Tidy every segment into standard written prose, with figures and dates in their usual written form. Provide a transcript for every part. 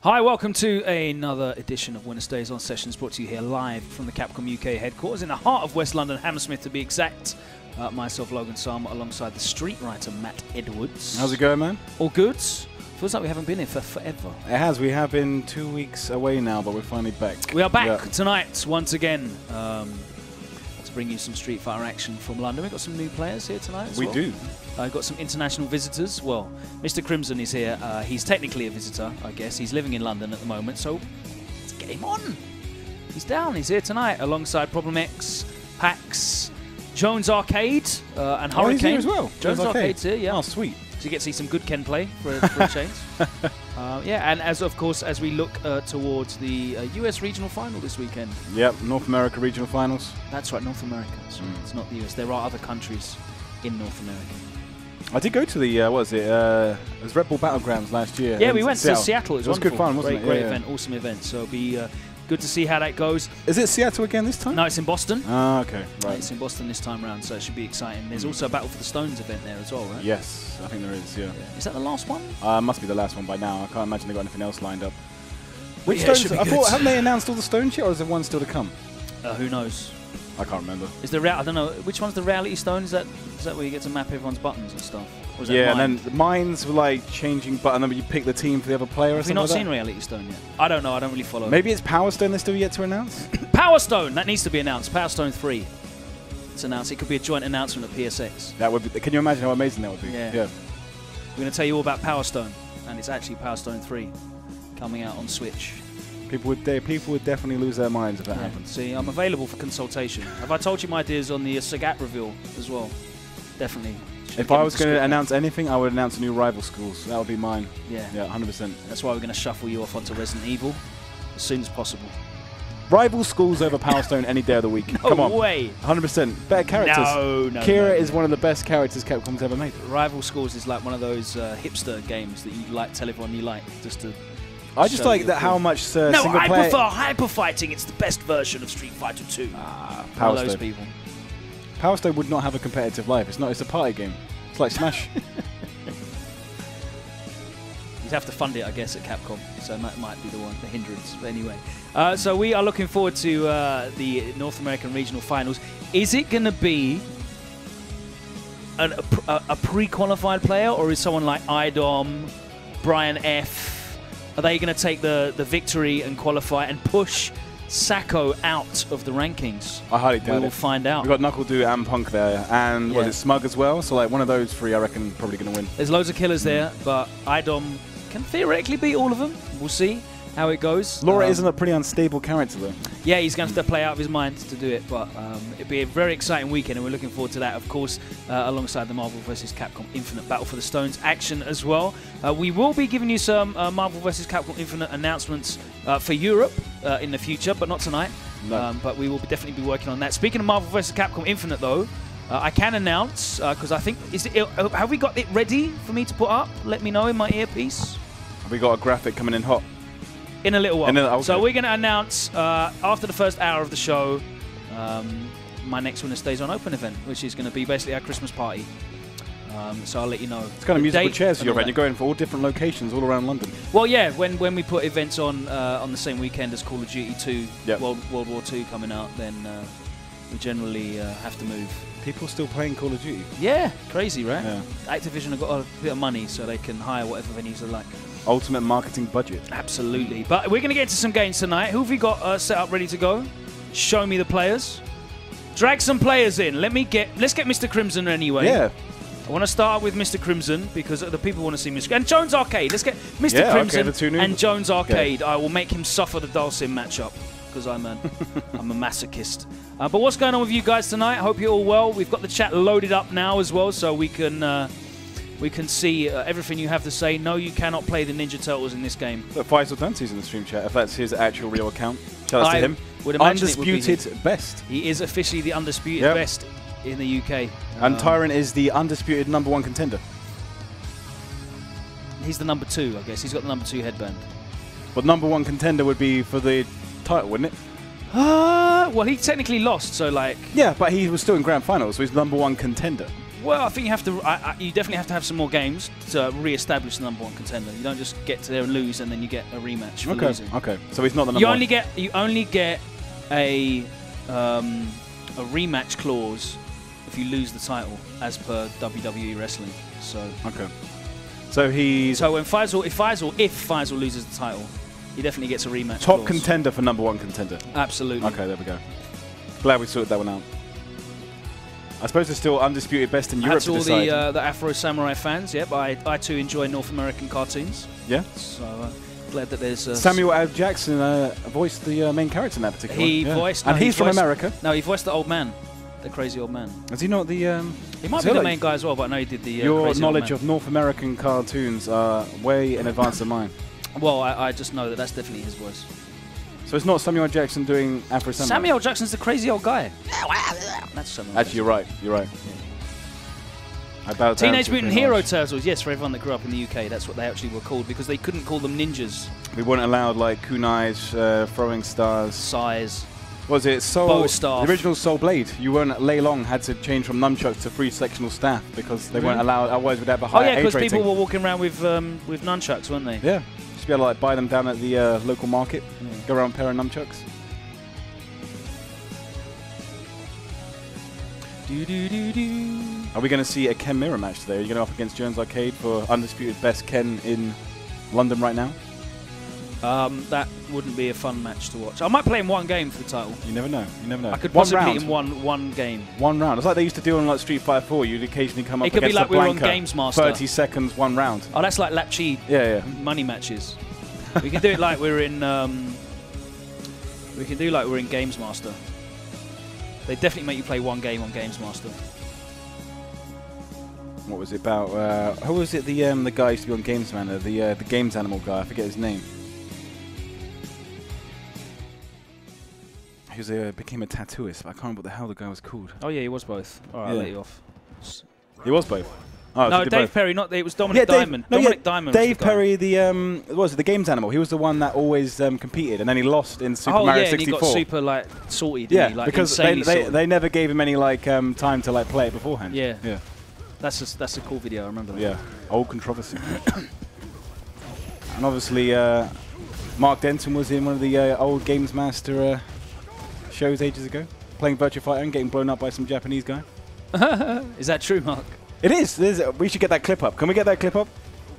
Hi, welcome to another edition of WinnerStaysOn Sessions, brought to you here live from the Capcom UK headquarters in the heart of West London, Hammersmith to be exact. Myself, Logan, alongside the street writer Matt Edwards. How's it going, man? All good. Feels like we haven't been here for forever. It has. We have been 2 weeks away now, but we're finally back. We are back tonight once again to bring you some Street Fighter action from London. We've got some new players here tonight as well. We do. Got some international visitors. Well, Mr. Crimson is here. He's technically a visitor, I guess. He's living in London at the moment, so let's get him on. He's down. He's here tonight alongside Problem X, Packz, Jones Arcade, and Hurricane. Oh, he's here as well. Jones Arcade's here, yeah. Oh, sweet. So you get to see some good Ken play for a change. Yeah, and of course, as we look towards the US regional final this weekend. Yep, North America regional finals. That's right, North America. So it's not the US. There are other countries in North America. I did go to the, what was it? It was Red Bull Battlegrounds last year. Yeah, we went to Seattle. It was good fun, wasn't it? Great event, awesome event. So it'll be good to see how that goes. Is it Seattle again this time? No, it's in Boston. Ah, okay, right. It's in Boston this time round, so it should be exciting. There's also a Battle for the Stones event there as well, right? Yes, I think there is, yeah. Is that the last one? Must be the last one by now. I can't imagine they've got anything else lined up. Which yeah, Stones? I thought, haven't they announced all the Stones yet, or is there one still to come? Who knows? I can't remember. Is the I don't know which one's the reality stone. Is that where you get to map everyone's buttons and stuff? Or is that yeah, mine? and then mines were like changing button, and then you pick the team for the other player. Have or we not something seen reality stone yet? I don't know. I don't really follow. Maybe it's Power Stone they're still yet to announce. Power Stone, that needs to be announced. Power Stone 3. It's announced. It could be a joint announcement at PSX. That would be. Can you imagine how amazing that would be? Yeah. We're going to tell you all about Power Stone, and it's actually Power Stone 3 coming out on Switch. People would definitely lose their minds if that happens. See, I'm available for consultation. Have I told you my ideas on the Sagat reveal as well? Definitely. If I was going to announce anything, I would announce new rival schools. That would be mine. Yeah. Yeah, 100%. That's why we're going to shuffle you off onto Resident Evil as soon as possible. Rival schools over Power Stone any day of the week. Come on. No way. 100%. Better characters. No. Kira is one of the best characters Capcom's ever made. Rival Schools is like one of those hipster games that you like, tell everyone you like, just to... I just like that how much no, single I player... prefer hyper fighting. It's the best version of Street Fighter 2. Power those Stone. people. Power Stone would not have a competitive life. It's a party game. It's like Smash. You'd have to fund it, I guess, at Capcom. So that might be the hindrance. But anyway, so we are looking forward to the North American regional finals. Is it going to be a pre-qualified player, or is someone like IDOM, Brian F? Are they going to take the victory and qualify and push Sacco out of the rankings? I highly doubt it. We will find out. We've got Knuckle Doo and Punk there, and was it Smug as well? So like one of those three, I reckon, probably going to win. There's loads of killers there, but IDOM can theoretically beat all of them. We'll see how it goes. Laura isn't a pretty unstable character, though. Yeah, he's going to have to play out of his mind to do it, but it'll be a very exciting weekend, and we're looking forward to that, of course, alongside the Marvel vs. Capcom Infinite Battle for the Stones action as well. We will be giving you some Marvel vs. Capcom Infinite announcements for Europe in the future, but not tonight. No. But we will definitely be working on that. Speaking of Marvel vs. Capcom Infinite, though, I can announce, because I think, have we got it ready for me to put up? Let me know in my earpiece. Have we got a graphic coming in hot? In a little while. Okay. So we're going to announce, after the first hour of the show, my next WinnerStaysOn Open event, which is going to be basically our Christmas party. So I'll let you know. It's kind of musical chairs for your event. You're going for all different locations all around London. Well, yeah, when we put events on the same weekend as Call of Duty 2, World War II coming out, then we generally have to move. People still playing Call of Duty? Yeah, crazy, right? Yeah. Activision have got a bit of money, so they can hire whatever venues they like. Ultimate marketing budget. Absolutely. But we're going to get into some games tonight. Who have we got set up ready to go? Show me the players. Drag some players in. Let's get Mr. Crimson anyway. Yeah. I want to start with Mr. Crimson because the people want to see Mr. And Jones Arcade. Let's get Mr. Crimson and Jones Arcade. I will make him suffer the Dulcim matchup because I'm a masochist. But what's going on with you guys tonight? I hope you're all well. We've got the chat loaded up now as well, so we can see everything you have to say. No, you cannot play the Ninja Turtles in this game. Look, Faisal Dante's in the stream chat, if that's his actual real account. Shout out to him. Would imagine undisputed best. He is officially the undisputed best in the UK. And Tyrant is the undisputed #1 contender. He's the number 2, I guess. He's got the number 2 headband. But #1 contender would be for the title, wouldn't it? Well, he technically lost, so like... Yeah, but he was still in grand finals, so he's #1 contender. Well, I think you have to. You definitely have to have some more games to re-establish the #1 contender. You don't just get to there and lose, and then you get a rematch for losing. Okay. So he's not the #1. You only get a rematch clause if you lose the title, as per WWE wrestling. So okay. So he's if Faisal loses the title, he definitely gets a rematch. Top clause. contender for #1 contender. Absolutely. Okay, there we go. Glad we sorted that one out. I suppose there's still undisputed best in Europe to decide. That's all the Afro Samurai fans. Yep, I too enjoy North American cartoons. Yeah. So glad that there's Samuel L. Jackson voiced the main character in that particular one. He voiced, and he's from America. No, he voiced the old man, the crazy old man. Is he not the? He might be the main guy as well, but I know he did the. Your knowledge of North American cartoons are way in advance of mine. Well, I just know that that's definitely his voice. So it's not Samuel L. Jackson doing Afro Samurai. Samuel L. Jackson's the crazy old guy. That's Samuel. Actually, you're right. You're right. Yeah. Teenage Mutant Hero Turtles. Yes, for everyone that grew up in the UK, that's what they actually were called because they couldn't call them ninjas. We weren't allowed like kunais, throwing stars. Size. Was it Soul? Bow staff. The original Soul Blade. You weren't. Lei Long had to change from nunchucks to 3 sectional staff because they weren't allowed. Otherwise, we'd have a higher age rating. because people were walking around with nunchucks, weren't they? Yeah. Just be able to like buy them down at the local market. Yeah. Go around a pair of nunchucks. Are we going to see a Ken mirror match today? Are you going to go up against Jones Arcade for undisputed best Ken in London right now? That wouldn't be a fun match to watch. I might play him one game for the title. You never know. You never know. I could possibly beat him one game. 1 round. It's like they used to do on like Street Fighter 4. You'd occasionally come up against It could be like we were on Blanca, Games Master. 30 seconds, 1 round. Oh, that's like Lapchi money matches. We can do it like we're in. We can do like we're in Games Master. They definitely make you play one game on Games Master. What was it about? Who was it? The guy used to be on Games Man, the Games Animal guy. I forget his name. He was became a tattooist, but I can't remember what the hell the guy was called. Oh yeah, he was both. All right, I'll let you off. He was both. Oh, no, Dave both. Perry. Not it was Dominic Diamond. Dominic Diamond. Dave Perry, what was it? The Games Animal. He was the one that always competed, and then he lost in Super Mario 64. And he got super like salty. Yeah, he? Like, because they never gave him any like time to like play it beforehand. Yeah. Yeah. That's a cool video. I remember that. Yeah. Old controversy. And obviously, Mark Denton was in one of the old Games Master shows ages ago, playing Virtua Fighter and getting blown up by some Japanese guy. Is that true, Mark? It is. We should get that clip up. Can we get that clip up?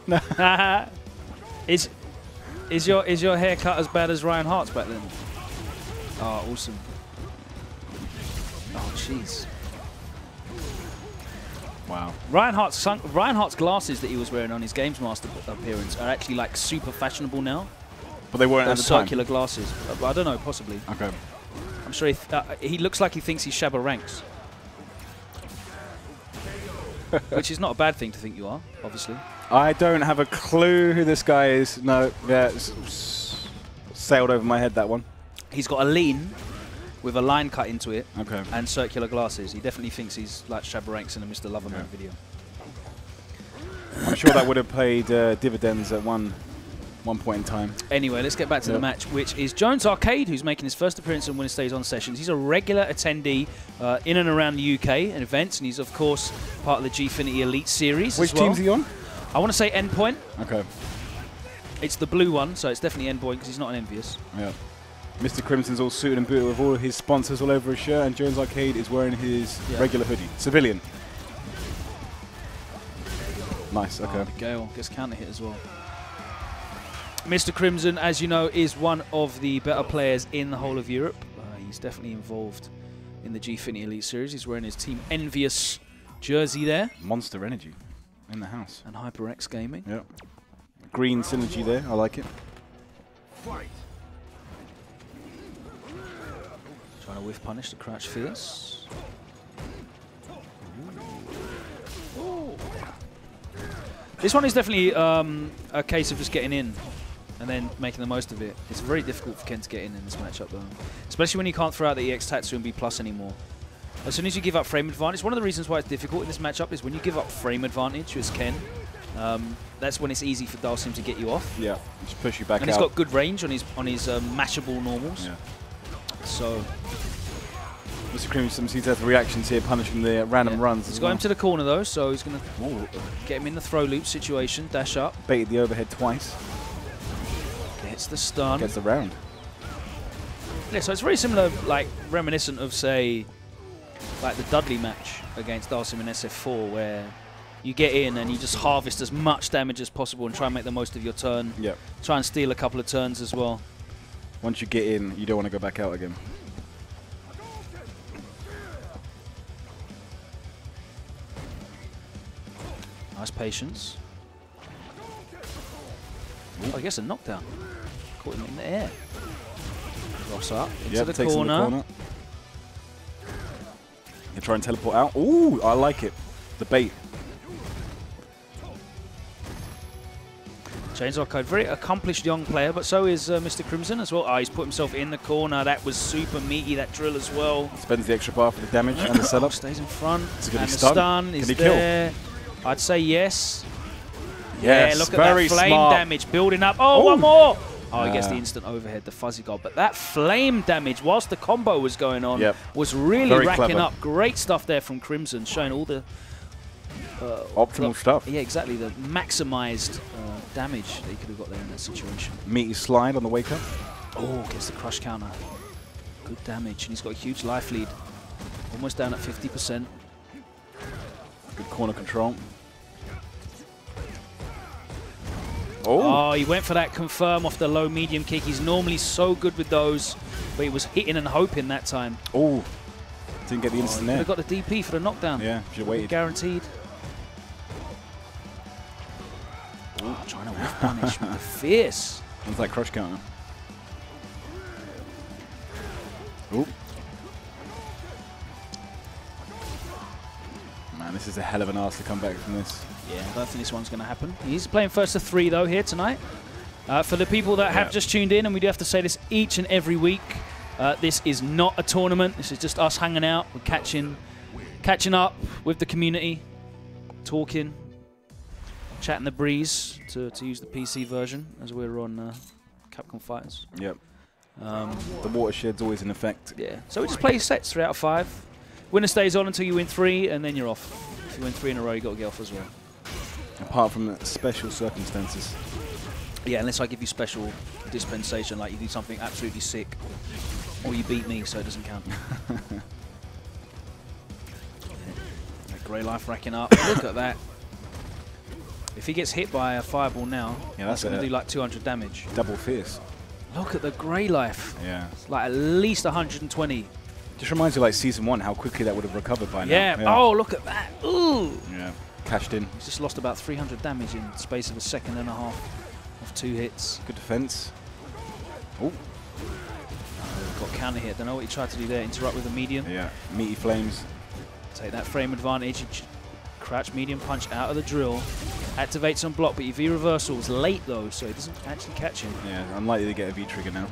No. Is your haircut as bad as Ryan Hart's back then? Oh, awesome. Oh, jeez. Wow. Ryan Hart's glasses that he was wearing on his Games Master appearance are actually like super fashionable now. But they weren't at the time. Circular glasses. I don't know, possibly. Okay. I'm sure he looks like he thinks he's Shabba Ranks. Which is not a bad thing to think you are, obviously. I don't have a clue who this guy is. No, yeah, sailed over my head, that one. He's got a lean with a line cut into it and circular glasses. He definitely thinks he's like Shabba Ranks in a Mr. Loverman video. I'm sure that would have paid dividends at one point in time. Anyway, let's get back to the match, which is Jones Arcade, who's making his first appearance on WinnerStaysOn Sessions. He's a regular attendee in and around the UK and events, and he's, of course, part of the Gfinity Elite Series. Which team's he on? I want to say Endpoint. Okay. It's the blue one, so it's definitely Endpoint because he's not an Envious. Yeah. Mr. Crimson's all suited and booted with all of his sponsors all over his shirt, and Jones Arcade is wearing his regular hoodie. Civilian. Nice, okay. Oh, Gale gets counter hit as well. Mr. Crimson, as you know, is one of the better players in the whole of Europe. He's definitely involved in the Gfinity Elite Series. He's wearing his Team Envious jersey there. Monster Energy in the house. And HyperX Gaming. Yeah. Green synergy there. I like it. Fight. Trying to whiff punish the Crouch Fierce. Ooh. This one is definitely a case of just getting in and then making the most of it. It's very difficult for Ken to get in this matchup, though. Especially when you can't throw out the EX Tatsu and B+ anymore. As soon as you give up frame advantage, one of the reasons why it's difficult in this matchup is when you give up frame advantage as Ken, that's when it's easy for Dalsim to get you off. Yeah, just push you back and out. And he's got good range on his mashable normals. Yeah. So Mr. Crimson seems to have reactions here, punishing the random runs. He's got him to the corner though, so he's going to get him in the throw loop situation. Dash up. Baited the overhead twice. Gets the stun. Gets the round. Yeah, so it's very similar, like reminiscent of, say, like the Dudley match against Dalsim in SF4, where you get in and you just harvest as much damage as possible and try and make the most of your turn. Yep. Try and steal a couple of turns as well. Once you get in, you don't want to go back out again. Nice patience. Oh, I guess a knockdown. Caught him in the air. Cross up into the corner. You try and teleport out. Ooh, I like it. The bait. Chainsaw Code, very accomplished young player, but so is Mr. Crimson as well. Oh, he's put himself in the corner. That was super meaty, that drill as well. Spends the extra bar for the damage and the setup. Stays in front. It's a and the stun is there. Kill? I'd say yes. Yes, yeah, look at very that flame smart. damage building up. Oh, one more. Oh, he gets the instant overhead, the fuzzy goal. But that flame damage, whilst the combo was going on, was really very racking clever. Up. Great stuff there from Crimson, showing all the optimal stuff. Yeah, exactly. The maximized damage that he could have got there in that situation. Meaty slide on the wake up. Oh, gets the crush counter. Good damage, and he's got a huge life lead. Almost down at 50%. Good corner control. Oh, he went for that confirm off the low medium kick. He's normally so good with those, but he was hitting and hoping that time. Oh, didn't get the instant there. Could have got the DP for the knockdown. Yeah, should have waited. Guaranteed. Oh, trying to whiff punish with the fierce. That's that crush counter. Oh. Man, this is a hell of an ask to come back from this. Yeah, I don't think this one's going to happen. He's playing first to 3 though here tonight. For the people that have just tuned in, and we do have to say this each and every week, this is not a tournament. This is just us hanging out. We're catching up with the community, talking, chatting the breeze, to use the PC version as we're on Capcom Fighters. Yep. The watershed's always in effect. Yeah. So we just play sets 3 out of 5. Winner stays on until you win 3, and then you're off. If you win 3 in a row, you've got to get off as well. Apart from the special circumstances. Yeah, unless I give you special dispensation, like you do something absolutely sick, or you beat me, so it doesn't count. That grey life racking up. Look at that. If he gets hit by a fireball now, that's going to do like 200 damage. Double fierce. Look at the grey life. Yeah. It's like at least 120. Just reminds you like Season 1, how quickly that would have recovered by now. Yeah. Oh, look at that. Ooh. Yeah. Cashed in. He's just lost about 300 damage in the space of a second and a half of 2 hits. Good defense. Oh. Got counter hit. Don't know what he tried to do there. Interrupt with a medium. Yeah. Meaty flames. Take that frame advantage. Crouch medium punch out of the drill. Activates on block, but your V reversal was late though, so it doesn't actually catch him. Yeah, unlikely to get a V trigger now.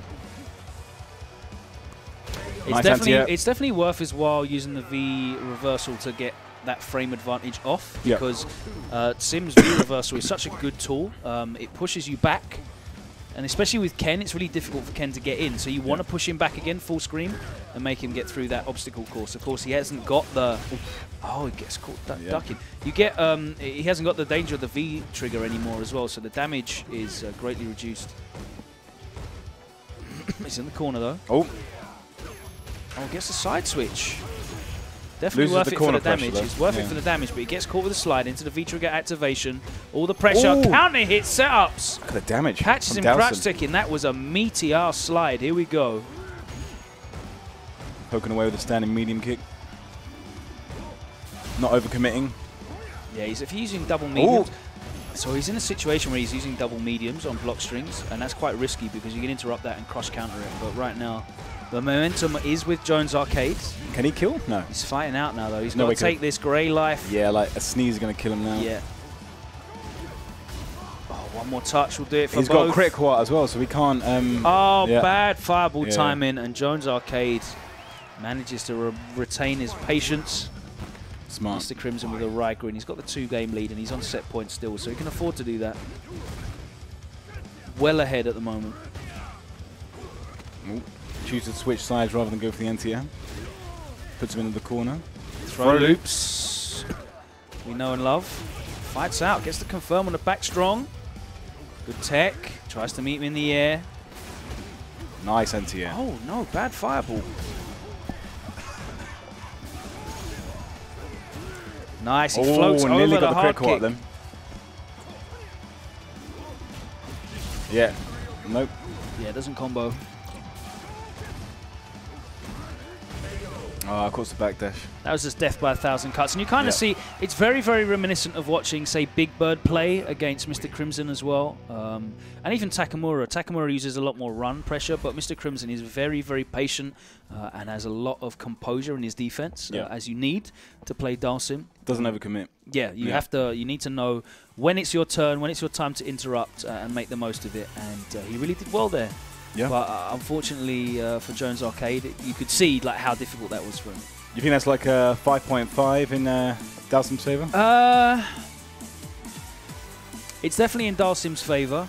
It's definitely worth his while using the V reversal to get that frame advantage off, because Sim's V reversal is such a good tool. It pushes you back, and especially with Ken, it's really difficult for Ken to get in. So you want to push him back again, full screen, and make him get through that obstacle course. Of course, he hasn't got the. Oh, he gets caught ducking. You get. He hasn't got the danger of the V trigger anymore as well, so the damage is greatly reduced. He's in the corner though. Oh, gets a side switch. Definitely worth it for the damage. It's worth it for the damage, but he gets caught with a slide into the V-trigger activation. All the pressure, counter hit setups. Look at the damage. Catches him crouch ticking. That was a meaty ass slide. Here we go. Poking away with a standing medium kick. Not overcommitting. Yeah, if he's using double mediums. So he's in a situation where he's using double mediums on block strings, and that's quite risky because you can interrupt that and cross counter it. But right now, the momentum is with Jones Arcade. Can he kill? No. He's fighting out now, though. He's got to take this grey life. Yeah, like a sneeze is going to kill him now. Yeah. Oh, one more touch will do it for both. He's got critical art as well, so we can't... bad fireball timing, and Jones Arcade manages to retain his patience. Smart. Mr. Crimson with a right grin. He's got the 2-game lead, and he's on set point still, so he can afford to do that. Well ahead at the moment. Ooh. Choose to switch sides rather than go for the NTM. Puts him into the corner. Throw loops. We know and love. Fights out. Gets the confirm on the back strong. Good tech. Tries to meet him in the air. Nice anti-air. Oh, no. Bad fireball. Nice. He floats over nearly got the hard kick. Them. Yeah. Nope. Yeah, it doesn't combo. Oh, of course, the backdash. That was just death by 1,000 cuts. And you kind of see, it's very, very reminiscent of watching, say, Big Bird play against Mr. Crimson as well. And even Takamura. Takamura uses a lot more run pressure, but Mr. Crimson is very, very patient and has a lot of composure in his defense, as you need to play Dhalsim. Doesn't overcommit. Yeah, you need to know when it's your turn, when it's your time to interrupt and make the most of it. And he really did well there. Yeah. But unfortunately for Jones Arcade, you could see like how difficult that was for him. You think that's like a 5.5 in Dhalsim's favour? It's definitely in Dhalsim's favour.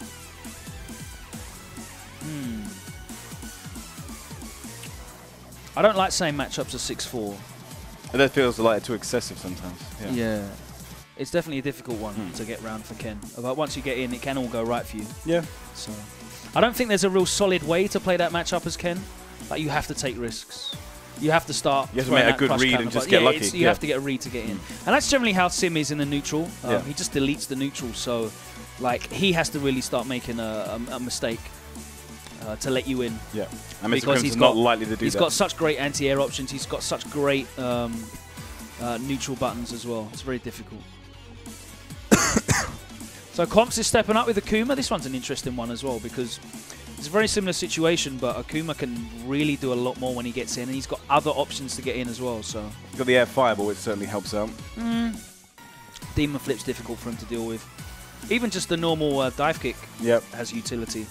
I don't like saying matchups are 6-4. That feels like too excessive sometimes. Yeah. It's definitely a difficult one to get round for Ken. But once you get in, it can all go right for you. Yeah. So I don't think there's a real solid way to play that matchup as Ken. Like, you have to take risks. You have to start. You have to make a good read and just get lucky. You have to get a read to get in. And that's generally how Sim is in the neutral. He just deletes the neutral. So, like, he has to really start making a mistake to let you in. Yeah. And Mr. Crimson's not likely to do that. He's got such great anti-air options. He's got such great neutral buttons as well. It's very difficult. So Confz is stepping up with Akuma. This one's an interesting one as well because it's a very similar situation, but Akuma can really do a lot more when he gets in, and he's got other options to get in as well. So he's got the air fireball, which certainly helps out. Demon Flip's difficult for him to deal with. Even just the normal dive kick has utility.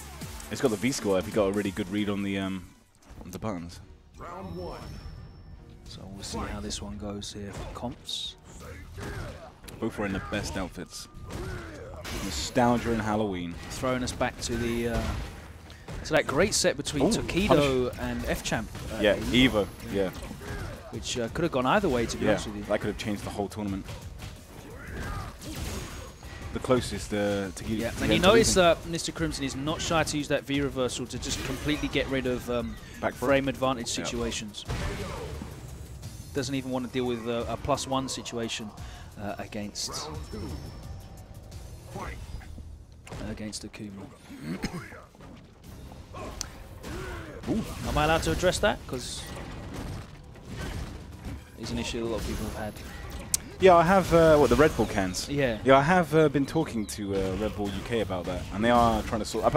It's got the V-score if you got a really good read on the buttons. Round 1. So we'll see how this one goes here for Confz. Both are in the best outfits. Nostalgia and Halloween. Throwing us back to the to that great set between Tokido and F-Champ. Evo. Yeah. Which could have gone either way, to be honest with you. That could have changed the whole tournament. The closest to and you notice that Mr. Crimson is not shy to use that V reversal to just completely get rid of frame advantage situations. Doesn't even want to deal with a +1 situation against Akuma. Am I allowed to address that? Because it's an issue a lot of people have had. Yeah, I have, the Red Bull cans? Yeah. Yeah, I have been talking to Red Bull UK about that, and they are trying to sort...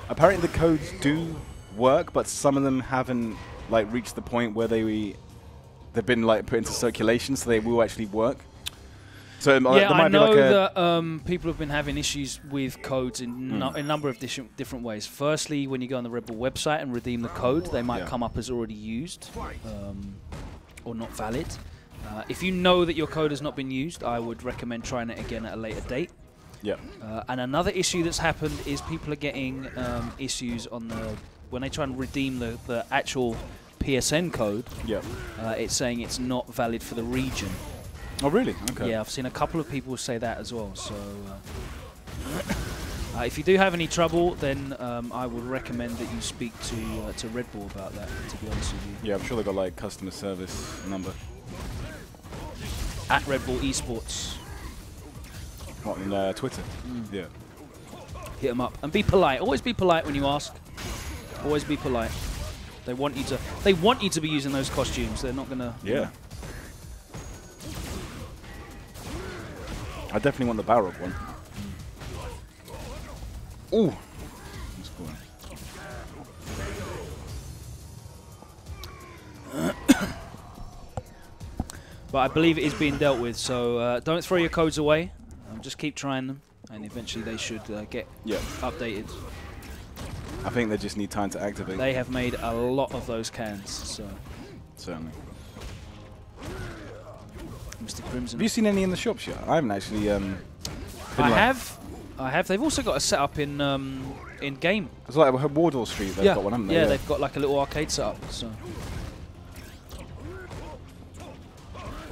Apparently the codes do work, but some of them haven't, like, reached the point where they've been, like, put into circulation, so they will actually work. So I know that people have been having issues with codes in a number of different ways. Firstly, when you go on the Red Bull website and redeem the code, they might come up as already used or not valid. If you know that your code has not been used, I would recommend trying it again at a later date. Yeah. And another issue that's happened is people are getting issues on when they try and redeem the actual PSN code. Yeah. It's saying it's not valid for the region. Oh, really? Okay. Yeah, I've seen a couple of people say that as well. So if you do have any trouble, then I would recommend that you speak to Red Bull about that, to be honest with you. Yeah, I'm sure they've got like customer service number. At Red Bull Esports. What, on Twitter? Yeah. Hit them up. And be polite. Always be polite when you ask. Always be polite. They want you to be using those costumes. They're not going to... Yeah. I definitely want the Balrog one. Ooh. That's cool. But I believe it is being dealt with, so don't throw your codes away. Just keep trying them, and eventually they should get updated. I think they just need time to activate. They have made a lot of those cans, so... Certainly. Mr. Crimson. Have you seen any in the shops yet? I haven't actually. I have. They've also got a setup in game. It's like Wardour Street. They've got one, haven't they? Yeah, they've got like a little arcade setup. So.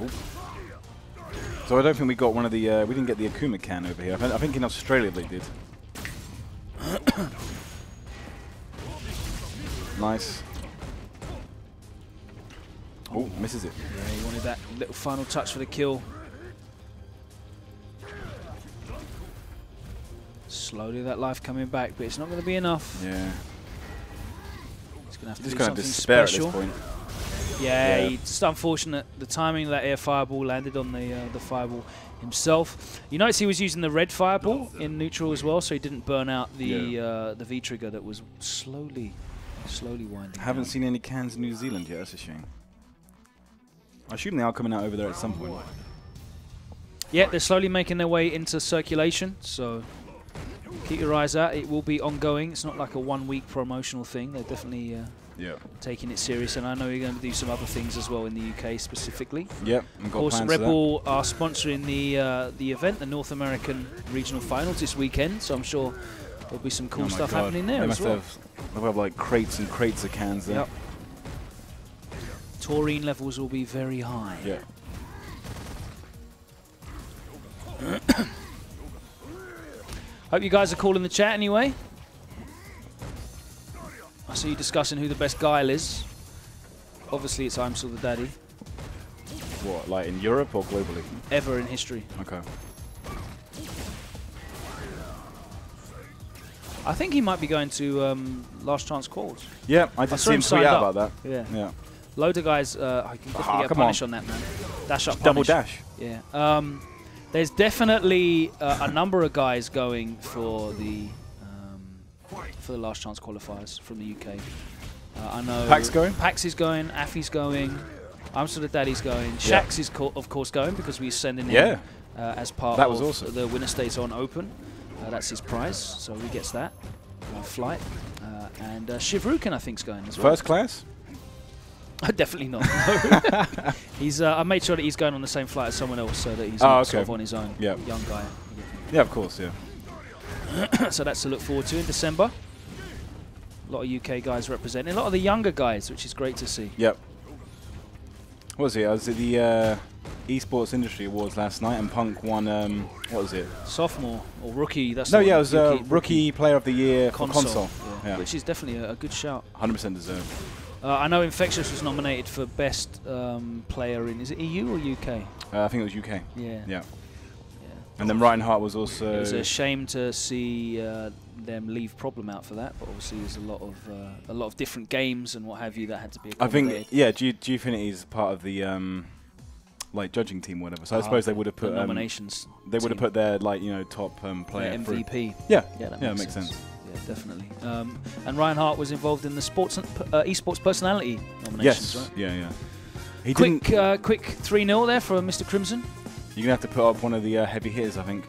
Ooh. So I don't think we got one of the. We didn't get the Akuma can over here. I think in Australia they did. Nice. Oh, misses it. Yeah, he wanted that little final touch for the kill. Slowly that life coming back, but it's not going to be enough. Yeah. He's going to have to do Just something despair special. at this point. Yeah, it's just unfortunate. The timing of that air fireball landed on the fireball himself. You notice he was using the red fireball in neutral as well, so he didn't burn out the V trigger that was slowly winding. Haven't seen any cans in New Zealand yet. That's a shame. I assume they are coming out over there at some point. Yeah, they're slowly making their way into circulation, so keep your eyes out. It will be ongoing. It's not like a 1 week promotional thing. They're definitely taking it serious, and I know you're going to do some other things as well in the UK specifically. Yep, of course, Red Bull are sponsoring the event, the North American Regional Finals this weekend, so I'm sure there'll be some cool stuff happening there as well. They'll have like crates and crates of cans there. Yep. Taurine levels will be very high. Yeah. Hope you guys are cool in the chat anyway. I see you discussing who the best guile is. Obviously, it's I'm Still the Daddy. What, like in Europe or globally? Ever in history. Okay. I think he might be going to Last Chance Calls. Yeah, I did see him tweet out about that. Yeah. Load of guys, I can definitely get a punish on that, man. Dash up, double dash. Yeah. There's definitely a number of guys going for the Last Chance qualifiers from the UK. I know Packz going? Packz is going, Affy's going, I'm Still the Daddy's going, Shax is of course going because we're sending him as part of the WinnerStaysOn Open. That's his prize, so he gets that flight. And Shivrukin, I think, is going as well. First class? Definitely not. No. He's. I made sure that he's going on the same flight as someone else, so that he's not sort of on his own. Young guy. Yeah, of course. Yeah. So that's to look forward to in December. A lot of UK guys representing, a lot of the younger guys, which is great to see. Yep. What was it? I was at the Esports Industry Awards last night, and Punk won. What was it? Sophomore or rookie? That's it was rookie player of the year for console. Yeah. Which is definitely a good shout. 100% deserved. I know Infectious was nominated for best player in, is it EU or UK? I think it was UK. Yeah. And then Reinhardt was also. It was a shame to see them leave Problem out for that, but obviously there's a lot of different games and what have you that had to be accommodated. I think Gfinity is part of the like judging team, or whatever. So I suppose they would have put the nominations. They would have put their top player MVP. Yeah, that makes sense. Yeah, definitely. And Reinhardt was involved in the sports esports personality nominations, right? Yeah. He quick 3-0 there for Mr. Crimson. You're going to have to put up one of the heavy hitters, I think.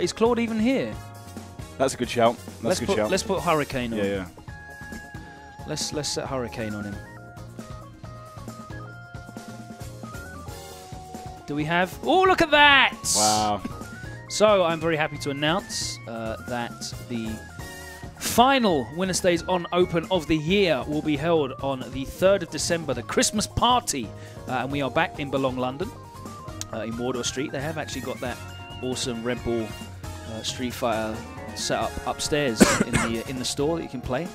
Is Claude even here? That's a good shout. Let's put Hurricane on. Yeah. Let's set Hurricane on him. Do we have... Oh, look at that! Wow. So I'm very happy to announce that the final WinnerStaysOn Open of the year will be held on the 3rd of December, the Christmas party. And we are back in Belong, London. In Wardour Street. They have actually got that awesome Red Bull Street Fighter set up upstairs in the store that you can play.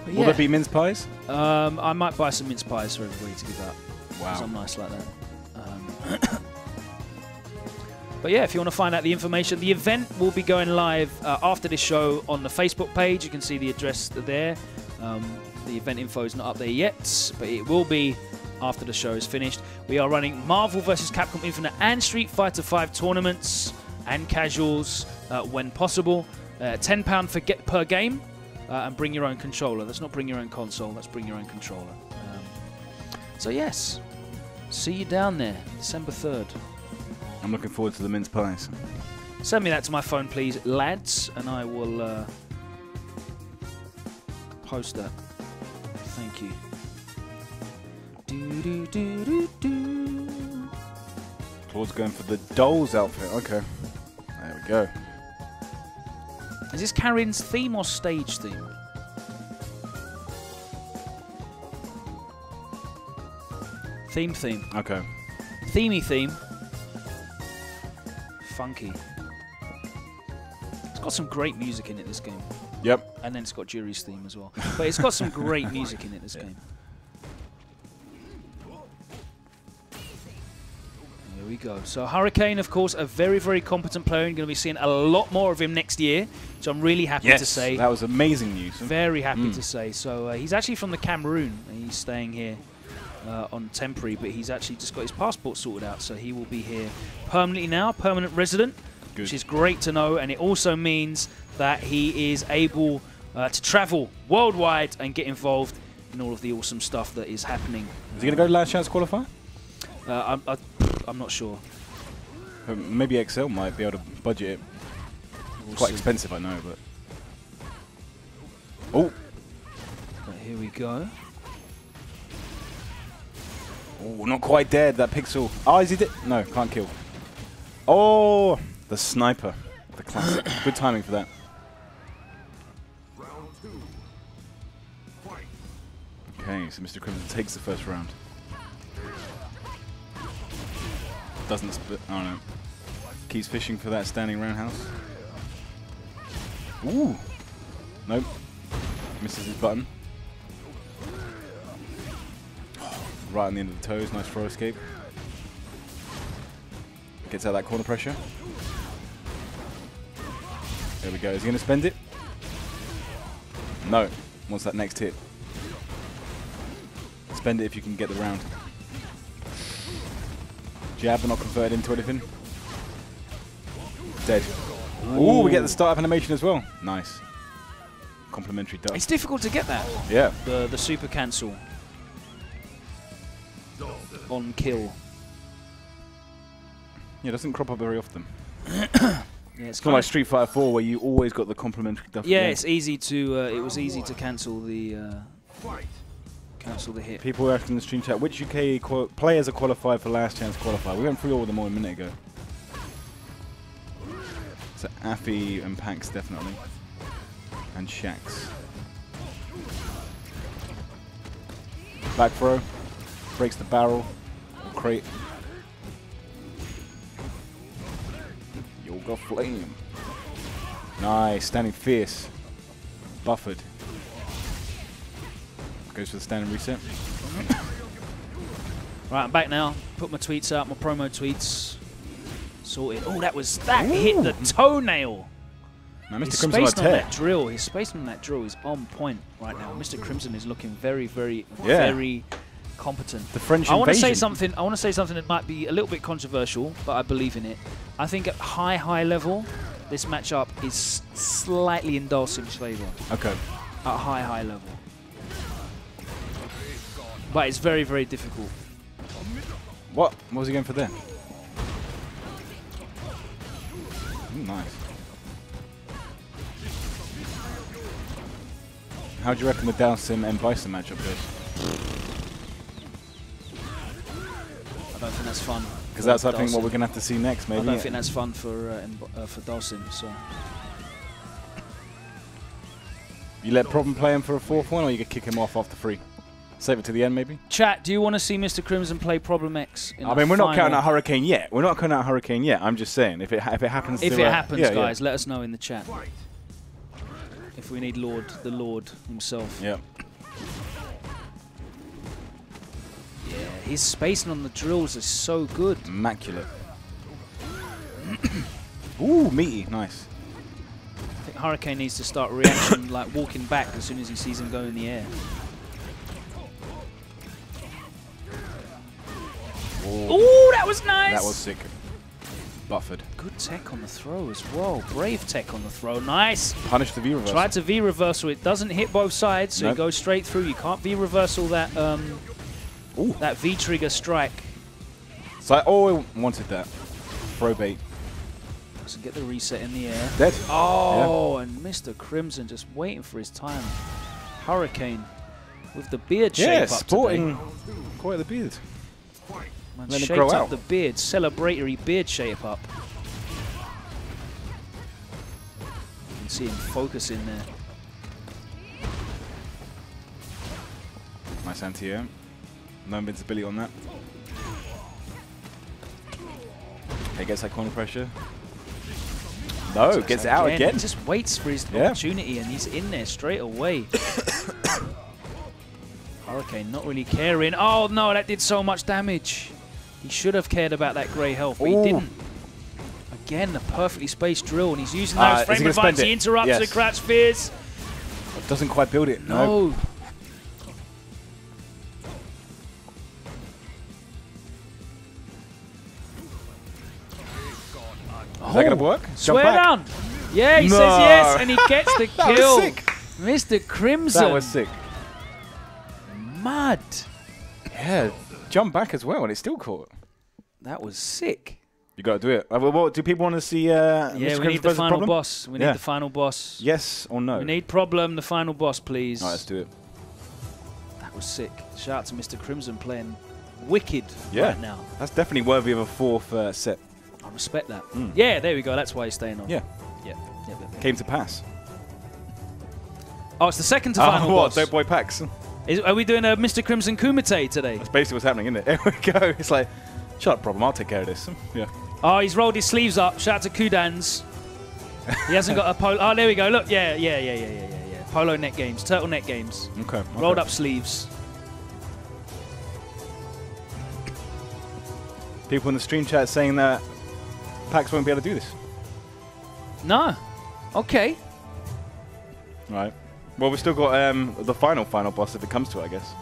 But will there be mince pies? I might buy some mince pies for everybody to give out. Wow. Because I'm nice like that. But yeah, if you want to find out the information, the event will be going live after this show on the Facebook page. You can see the address there. The event info is not up there yet, but it will be after the show is finished. We are running Marvel vs. Capcom Infinite and Street Fighter V tournaments and casuals when possible. £10 per game, and bring your own controller. That's not bring your own console, that's bring your own controller. So yes, see you down there, December 3rd. I'm looking forward to the mince pies. Send me that to my phone, please, lads, and I will post that. Thank you. Claude's going for the Dolls outfit. Okay. There we go. Is this Karin's theme or stage theme? Theme. Okay. themey theme. Funky. It's got some great music in it, this game. Yep. And then it's got Jury's theme as well. But it's got some great music in it, this game. There we go. So Hurricane, of course, a very, very competent player. You're going to be seeing a lot more of him next year, which I'm really happy to say. That was amazing news. Very happy to say. So he's actually from the Cameroon, and he's staying here on temporary, but he's actually just got his passport sorted out, so he will be here permanently now, permanent resident, which is great to know, and it also means that he is able to travel worldwide and get involved in all of the awesome stuff that is happening. Is he going to go to Last Chance Qualifier? I'm not sure. Maybe XL might be able to budget it. It's quite expensive, I know, but... Oh! But here we go. Oh, not quite dead, that pixel. Oh, is he dead? No, can't kill. Oh! The sniper. The classic. Good timing for that. Okay, so Mr. Crimson takes the first round. Doesn't split. Oh no. Keeps fishing for that standing roundhouse. Ooh. Nope. Misses his button. Right on the end of the toes. Nice throw escape. Gets out that corner pressure. There we go. Is he going to spend it? No. Wants that next hit. Spend it if you can get the round. Jab, but not converted into anything. Dead. Ooh, we get the startup animation as well. Nice. Complimentary duck. It's difficult to get that. Yeah. The super cancel on kill. Yeah, it doesn't crop up very often. Yeah, it's kind of like Street Fighter 4, where you always got the complimentary duck. Yeah, it's easy to. It was easy to cancel the. Cancel the hit. People are asking in the stream chat, which UK players are qualified for Last Chance Qualifier? We went through all of them all a minute ago. So Affy and Packz definitely. And Shax. Back throw. Breaks the barrel. Crate. Yoga Flame. Nice. Standing fierce. Buffered. Goes for the standing reset. Right, I'm back now. Put my tweets out, my promo tweets. Sorted. Oh, that hit the toenail. Now, Mr. His Crimson spacing on that drill. His spacing on that drill is on point right now. Mr. Crimson is looking very, very, very competent. The French invasion. invasion. I want to say something that might be a little bit controversial, but I believe in it. I think at high level, this matchup is slightly in Dalsim's favor. Okay. At high level. But it's very, very difficult. What was he going for there? Ooh, nice. How do you reckon the Dalsim and Bison matchup goes? I don't think that's fun. Because that's, I think, what we're going to have to see next, maybe. I don't think that's fun for Dalsim, so... You let Problem play him for a 4th one, or you could kick him off after 3? Save it to the end, maybe? Chat, do you want to see Mr. Crimson play Problem X? I mean, we're not counting out Hurricane yet. We're not counting out Hurricane yet. I'm just saying, if it happens... If it happens, guys, let us know in the chat. If we need the Lord himself. Yeah. Yeah, his spacing on the drills is so good. Immaculate. Ooh, meaty. Nice. I think Hurricane needs to start reaction, like walking back as soon as he sees him go in the air. Ooh, that was nice! That was sick. Buffered. Good tech on the throw as well. Brave tech on the throw. Nice. Punish the V reversal. Tried to V reversal. It doesn't hit both sides, so it goes straight through. You can't V reversal that that V trigger strike. So I wanted that. Throw bait. So get the reset in the air. Dead. Oh, and Mr. Crimson just waiting for his time. Hurricane with the beard shape up sporting quite the beard. Man, shaped up the beard, celebratory beard shape up. You can see him focus in there. Nice anti-air. No invincibility on that. He gets that corner pressure. No, gets out again. He just waits for his opportunity, and he's in there straight away. Hurricane not really caring. Oh no, that did so much damage. He should have cared about that grey health, but he didn't. Again, a perfectly spaced drill, and he's using those frame advance. He interrupts the crouch fears. Doesn't quite build it. No. Is that going to work? Swear down. Yeah, he says yes, and he gets the kill. That was sick. Mr. Crimson. That was sick. Mad. Yeah, jump back as well, and it still caught. That was sick. You got to do it. What do people want to see? Yeah, we need the final boss. We need the final boss. Yes or no? We need Problem, the final boss, please. All right, let's do it. That was sick. Shout out to Mr. Crimson playing wicked right now. That's definitely worthy of a 4th set. I respect that. Yeah, there we go. That's why he's staying on. Yeah. Came to pass. Oh, it's the second to final boss. Dope boy Packz. Are we doing a Mr. Crimson Kumite today? That's basically what's happening, isn't it? There we go. It's like, shut up, Problem. I'll take care of this. Yeah. Oh, he's rolled his sleeves up. Shout out to Kudans. He hasn't got a polo. Oh, there we go. Look. Yeah. Polo neck games. Turtleneck games. Okay. Rolled up sleeves. People in the stream chat saying that Packz won't be able to do this. No. Okay. Right. Well, we've still got the final boss if it comes to it, I guess.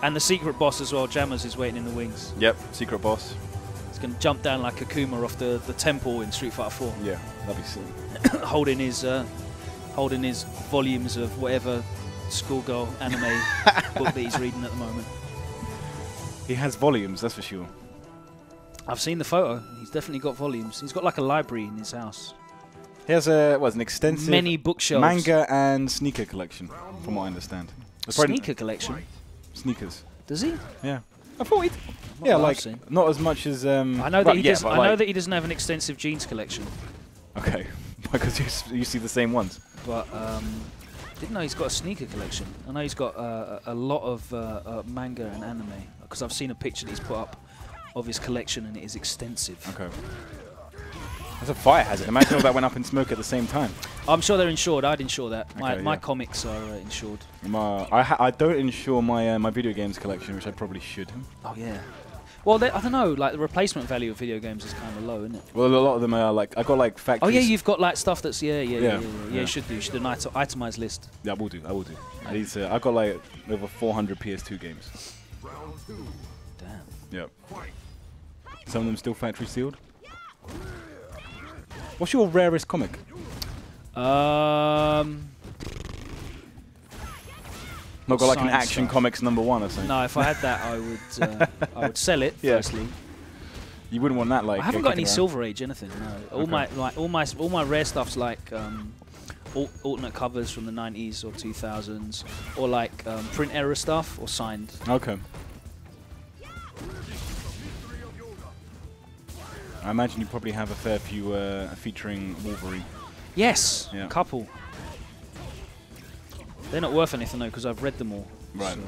And the secret boss as well. Jammerz is waiting in the wings. Yep, secret boss. He's going to jump down like Akuma off the temple in Street Fighter 4. Yeah, that'd be sick. holding his volumes of whatever schoolgirl anime book that he's reading at the moment. He has volumes, that's for sure. I've seen the photo. He's definitely got volumes. He's got like a library in his house. He has an extensive many bookshelves, manga and sneaker collection, from what I understand. Sneaker collection? Sneakers. Does he? Yeah. I thought he'd. Yeah, like not as much as. I know that he does. I know that he doesn't have an extensive jeans collection. Okay, because you see the same ones. But didn't know he's got a sneaker collection. I know he's got a lot of manga and anime because I've seen a picture that he's put up of his collection and it is extensive. Okay. That's a fire hazard. Imagine all that went up in smoke at the same time. I'm sure they're insured. I'd insure that. Okay, my comics are insured. I don't insure my video games collection, which I probably should. Oh yeah. Well, I don't know. Like the replacement value of video games is kind of low, isn't it? Well, a lot of them are like I got like factories. Oh yeah, you've got like stuff that's yeah. You should do. You should do an itemized list. Yeah, I will do. Yeah. I got like over 400 PS2 games. Damn. Yep. Some of them still factory sealed. What's your rarest comic? Not got like an Action Comics #1 or something. No, if I had that, I would sell it. Firstly, you wouldn't want that. Like I haven't got any Silver Age anything. No, all my rare stuff's like alternate covers from the 90s or 2000s, or like print error stuff or signed. Okay. I imagine you probably have a fair few featuring Wolverine. Yes, a couple. They're not worth anything though because I've read them all. Right. So,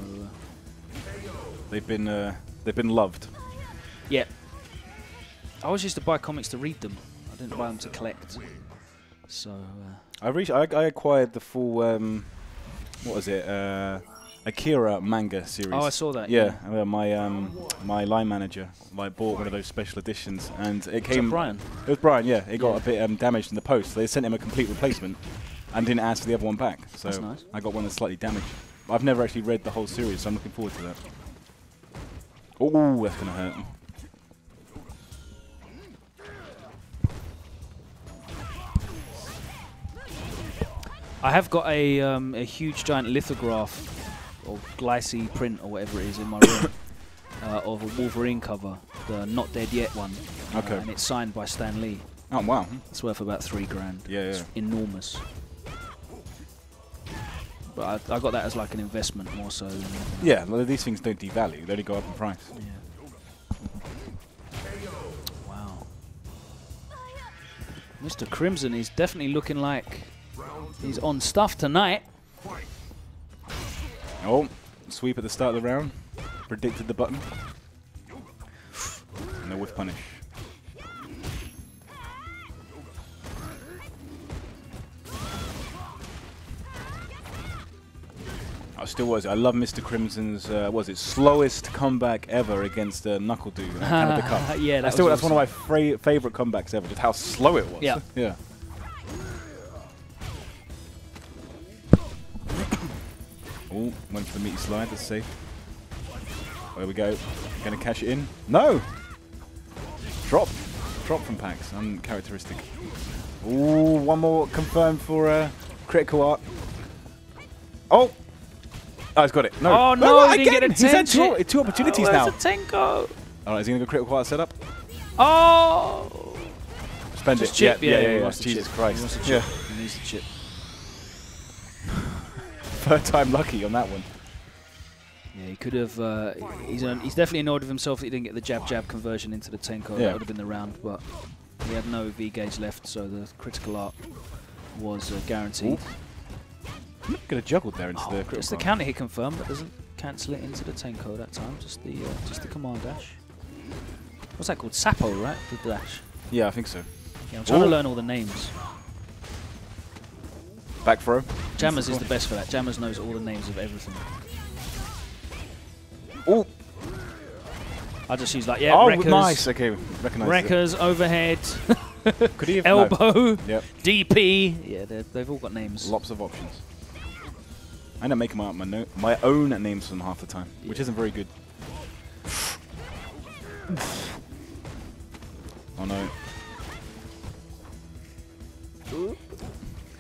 they've been loved. Yeah. I always used to buy comics to read them. I didn't buy them to collect. So. I acquired the full what was it? Akira manga series. Oh, I saw that. Yeah, my line manager bought one of those special editions, and it came. Was that Brian? It was Brian. Yeah, it got a bit damaged in the post. So they sent him a complete replacement, and didn't ask for the other one back. So that's nice. I got one that's slightly damaged. I've never actually read the whole series, so I'm looking forward to that. Oh, that's gonna hurt. I have got a huge giant lithograph or glycine print or whatever it is in my room of a Wolverine cover, the Not Dead Yet one. Okay. And it's signed by Stan Lee. Oh wow. It's worth about $3 grand. Yeah, it's enormous. But I got that as like an investment more so than yeah, well, these things don't devalue, they only go up in price. Yeah. Wow. Mr. Crimson is definitely looking like he's on stuff tonight. Oh, sweep at the start of the round. Predicted the button. whiff punish. I love Mr. Crimson's, slowest comeback ever against Knuckle Dude in Canada Cup. Yeah, that's one of my favorite comebacks ever, just how slow it was. Yeah. Yeah. Oh, went for the meaty slide, that's safe. There we go. Gonna cash it in. No! Drop from Packz, uncharacteristic. Ooh, one more confirmed for critical art. Oh! Oh, he's got it. No. Oh, no, he didn't get a He's had two opportunities now. Where's the Tenko? All right, is he going to go critical art setup? Oh! Spend just it. Chip. Yeah. Jesus Christ. Yeah. He needs the chip. Third time lucky on that one. Yeah, he could have. He's definitely annoyed with himself that he didn't get the jab conversion into the Tenko. Yeah. That would have been the round, but he had no V gauge left, so the critical art was guaranteed. Ooh. Could have juggled there into the critical. Just the counter hit confirmed, but doesn't cancel it into the Tenko that time. Just the command dash. What's that called? Sapo, right? The dash. Yeah, I think so. Yeah, I'm trying to learn all the names. Back throw. Jammerz is the best for that. Jammerz knows all the names of everything. Oh. I just use like Wreckers, nice. Okay, recognize Wreckers, overhead. Could he have elbow? No. Yep. DP. Yeah, they've all got names. Lots of options. I end up making my own names for them half the time, which isn't very good. Oh no.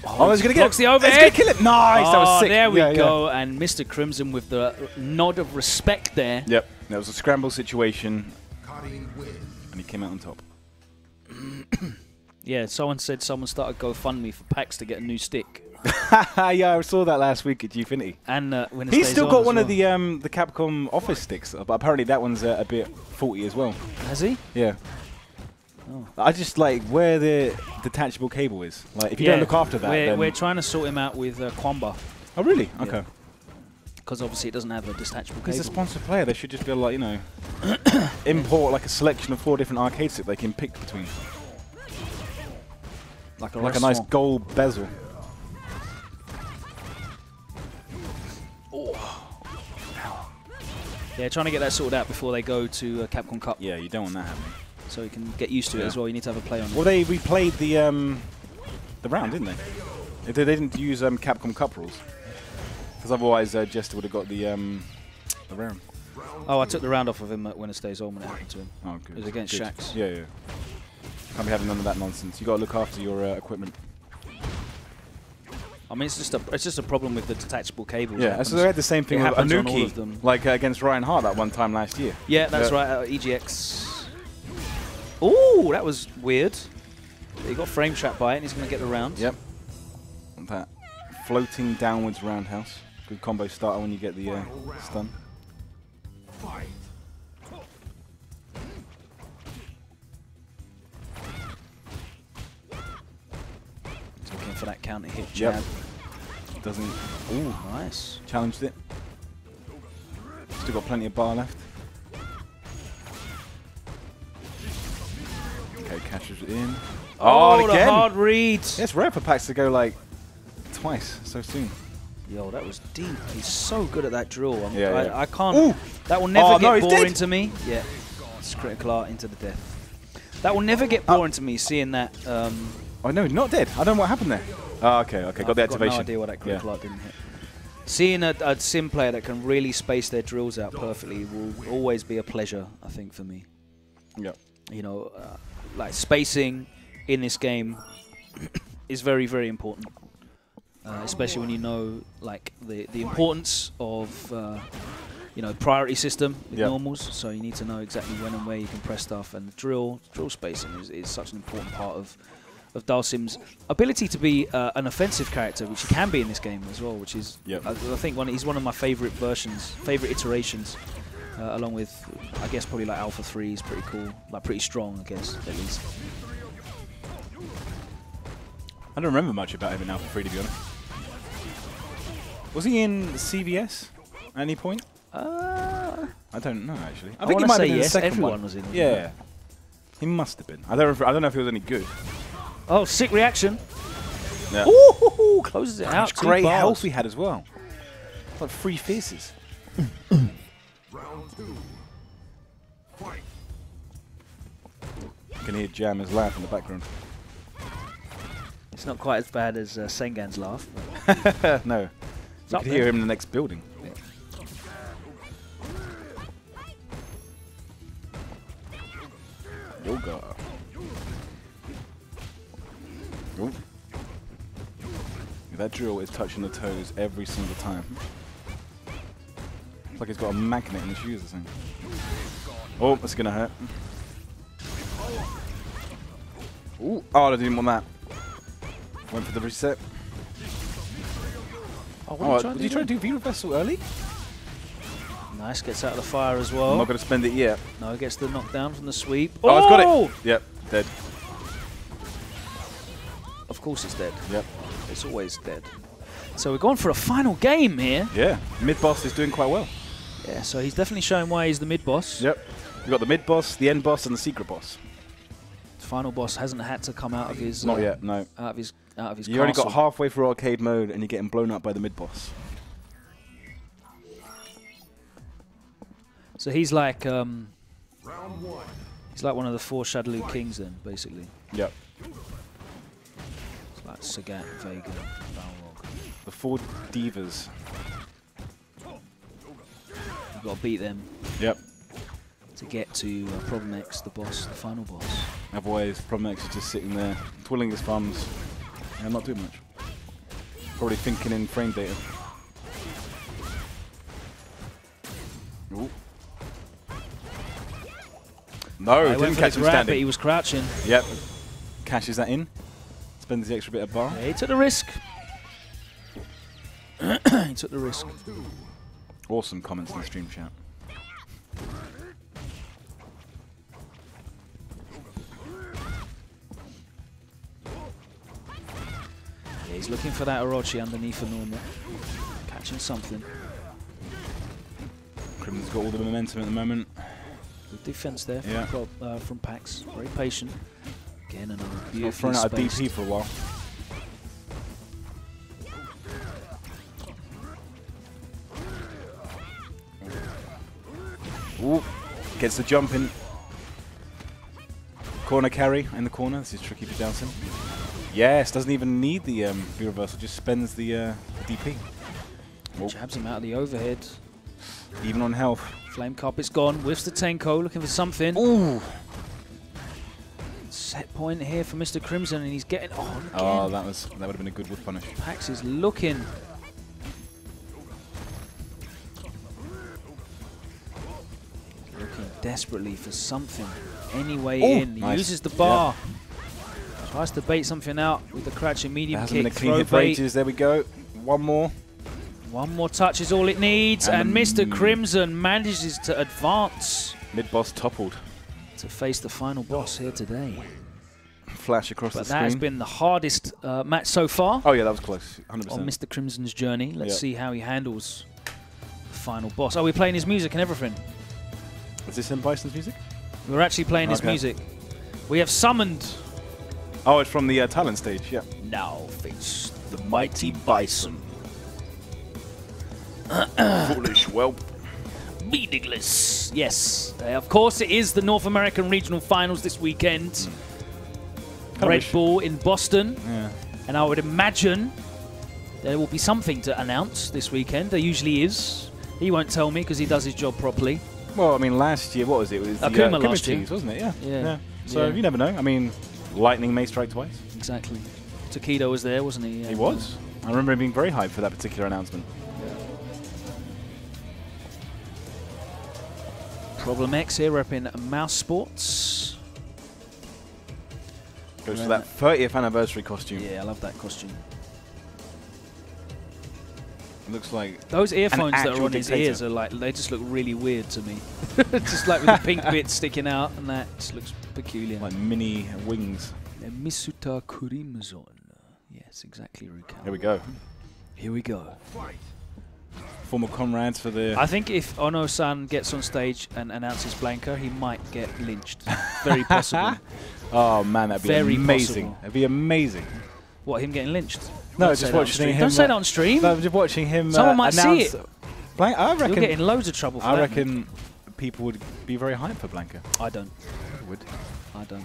Oh, he's going to get the overhead. He's going to kill it. Nice, that was sick. There we go. And Mr. Crimson with the nod of respect there. Yep, that was a scramble situation. And he came out on top. Yeah, someone said someone started GoFundMe for Packz to get a new stick. Yeah, I saw that last week at Gfinity. And WinnerStaysOn He's still got one well. of the Capcom office sticks, but apparently that one's a bit faulty as well. Has he? Yeah. Oh. I just like where the detachable cable is. Like, if you don't look after that, then we're trying to sort him out with Kwamba. Oh, really? Okay. Because obviously it doesn't have a detachable cable. He's a sponsored player. They should just be able, like, you know, import like a selection of 4 different arcade sticks they can pick between. Like a nice gold bezel. Yeah, trying to get that sorted out before they go to Capcom Cup. Yeah, you don't want that happening. So you can get used to it as well. You need to have a play on it. Well, they replayed the round, didn't they? They didn't use Capcom Cup rules. Because otherwise, Jester would have got the round. Oh, I took the round off of him at WinnerStaysOn when it happened to him. Oh, good. It was against Shax. Yeah. Can't be having none of that nonsense. You got to look after your equipment. I mean, it's just a problem with the detachable cables. Yeah, so they had the same thing with Anuki, like against Ryan Hart that one time last year. Yeah, that's right. EGX. Ooh, that was weird. He got frame trapped by it, and he's going to get the round. Yep. That floating downwards roundhouse. Good combo starter when you get the stun. Looking for that counter hit jab. Yep. Doesn't. Ooh, nice. Challenged it. Still got plenty of bar left. Okay, cashes it in. Oh, the hard reads. Yeah, it's rare for Packz to go like twice so soon. Yo, that was deep. He's so good at that drill. I can't. Ooh. That will never get boring to me. Yeah, it's critical art into the death. That will never get boring to me. Seeing that. Oh no, not dead. I don't know what happened there. Oh, okay, got the activation. No idea what that critical art didn't hit. Seeing a sim player that can really space their drills out perfectly will always be a pleasure, I think, for me. Yep. You know, like spacing in this game is very, very important. Especially when you know like the importance of you know, priority system with normals. So you need to know exactly when and where you can press stuff, and drill spacing is such an important part of Dhalsim's ability to be an offensive character, which he can be in this game as well. Which is I think he's one of my favorite iterations, along with I guess probably like Alpha 3 is pretty cool, like pretty strong I guess at least. I don't remember much about him in Alpha 3 to be honest. Was he in CVS at any point? I don't know actually. I think he might be in the second one. Was in. Yeah. He must have been. I don't know if he was any good. Oh, sick reaction. Yeah. Ooh, closes it out. Great health he had as well. Like 3 fierces. Round 2. Fight. You can hear Jammerz laugh in the background. It's not quite as bad as Sengan's laugh. No. You could hear him in the next building. Yoga. Ooh. That drill is touching the toes every single time. It's like he's got a magnet in his shoes or something. Oh, that's gonna hurt. Ooh. Oh, I didn't want that. Went for the reset. Oh, did you try to do V-Reversal early? Nice, gets out of the fire as well. I'm not going to spend it yet. No, gets the knockdown from the sweep. Oh, it's got it. Yep, dead. Of course it's dead. Yep. It's always dead. So we're going for a final game here. Yeah, mid-boss is doing quite well. Yeah, so he's definitely showing why he's the mid-boss. Yep. You've got the mid-boss, the end-boss, and the secret boss. The final boss hasn't had to come out of his... Not yet, no. Out of his You already got halfway through arcade mode, and you're getting blown up by the mid-boss. So he's like... Round 1. He's like one of the 4 Shadaloo Kings then, basically. Yep. It's like Sagat, Vega, Balrog. The 4 divas. You've got to beat them. Yep. To get to Problem X, the boss, the final boss. Otherwise, Problem X is just sitting there, twiddling his thumbs, and not doing much. Probably thinking in frame data. Ooh. No, didn't catch him standing. But he was crouching. Yep. Cashes that in. Spends the extra bit of bar. Yeah, he took the risk. He took the risk. Awesome comments in the stream chat. Yeah, he's looking for that Orochi underneath a normal. Catching something. Crimson's got all the momentum at the moment. Good defense there from, Yeah. From Packz. Very patient. Again, another beautiful Not thrown out a DP for a while. Ooh, gets the jump in. Corner carry in the corner. This is tricky for Dowson. Yes, doesn't even need the V-reversal, just spends the DP. Jabs him out of the overhead. Even on health. Flame carpet's gone. Whiffs the Tenko, looking for something. Ooh. Set point here for Mr. Crimson, and he's getting on again. Oh, that would have been a good whiff punish. Packz is looking. Looking desperately for something. Any way in. He uses the bar. Yep. Tries to bait something out with the crouching medium kick. Hasn't been a clean hit for ages. There we go. One more. One more touch is all it needs, and Mr. Crimson manages to advance. Mid-boss toppled. To face the final boss here today. Flash across the screen. But that has been the hardest match so far. Oh yeah, that was close. 100%. On Mr. Crimson's journey. Let's see how he handles the final boss. Oh, we're playing his music and everything. Is this in Bison's music? We're actually playing his music. We have summoned... Oh, it's from the talent stage, yeah. Now face the mighty Bison. Foolish whelp. Meaningless. Yes. Of course, it is the North American Regional Finals this weekend. Red Bull in Boston. Yeah. And I would imagine there will be something to announce this weekend. There usually is. He won't tell me because he does his job properly. Well, I mean, last year, what was it? It was Akuma last year, wasn't it? Yeah. Yeah. So you never know. I mean, lightning may strike twice. Exactly. Takedo was there, wasn't he? He was. I remember him being very hyped for that particular announcement. Problem X here, repping Mouse Sports. Goes for that 30th anniversary costume. Yeah, I love that costume. It looks like those earphones that are on his ears are like, they just look really weird to me. Just like with the pink bits sticking out, and that just looks peculiar. Like mini wings. Misuta Kurimazon. Yes, exactly, Ruka. Here we go. Here we go. former comrades for the... I think if Ono-san gets on stage and announces Blanka, he might get lynched. Very possible. Oh, man, that'd be Very amazing. possible. That'd be amazing. What, him getting lynched? No, Don't just watching him... Don't say that on stream. No, just watching him Someone might see it. I reckon... You'll get in loads of trouble for that. I reckon people would be very hyped for Blanka. I don't. I would. I don't.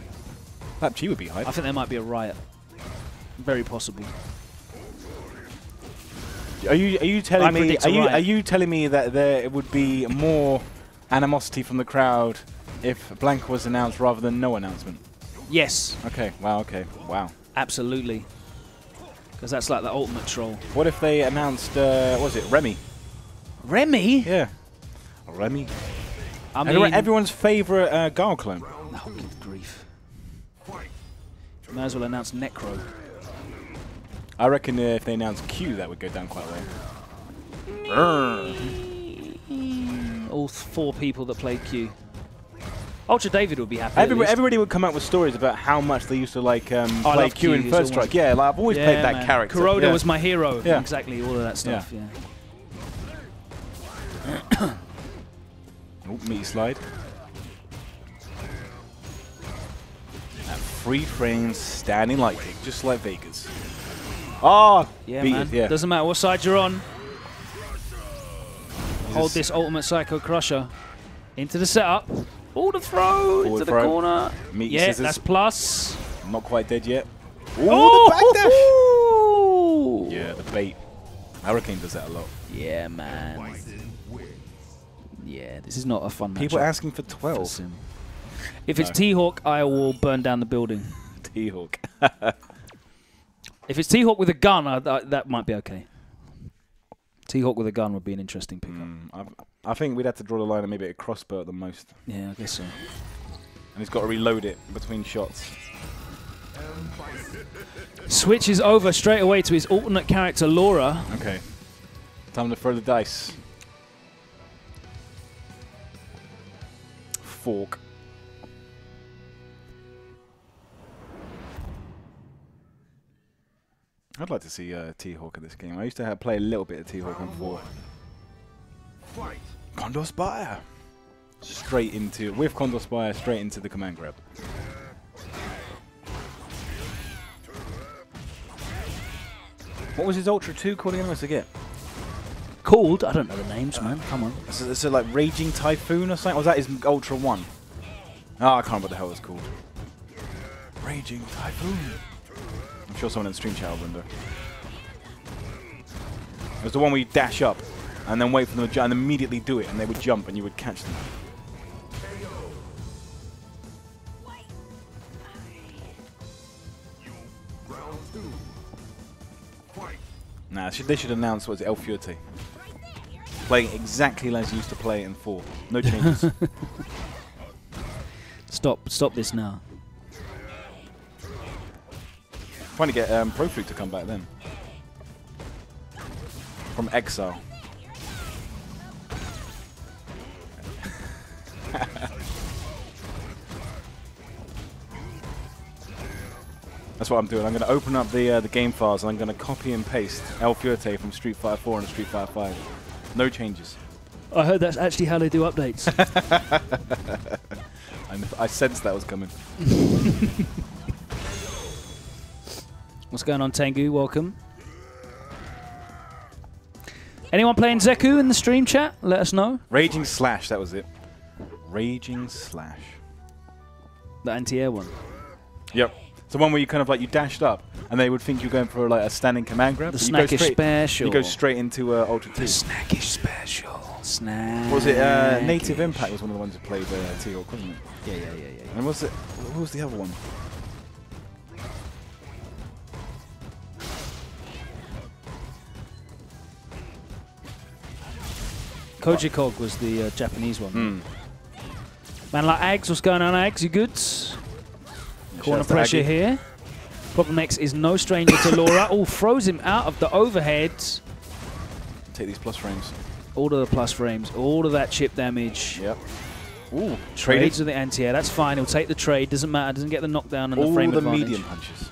Perhaps you would be hyped. I think there might be a riot. Very possible. Are you telling me? Are you telling me that there would be more animosity from the crowd if Blanka was announced rather than no announcement? Yes. Okay. Wow. Okay. Wow. Absolutely. Because that's like the ultimate troll. What if they announced? What was it Remy? Remy? Yeah. Remy. I mean, everyone's favorite Garl clone. Oh, good grief. Might as well announce Necro. I reckon if they announced Q, that would go down quite well. All 4 people that played Q. Ultra David would be happy. Everybody would come up with stories about how much they used to like play Q in First Strike. Yeah, like I've always played that character. Kuroda was my hero. Yeah. Exactly, all of that stuff. Yeah. Oh, meaty slide. And 3 frames standing like it, just like Vegas. Oh, yeah, man. Yeah. Doesn't matter what side you're on. Hold this ultimate Psycho Crusher into the setup. All the throw into the corner. Yeah, scissors. That's plus. I'm not quite dead yet. Ooh, the backdash. Yeah, the bait. Hurricane does that a lot. Yeah, man. Yeah, this is not a fun match. People asking for 12. If it's T-Hawk, I will burn down the building. T-Hawk. If it's T-Hawk with a gun, that might be okay. T-Hawk with a gun would be an interesting pickup. I think we'd have to draw the line at maybe a crossbow at the most. Yeah, I guess so. And he's got to reload it between shots. Switches over straight away to his alternate character, Laura. Okay. Time to throw the dice. Fork. I'd like to see T-Hawk in this game. I used to play a little bit of T-Hawk on 4. Condor Spire! Straight into, with Condor Spire, straight into the command grab. What was his Ultra 2 called again? I forget. Called? I don't know the names, man. Come on. Is it like Raging Typhoon or something? Or was that his Ultra 1? Oh, I can't remember what the hell it was called. Raging Typhoon. I'm sure someone in the stream chat will remember. It was the one where you dash up and then wait for them to jump and immediately do it, and they would jump and you would catch them. Nah, they should announce what's El Fuerte. Playing exactly as you used to play in 4. No changes. Stop this now. Trying to get Pro Fruit to come back then. From Exile. That's what I'm doing. I'm going to open up the game files and I'm going to copy and paste El Fuerte from Street Fighter 4 and Street Fighter 5. No changes. I heard that's actually how they do updates. I sensed that was coming. What's going on, Tengu? Welcome. Anyone playing Zeku in the stream chat? Let us know. Raging Slash, that was it. Raging Slash. The anti-air one. Yep. It's the one where you kind of like you dashed up, and they would think you're going for like a standing command grab. The snackish special. You go straight into Ultra 2. The snackish special. Snack. Was it Native Impact? Was one of the ones who played T-Hawk, wasn't it? Yeah. And what was the other one? Kojikog was the Japanese one. Man like Ags, what's going on, Ags? You good? Corner pressure here. Problem X is no stranger to Laura. Oh, throws him out of the overhead. Take these plus frames. All of the plus frames. All of that chip damage. Yep. Ooh, trades with the anti-air. That's fine. He'll take the trade. Doesn't matter. Doesn't get the knockdown and the frame advantage. All the medium punches.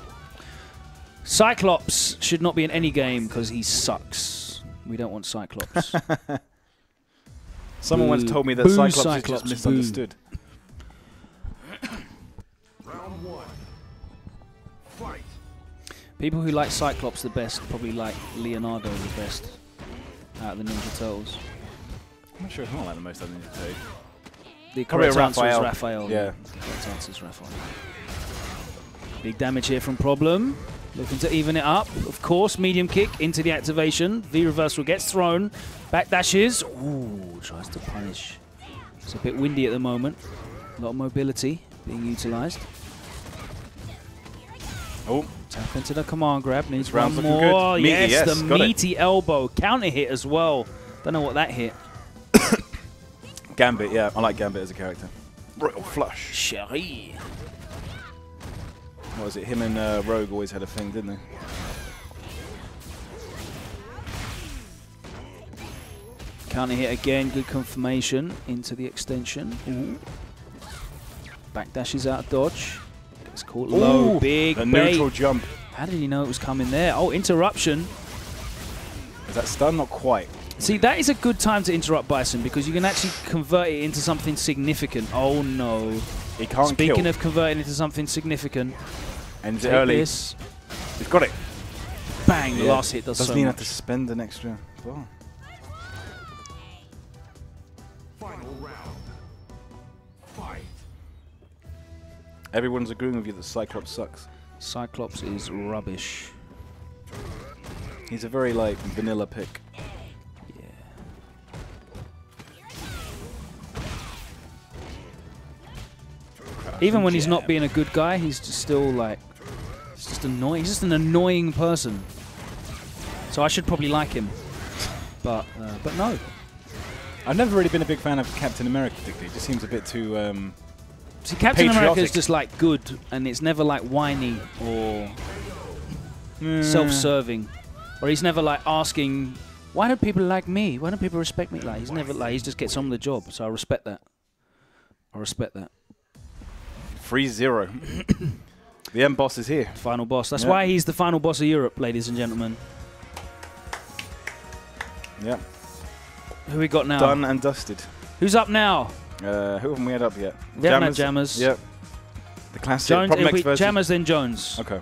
Cyclops should not be in any game because he sucks. We don't want Cyclops. Someone once told me that Cyclops is just misunderstood. Round 1. Fight. People who like Cyclops the best probably like Leonardo the best out of the Ninja Turtles. I'm not sure who I like the most out of the Ninja Turtles. The correct answer is Raphael. Yeah. The correct answer is Raphael. Big damage here from Problem. Looking to even it up. Of course, medium kick into the activation. V reversal gets thrown. Backdashes. Ooh, tries to punish. It's a bit windy at the moment. A lot of mobility being utilized. Oh. Tap into the command grab. Needs Round's one more. Good. Meaty, yes, the meaty elbow. Counter hit as well. Don't know what that hit. Gambit, yeah. I like Gambit as a character. Royal Flush. Cherie. What was it? Him and Rogue always had a thing, didn't they? Counter hit again. Good confirmation into the extension. Ooh. Backdashes out of dodge. It's caught low. Big a bait. neutral jump. How did he know it was coming there? Oh, interruption. Is that stun? Not quite. See, that is a good time to interrupt Bison because you can actually convert it into something significant. Oh, no. He can't Speaking of converting into something significant. And early. This. He's got it. Bang, the last hit does Doesn't so he much. have to spend an extra as well? Final round. Fight. Everyone's agreeing with you that Cyclops sucks. Cyclops is rubbish. He's a very, like, vanilla pick. Even when he's not being a good guy, he's just still like, it's just annoying. He's just an annoying person. So I should probably like him, but no. I've never really been a big fan of Captain America particularly. It just seems a bit too See, Captain patriotic. America is just like good, and it's never like whiny or self-serving, or he's never like asking, why don't people like me? Why don't people respect me? Like he's never like, he just gets on with the job. So I respect that. I respect that. 3-0. The end boss is here. Final boss. That's why he's the final boss of Europe, ladies and gentlemen. Yep. Who we got now? Done and dusted. Who's up now? Who haven't we had up yet? We haven't had Jammerz. Yep. The classic. Jones, Jammerz, then Jones. Okay.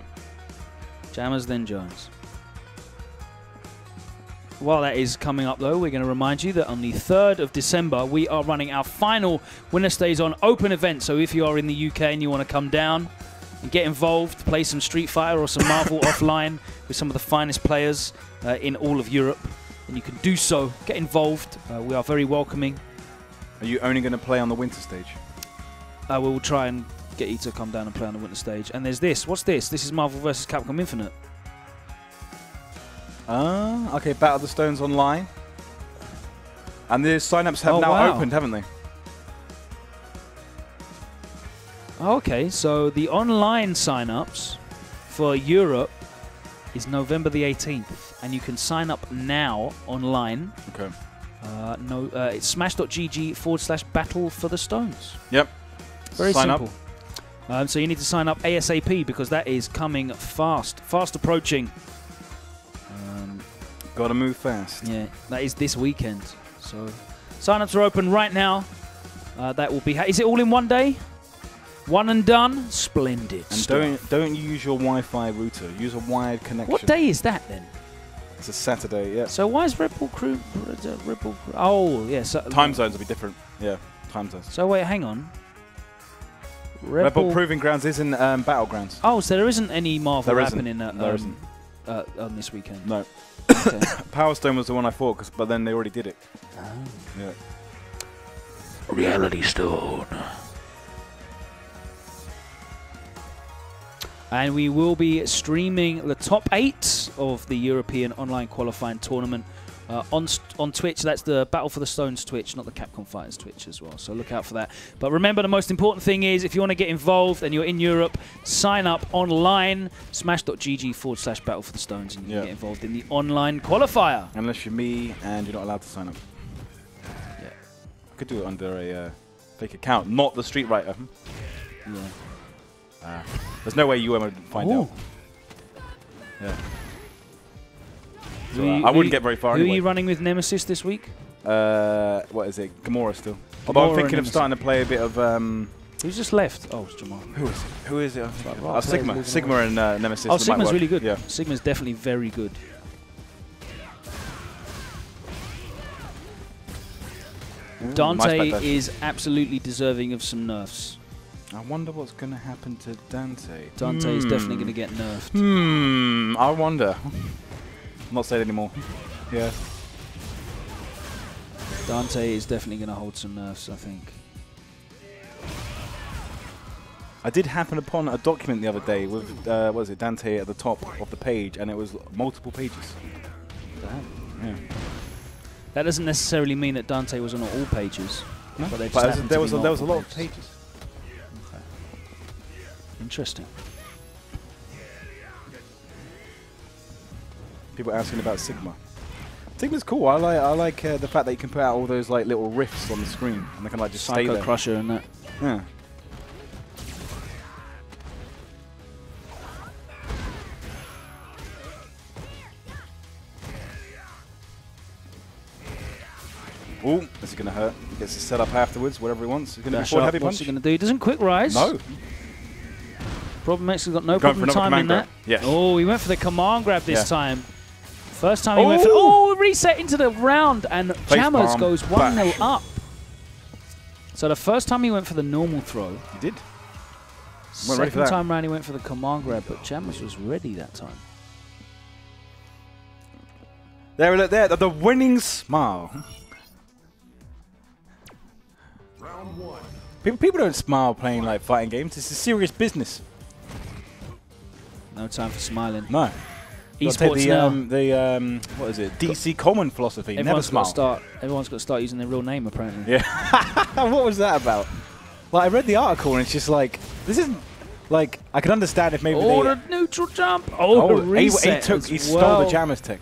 Jammerz, then Jones. While that is coming up, though, we're going to remind you that on the 3rd of December, we are running our final WinnerStaysOn Open event. So if you are in the UK and you want to come down and get involved, play some Street Fighter or some Marvel offline with some of the finest players in all of Europe, then you can do so. Get involved. We are very welcoming. Are you only going to play on the winter stage? We will try and get you to come down and play on the winter stage. And there's this. What's this? This is Marvel vs. Capcom Infinite. Okay, Battle of the Stones online. And the sign-ups have now opened, haven't they? Okay, so the online sign-ups for Europe is November the 18th, and you can sign up now online. Okay. It's smash.gg/battle for the Stones. Yep. Very simple. So you need to sign up ASAP because that is coming fast approaching. Got to move fast. Yeah, that is this weekend. So sign-ups are open right now. That will be. Is it all in one day? One and done. Splendid. And don't use your Wi-Fi router. Use a wired connection. What day is that then? It's a Saturday. Yeah. So why is Red Bull Crew? Oh, yeah. So time zones will be different. Yeah, time zones. So wait, hang on. Red Bull Proving Grounds is in Battlegrounds. Oh, so there isn't any Marvel happening on this weekend. No. Okay. Power Stone was the one I thought, but then they already did it. Oh. Yeah. Reality Stone. And we will be streaming the top 8 of the European Online Qualifying Tournament on Twitch. That's the Battle for the Stones Twitch, not the Capcom Fighters Twitch as well. So look out for that. But remember, the most important thing is, if you want to get involved and you're in Europe, sign up online, smash.gg/battle for the Stones, and you can get involved in the online qualifier. Unless you're me and you're not allowed to sign up. Yeah. I could do it under a fake account, not the Street Writer. Yeah. There's no way you ever find out. Yeah. So I wouldn't get very far Who anyway. are you running with Nemesis this week? What is it? Gamora still. Although I'm thinking of starting to play a bit of... Who's just left? Oh, it's Jamal. Who is it? Who is it? Like Sigma. Sigma and Nemesis. Oh, Sigma's really good. Yeah. Sigma's definitely very good. Ooh, Dante is absolutely deserving of some nerfs. I wonder what's going to happen to Dante. Dante is definitely going to get nerfed. I wonder. Not saying anymore. Yeah. Dante is definitely going to hold some nerfs, I think. I did happen upon a document the other day with, what was it, Dante at the top of the page, and it was multiple pages. Damn. Yeah. That doesn't necessarily mean that Dante was on all pages. No? But there was a lot of pages. Okay. Interesting. People asking about Sigma. Sigma's cool. I like the fact that you can put out all those like little riffs on the screen, and they can like just stay Psycho there. Crusher and that. Yeah. Oh, this is going to hurt. He gets to set up afterwards, whatever he wants. He's going to be forward heavy punch. What's he going to do? He doesn't quick rise. No. Problem X has got no problem timing that. Yes. Oh, he went for the command grab this time. First time he went for... Oh, reset into the round, and Jammerz goes 1-0 up. So the first time he went for the normal throw. He did. Second time round he went for the command grab, but Jammerz was ready that time. There, look there, the winning smile. Round one. People don't smile playing like fighting games. It's a serious business. No time for smiling. No. Esports now. What is it? DC Common philosophy. Never smile. Everyone's got to start using their real name, apparently. Yeah. What was that about? Like, I read the article and it's just like, this isn't like, I can understand if maybe the neutral jump. Oh, the reset. He stole the Jammerz tech.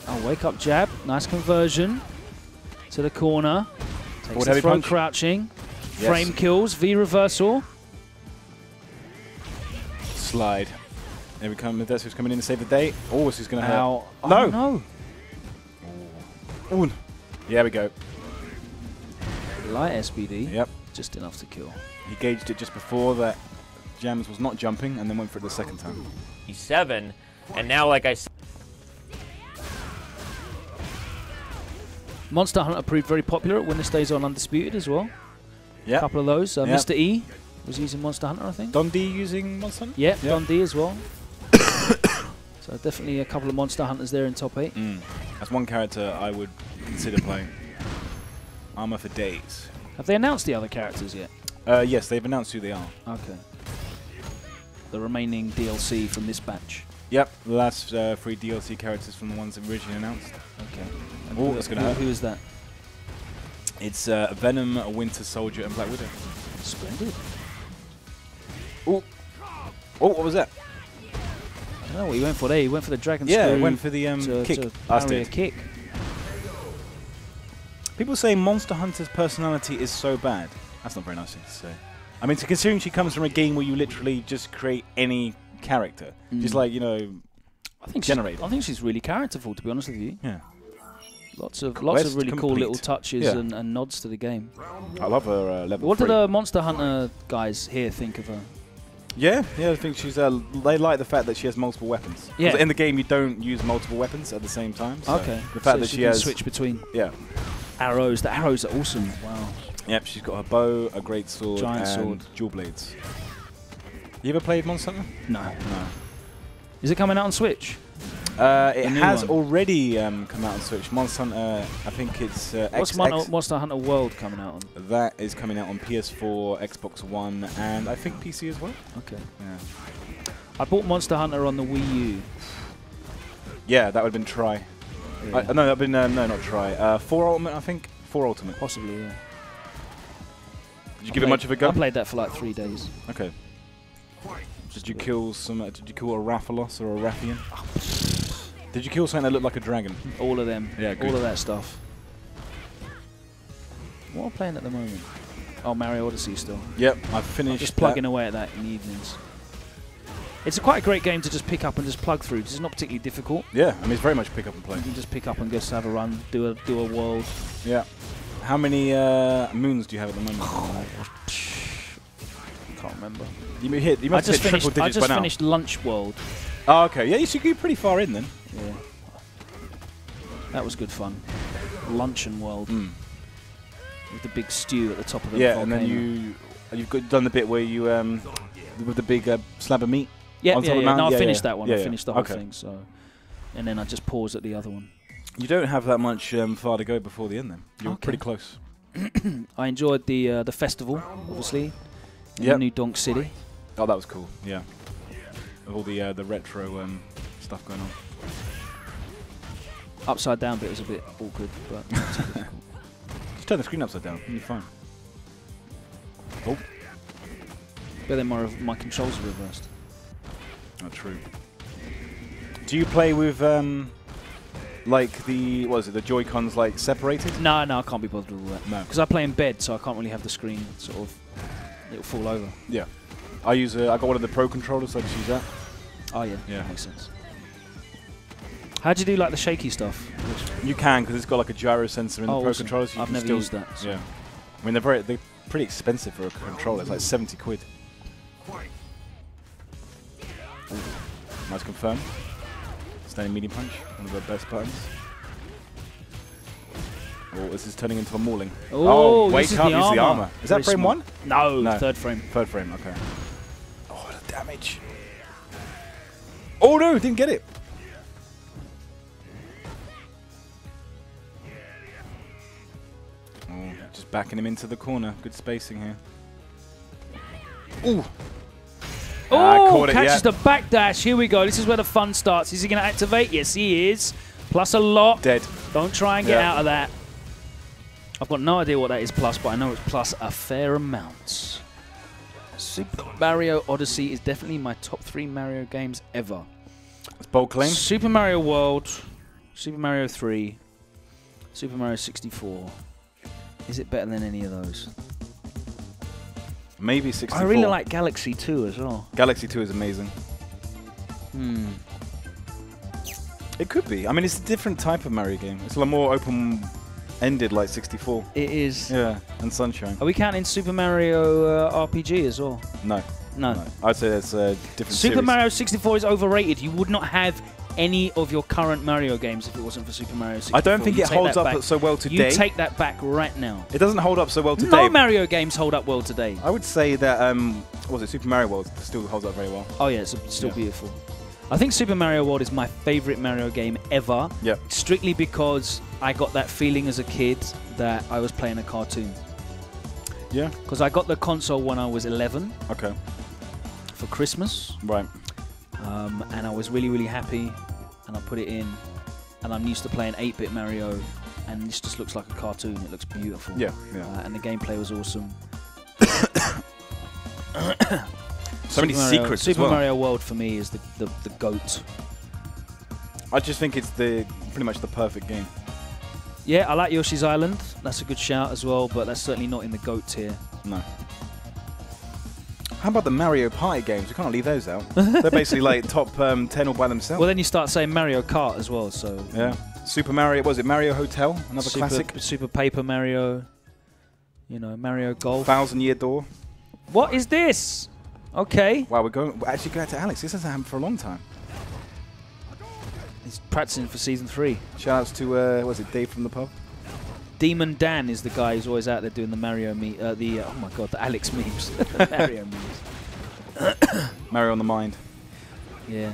Oh, wake up jab. Nice conversion to the corner. Takes the throw crouching. Yes. Frame kills. V reversal. Slide. There we come. That's who's coming in to save the day. Oh, this is going to hurt. No. Oh, no. Ooh. Yeah, we go. Light SBD. Yep. Just enough to kill. He gauged it just before that Jammerz was not jumping and then went for it the second time. He's 7. And now, like I said, Monster Hunter proved very popular at WinnerStaysOn Undisputed as well. Yeah. A couple of those. Mr. E was using Monster Hunter, I think. Don D using Monster Hunter? Yeah, Don D as well. So definitely a couple of Monster Hunters there in top 8. That's one character I would consider playing. Armor for days. Have they announced the other characters yet? Yes, they've announced who they are. Okay. The remaining DLC from this batch. Yep, the last 3 DLC characters from the ones originally announced. Okay. Oh, that's going to hurt. Who is that? It's Venom, Winter Soldier, and Black Widow. Splendid. Oh, what was that? I don't know what he went for there. He went for the dragon screw. Yeah, he went for the kick. To parry a kick. People say Monster Hunter's personality is so bad. That's not very nice to say. I mean, considering she comes from a game where you literally just create any character, just like, you know, I think generate. I think she's really characterful, to be honest with you. Yeah. Lots of really cool little touches and nods to the game. I love her level. What do the Monster Hunter guys here think of her? Yeah, I think she's. They like the fact that she has multiple weapons. Yeah. In the game, you don't use multiple weapons at the same time. So okay. The fact that she has switch between. Yeah. Arrows. The arrows are awesome. Wow. Yep, she's got her bow, a great sword, giant and sword, dual blades. You ever played Monster Hunter? No. Is it coming out on Switch? It has already come out on Switch. Monster Hunter, I think it's What's Monster Hunter World coming out on? That is coming out on PS4, Xbox One, and I think PC as well. Okay. Yeah. I bought Monster Hunter on the Wii U. Yeah, that would have been Try. Yeah. No, that would have been no, not Try. 4 Ultimate, I think. 4 Ultimate. Possibly, yeah. Did you give it much of a go? I played that for like 3 days. Okay. Did you kill some? Did you kill a Rathalos or a Rathian? Did you kill something that looked like a dragon? All of them. Yeah, good. All of that stuff. What am I playing at the moment? Oh, Mario Odyssey still. Yep, I've finished. Just plugging away at that in the evenings. It's quite a great game to just pick up and just plug through. It's not particularly difficult. Yeah, I mean, it's very much pick up and play. You can just pick up and just have a run, do a world. Yeah. How many moons do you have at the moment? Can't remember. You must hit triple digits by now. I just finished Lunch World. Oh, okay. Yeah, you should get pretty far in then. Yeah. That was good fun. Luncheon World. With the big stew at the top of the volcano. And then you've done the bit where you with the big slab of meat. Yeah, on top of the No, mountain? I finished that one. I finished the whole okay. thing. So, and then I just paused at the other one. You don't have that much far to go before the end then. You're pretty close. I enjoyed the festival, obviously, in New Donk City. Oh, that was cool. Yeah. All the retro stuff going on. Upside down bit was a bit awkward, but just turn the screen upside down. You're fine. Oh. But then my controls are reversed. Not true. Do you play with like the the Joy-Cons like separated? No, I can't be bothered with all that. No, because I play in bed, so I can't really have the screen sort of. It'll fall over. Yeah. I got one of the Pro controllers, so I just use that. Oh yeah. Yeah, makes sense. How do you do like the shaky stuff? You can, because it's got like a gyro sensor in the Pro controllers. I've never used that. So. Yeah. I mean, they're pretty expensive for a controller. It's like 70 quid. Ooh. Nice confirm. Standing medium punch. One of the best buttons. Oh, this is turning into a mauling. Oh, wake up, use the armor. Is that frame 1? No, third frame. Third frame, okay. Oh, the damage. Oh no, didn't get it. Oh, just backing him into the corner. Good spacing here. Ooh. Oh, catches the backdash. Here we go. This is where the fun starts. Is he going to activate? Yes, he is. Plus a lot. Dead. Don't try and get out of that. I've got no idea what that is plus, but I know it's plus a fair amount. Super Mario Odyssey is definitely my top 3 Mario games ever. That's bold claim. Super Mario World, Super Mario 3, Super Mario 64. Is it better than any of those? Maybe 64. I really like Galaxy 2 as well. Galaxy 2 is amazing. It could be. I mean, it's a different type of Mario game. It's a lot more open-ended, like 64. It is. Yeah, and Sunshine. Are we counting Super Mario RPG as well? No. No. I'd say it's a different Super series. Mario 64 is overrated. You would not have any of your current Mario games if it wasn't for Super Mario 64. I don't think it holds up so well today. You take that back right now. It doesn't hold up so well today. No Mario games hold up well today. I would say that, Super Mario World still holds up very well. Oh yeah, it's still beautiful. I think Super Mario World is my favorite Mario game ever. Yep. Strictly because I got that feeling as a kid that I was playing a cartoon. Yeah. Because I got the console when I was 11. Okay. For Christmas. Right. And I was really, really happy. And I put it in. And I'm used to playing 8-bit Mario. And this just looks like a cartoon. It looks beautiful. Yeah. Yeah. And the gameplay was awesome. So many secrets as well. Super Mario World for me is the GOAT. I just think it's pretty much the perfect game. Yeah, I like Yoshi's Island. That's a good shout as well, but that's certainly not in the GOAT tier. No. How about the Mario Party games? We can't leave those out. They're basically like top 10 all by themselves. Well, then you start saying Mario Kart as well. So yeah. Super Mario, was it Mario Hotel? Another classic. Super Paper Mario. You know, Mario Golf. 1000-Year Door. What is this? Okay. Wow, we're actually going to Alex. This hasn't happened for a long time. He's practicing for season 3. Shoutouts to was it Dave from the pub? Demon Dan is the guy who's always out there doing the Mario oh my god, the Alex memes. The Mario memes. Mario on the mind. Yeah.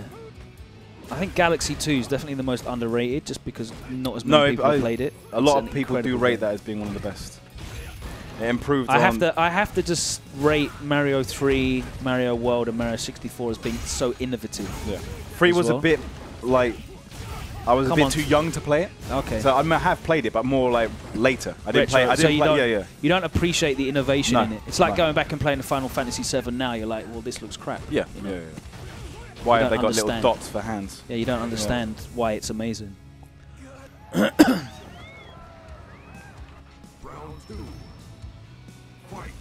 I think Galaxy 2 is definitely the most underrated, just because not as many people have played it. A lot of people do rate that as being one of the best. It improved. I have to just rate Mario 3, Mario World, and Mario 64 as being so innovative. Yeah. 3 was a bit like. I was a bit too young to play it. Okay. So I have played it, but more like later. I didn't play it. You don't appreciate the innovation in it. It's like going back and playing the Final Fantasy 7 now. You're like, well, this looks crap. Yeah. You know? Yeah. Why have they got little dots for hands? Yeah, you don't understand why it's amazing. Round 2. Fight.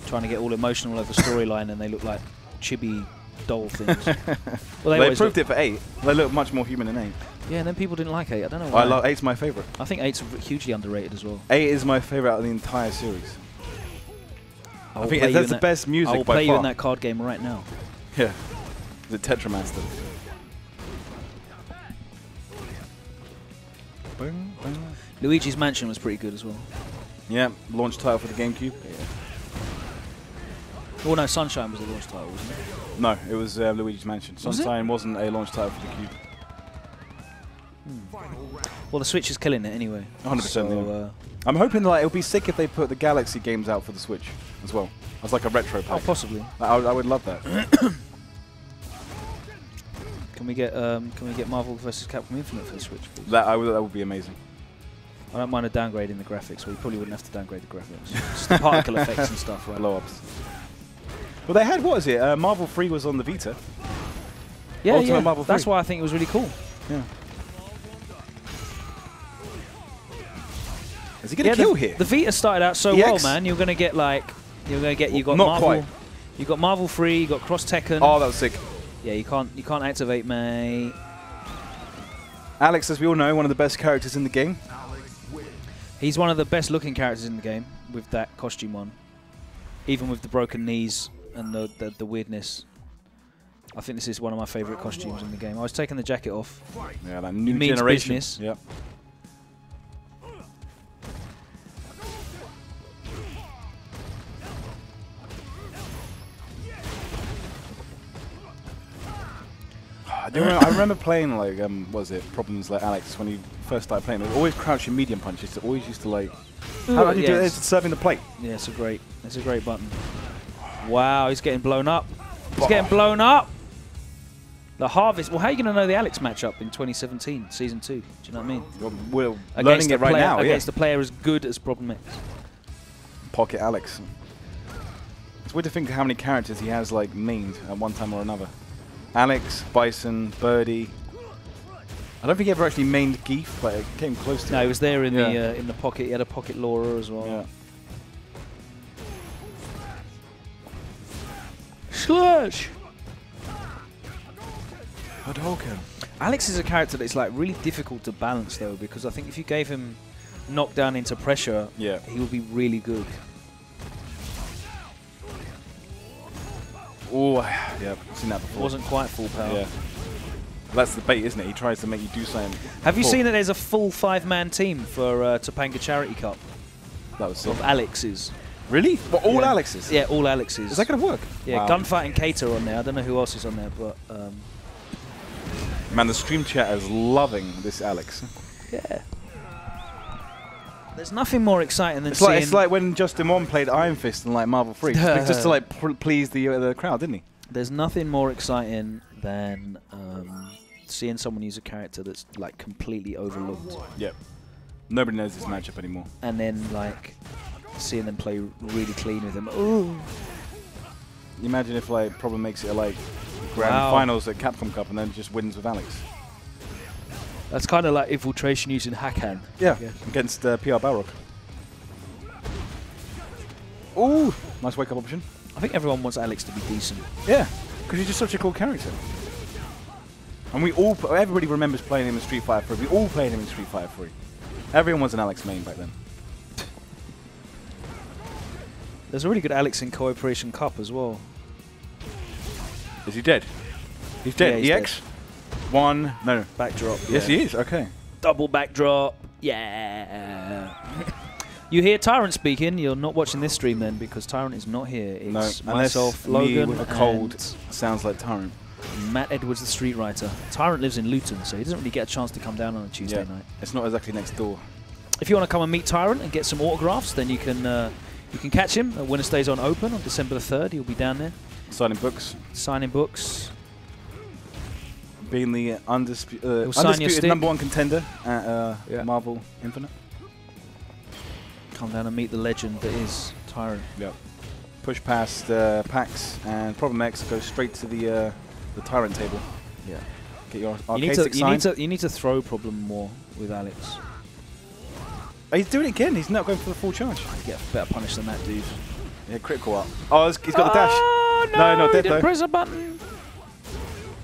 Trying to get all emotional over storyline, and they look like chibi doll things. Well, they improved it for 8. They look much more human in 8. Yeah, and then people didn't like 8. I don't know why. I love 8's my favourite. I think 8's hugely underrated as well. 8 is my favourite out of the entire series. I think that's the best music by far. I will play you in that card game right now. Yeah. The Tetramaster. Luigi's Mansion was pretty good as well. Yeah, launch title for the GameCube. Yeah. Oh no, Sunshine was the launch title, wasn't it? No, it was Luigi's Mansion. Sunshine wasn't a launch title for the Cube. Well, the Switch is killing it anyway. 100%. So, yeah. I'm hoping like it'll be sick if they put the Galaxy games out for the Switch as well, as like a retro pack. Oh, possibly. I would love that. Can we get Marvel vs. Capcom Infinite for the Switch, please? That would be amazing. I don't mind a downgrade in the graphics. Well, you probably wouldn't have to downgrade the graphics. Just the particle effects and stuff, right? Blow-ups. Well, they had, what is it? Marvel 3 was on the Vita. Yeah, Ultimate Marvel 3. That's why I think it was really cool. Yeah. Is he gonna kill here? The Vita started out so well, man. You're gonna get like, you got not Marvel, quite. You got Marvel 3, you got Cross Tekken. Oh, that was sick. Yeah, you can't activate, mate. Alex, as we all know, one of the best characters in the game. He's one of the best looking characters in the game with that costume on. Even with the broken knees and the weirdness. I think this is one of my favourite costumes in the game. I was taking the jacket off. Yeah, that new generation. Business. Yep. I remember playing like what was it? Problems like Alex when he first started playing. It was always crouching medium punches. It always used to like. How do you do it? It's serving the plate. Yeah, it's a great button. Wow, he's getting blown up. He's getting blown up. The Harvest. Well, how are you going to know the Alex matchup in 2017, Season 2? Do you know what I mean? Well, we're learning it right now. Against the player as good as Problem X. Pocket Alex. It's weird to think how many characters he has like named at one time or another. Alex, Bison, Birdie. I don't think he ever actually mained Geef, but it came close to it. No, he was there in the pocket. He had a pocket Laura as well. Yeah. Slash! Hadouken. Alex is a character that's like really difficult to balance though, because I think if you gave him knockdown into pressure, he would be really good. Oh, yeah, I've seen that before. Wasn't quite full power. Yeah. That's the bait, isn't it? He tries to make you do something. Have you seen that there's a full 5-man team for Topanga Charity Cup? That was sick. Of Alex's. Really? Well, all Alex's? Yeah, all Alex's. Is that going to work? Yeah, wow. Gunfight and Cater on there. I don't know who else is on there, but... Man, the stream chat is loving this Alex. Yeah. There's nothing more exciting than seeing... It's like when Justin Wong played Iron Fist in like Marvel 3, just to like please the crowd, didn't he? There's nothing more exciting than seeing someone use a character that's like completely overlooked. Yep. Nobody knows this matchup anymore. And then like seeing them play really clean with him. Ooh. Imagine if like Problem makes it like grand finals at Capcom Cup and then just wins with Alex. That's kind of like infiltration using Hakan. Yeah, against PR Balrog. Ooh, nice wake up option. I think everyone wants Alex to be decent. Yeah, because he's just such a cool character. And everybody remembers playing him in Street Fighter 3. We all played him in Street Fighter 3. Everyone was an Alex main back then. There's a really good Alex in Cooperation Cup as well. Is he dead? He's dead. Yeah, EX? One, no. Backdrop. Yes, he is. Okay. Double backdrop. Yeah. You hear Tyrant speaking. You're not watching this stream then because Tyrant is not here. It's myself, Logan, with a cold sounds like Tyrant. Matt Edwards, the street writer. Tyrant lives in Luton, so he doesn't really get a chance to come down on a Tuesday night. It's not exactly next door. If you want to come and meet Tyrant and get some autographs, then you can catch him at WinnerStaysOn Open on December the 3rd. He'll be down there. Signing books. Signing books. Being the undisputed #1 contender at Marvel Infinite. Come down and meet the legend that is Tyrant. Yep. Push past Packz and Problem X, go straight to the Tyrant table. Yeah. Get your arcade stick signed. You need to throw Problem more with Alex. Oh, he's doing it again. He's not going for the full charge. You get better punish than that dude. Yeah, critical up. Oh, he's got the dash. No, not dead didn't though. press a button.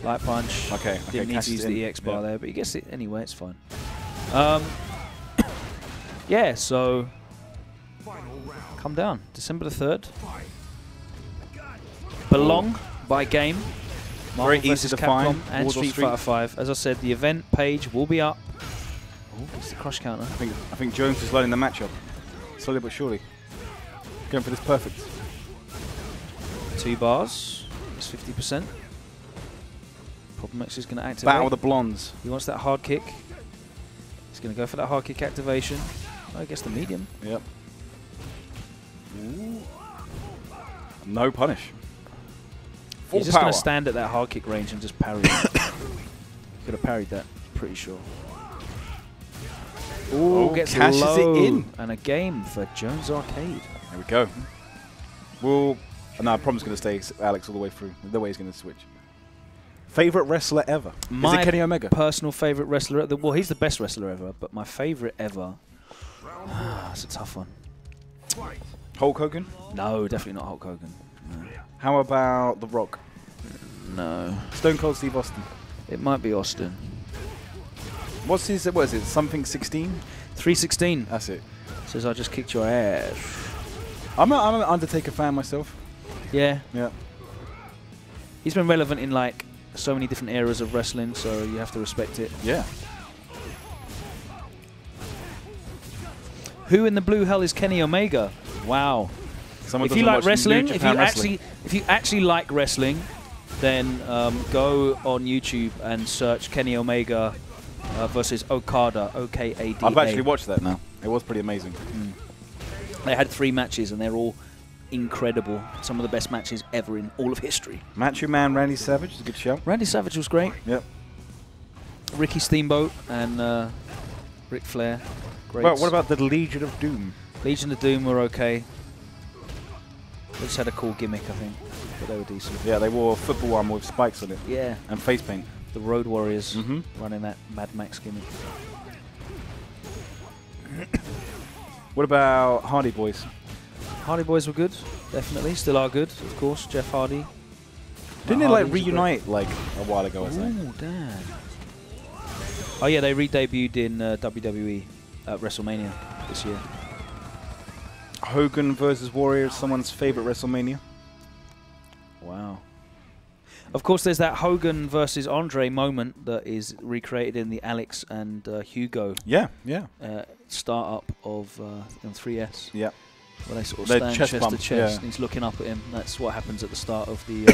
Light punch. Okay. Didn't need to use the EX bar there, but he gets it anyway. It's fine. Yeah. So come down. December the 3rd. Belong by game. Marvel Very easy to Capcom find. And Street Fighter 5. As I said, the event page will be up. Oh, it's the crush counter. I think Jones is learning the matchup. Slowly but surely. Going for this perfect. 2 bars. It's 50%. Problem X is going to activate. Battle the Blondes. He wants that hard kick. He's going to go for that hard kick activation. Oh, I guess the medium. Yep. Ooh. No punish. He's just going to stand at that hard kick range and just parry it. Could have parried that, pretty sure. Ooh, gets cashes low. it in. And a game for Jones Arcade. There we go. Well, no, problem's going to stay Alex all the way through. The way he's going to switch. Favorite wrestler ever? Is it Kenny Omega? Personal favorite wrestler. Well, he's the best wrestler ever, but my favorite ever. That's a tough one. Hulk Hogan? No, definitely not Hulk Hogan. No. How about The Rock? No. Stone Cold Steve Austin? It might be Austin. What's his? What is it? Something 16? 316. That's it. Says I just kicked your ass. I'm an Undertaker fan myself. Yeah. Yeah. He's been relevant in like so many different eras of wrestling, so you have to respect it. Yeah. Who in the blue hell is Kenny Omega? Wow. Someone if you like wrestling, if you actually like wrestling, then go on YouTube and search Kenny Omega versus Okada, O-K-A-D-A. I've actually watched that now. It was pretty amazing. They had 3 matches and they're all incredible. Some of the best matches ever in all of history. Macho Man Randy Savage is a good show. Randy Savage was great. Yep. Ricky Steamboat and Ric Flair. Great. Well, what about the Legion of Doom? Legion of Doom were okay. They just had a cool gimmick, I think, but they were decent. Yeah, they wore football armor with spikes on it. Yeah. And face paint. The Road Warriors running that Mad Max gimmick. What about Hardy Boys? Hardy Boys were good, definitely. Still are good, of course. Jeff Hardy. Didn't they like reunite like a while ago, I think? Oh, damn. Oh yeah, they re-debuted in WWE at WrestleMania this year. Hogan versus Warrior is someone's favorite WrestleMania. Wow. Of course, there's that Hogan versus Andre moment that is recreated in the Alex and Hugo start-up of 3S. Yeah. Where they sort of stand chest to chest, and he's looking up at him. That's what happens at the start of the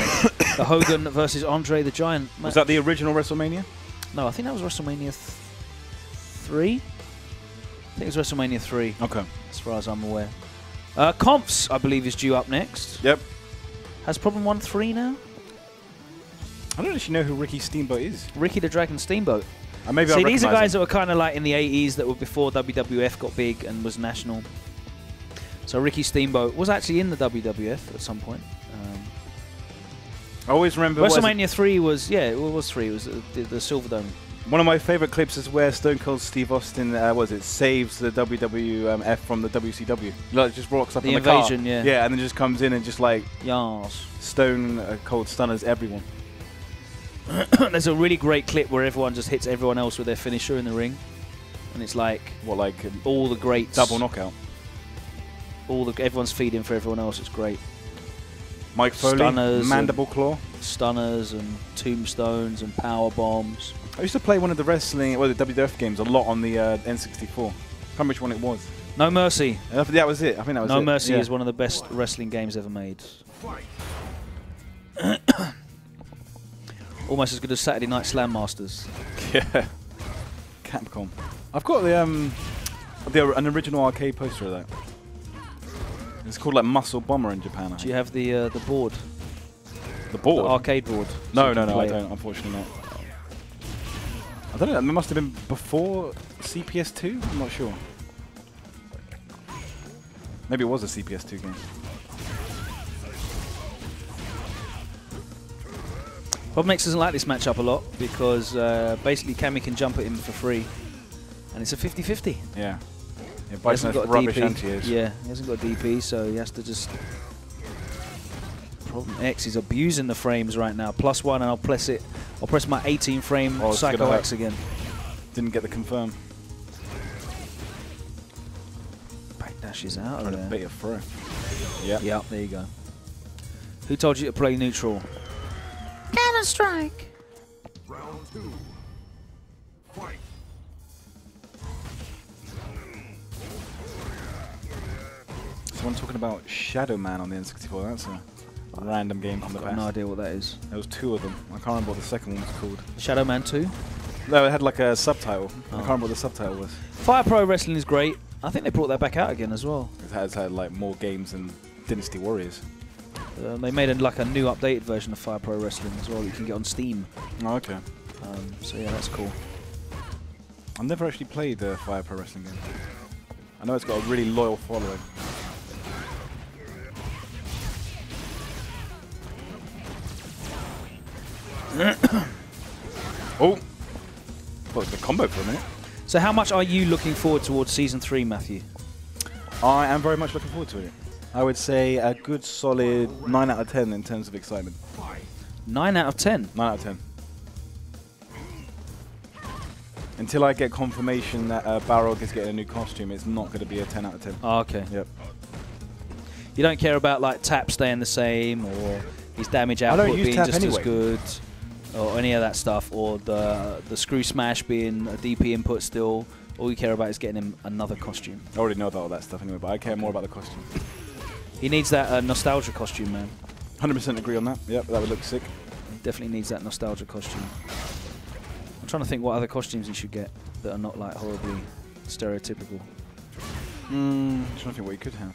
the Hogan versus Andre the Giant match. Was that the original WrestleMania? No, I think that was WrestleMania 3. I think it was WrestleMania 3. Okay. As far as I'm aware. Confz, I believe, is due up next. Yep. Has Problem 1-3 now? I don't actually know who Ricky Steamboat is. Ricky the Dragon Steamboat. Maybe See, these are guys that were kind of like in the 80s that were before WWF got big and was national. So Ricky Steamboat was actually in the WWF at some point. I always remember WrestleMania 3 was, yeah, it was 3. It was the Silverdome. One of my favorite clips is where Stone Cold Steve Austin, saves the WWF from the WCW. Like, just walks up the in the invasion, car. yeah. Yeah, and then just comes in and just like Yas. Stone Cold stunners everyone. There's a really great clip where everyone just hits everyone else with their finisher in the ring. And it's like... What, like... all the greats. Double knockout. Everyone's feeding for everyone else. It's great. Mike Foley, stunners, Mandible Claw. Stunners and tombstones and power bombs. I used to play one of the the WWF games a lot on the N64. I can't remember which one it was. No Mercy. That was it. I think that was it. No Mercy is one of the best wrestling games ever made. Almost as good as Saturday Night Slam Masters. Yeah. Capcom. I've got an original arcade poster of that. It's called like Muscle Bomber in Japan. Do you have the board? The board? The arcade board? No, I don't. Unfortunately not. I don't know. It must have been before CPS2? I'm not sure. Maybe it was a CPS2 game. Problem X doesn't like this matchup a lot because basically Cammy can jump at him for free. And it's a 50-50. Yeah. He hasn't got a DP. Yeah, he hasn't got a DP, so he has to just Problem X is abusing the frames right now. +1, and I'll press it. I'll press my 18 frame Psycho X again. Didn't get the confirm. Backdashes out of there. Bait a throw. Yeah. Yeah, there you go. Who told you to play neutral? Counter strike. Round 2. Fight. Someone talking about Shadow Man on the N64. That's a random game from the past. I've got no idea what that is. There was 2 of them. I can't remember what the second one was called. Shadow Man 2? No, it had like a subtitle. I can't remember what the subtitle was. Fire Pro Wrestling is great. I think they brought that back out again as well. It has had like more games than Dynasty Warriors. They made like a new updated version of Fire Pro Wrestling as well. You can get on Steam. Oh, okay. So yeah, that's cool. I've never actually played the Fire Pro Wrestling game. I know it's got a really loyal following. Oh! Well, it's a combo for a minute. So how much are you looking forward towards Season 3, Matthew? I am very much looking forward to it. I would say a good solid 9 out of 10 in terms of excitement. 9 out of 10? 9 out of 10. Until I get confirmation that Balrog is getting a new costume, it's not going to be a 10 out of 10. Oh, okay. Yep. You don't care about like tap staying the same, or his damage output being just as good, or any of that stuff, or the screw smash being a DP input still. All you care about is getting him another costume. I already know about all that stuff anyway, but I care more about the costume. He needs that nostalgia costume, man. 100% agree on that. Yep, that would look sick. He definitely needs that nostalgia costume. I'm trying to think what other costumes he should get that are not like horribly stereotypical. I'm trying to think what he could have.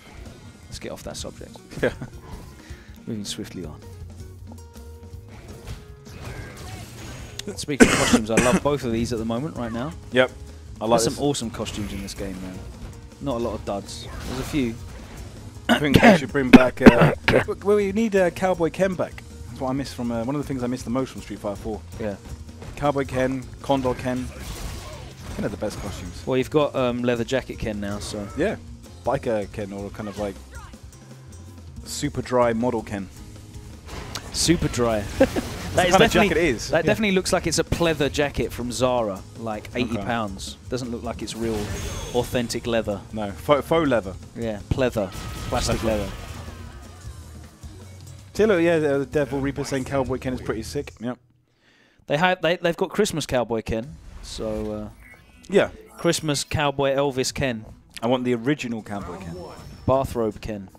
Let's get off that subject. Yeah. Moving swiftly on. Speaking of costumes, I love both of these at the moment right now. Yep. I like There's some awesome costumes in this game, man. Not a lot of duds. There's a few. I think they should bring back... well, we need Cowboy Ken back. That's what I miss from... one of the things I miss the most from Street Fighter 4. Yeah. Cowboy Ken, Condor Ken. Ken are the best costumes. Well, you've got leather jacket Ken now, so... Yeah. Biker Ken, or kind of like... super dry model Ken. Super dry. That is definitely jacket it is. That definitely looks like it's a pleather jacket from Zara, like 80 pounds. Doesn't look like it's real, authentic leather. No, faux leather. Yeah, pleather, plastic leather. See, look, yeah, the Devil Reaper saying Cowboy Ken is pretty sick. Yep. They've got Christmas Cowboy Ken, so yeah, Christmas Cowboy Elvis Ken. I want the original Cowboy Ken. Bathrobe Ken.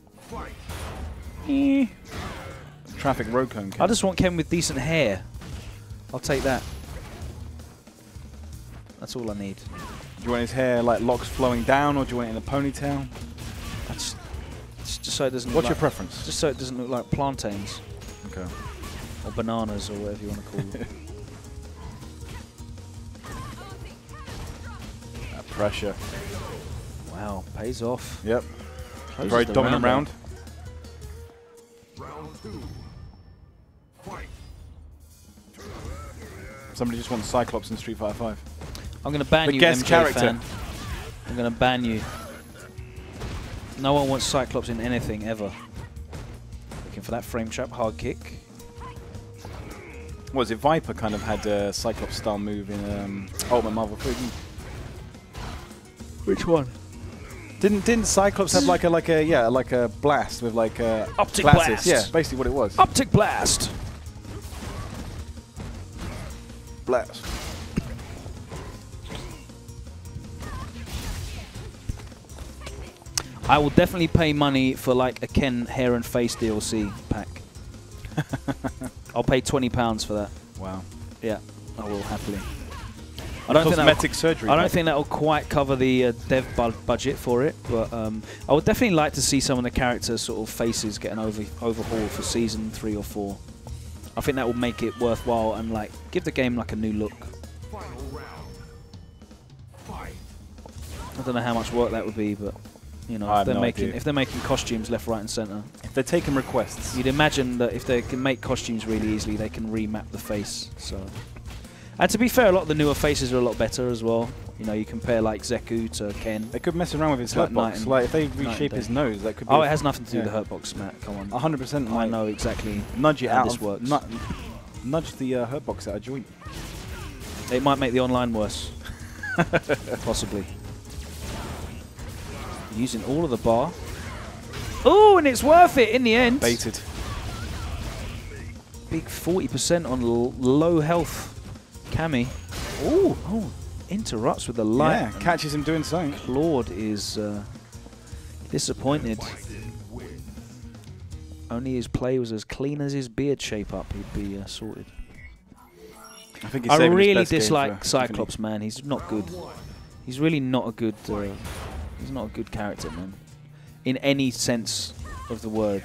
Traffic road cone Ken. I just want Ken with decent hair. I'll take that. That's all I need. Do you want his hair like locks flowing down, or do you want it in a ponytail? That's just so it doesn't. What's look your like, preference? Just so it doesn't look like plantains. Okay. Or bananas, or whatever you want to call them. That pressure. Wow, pays off. Yep. Closes Very the dominant round. Round 2. Fight. Somebody just wants Cyclops in Street Fighter 5. I'm going to ban you, guest MJ character. fan. I'm going to ban you. No one wants Cyclops in anything, ever. Looking for that frame trap, hard kick. What was it? Viper kind of had a Cyclops style move in Ultimate Marvel 3. Which one? Didn't Cyclops have like a blast with like Optic glasses? blast. Yeah, basically what it was. Optic blast. Blast. I will definitely pay money for like a Ken hair and face DLC pack. I'll pay £20 for that. Wow. Yeah, I will happily. I don't cosmetic surgery. I don't think that will quite cover the dev budget for it, but I would definitely like to see some of the characters' sort of faces getting overhauled for season 3 or 4. I think that will make it worthwhile and like give the game like a new look. Final round. Fight. I don't know how much work that would be, but you know, if they're making costumes left, right, and center. If they're taking requests, you'd imagine that if they can make costumes really easily, they can remap the face. So. And to be fair, a lot of the newer faces are a lot better as well. You know, you compare like Zeku to Ken. They could mess around with his hurtbox. Like if they reshape his nose, that could be. Oh, it has nothing to do with the hurtbox, Matt. Come on. 100%. I know exactly. Nudge it out. This works. Nudge the hurtbox out of joint. It might make the online worse. Possibly. Using all of the bar. Oh, and it's worth it in the end. Baited. Big 40% on low health Cammy. Ooh. Oh, interrupts with the light. Yeah, catches him doing something. Claude is disappointed. Only his play was as clean as his beard shape up. He'd be sorted. I really dislike Cyclops, man. He's not good. He's really not a good. He's not a good character, man. In any sense of the word.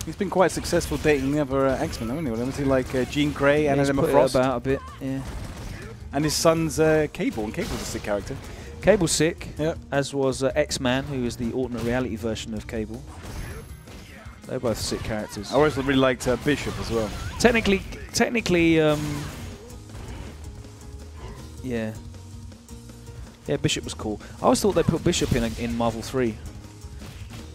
He's been quite successful dating the other X-Men, haven't he? Wasn't he like Jean Grey and Emma Frost? About a bit, yeah. And his son's Cable, and Cable's a sick character. Cable's sick, yep. As was X-Man, who is the alternate reality version of Cable. They're both sick characters. I always really liked Bishop as well. Technically, yeah. Yeah, Bishop was cool. I always thought they put Bishop in Marvel 3.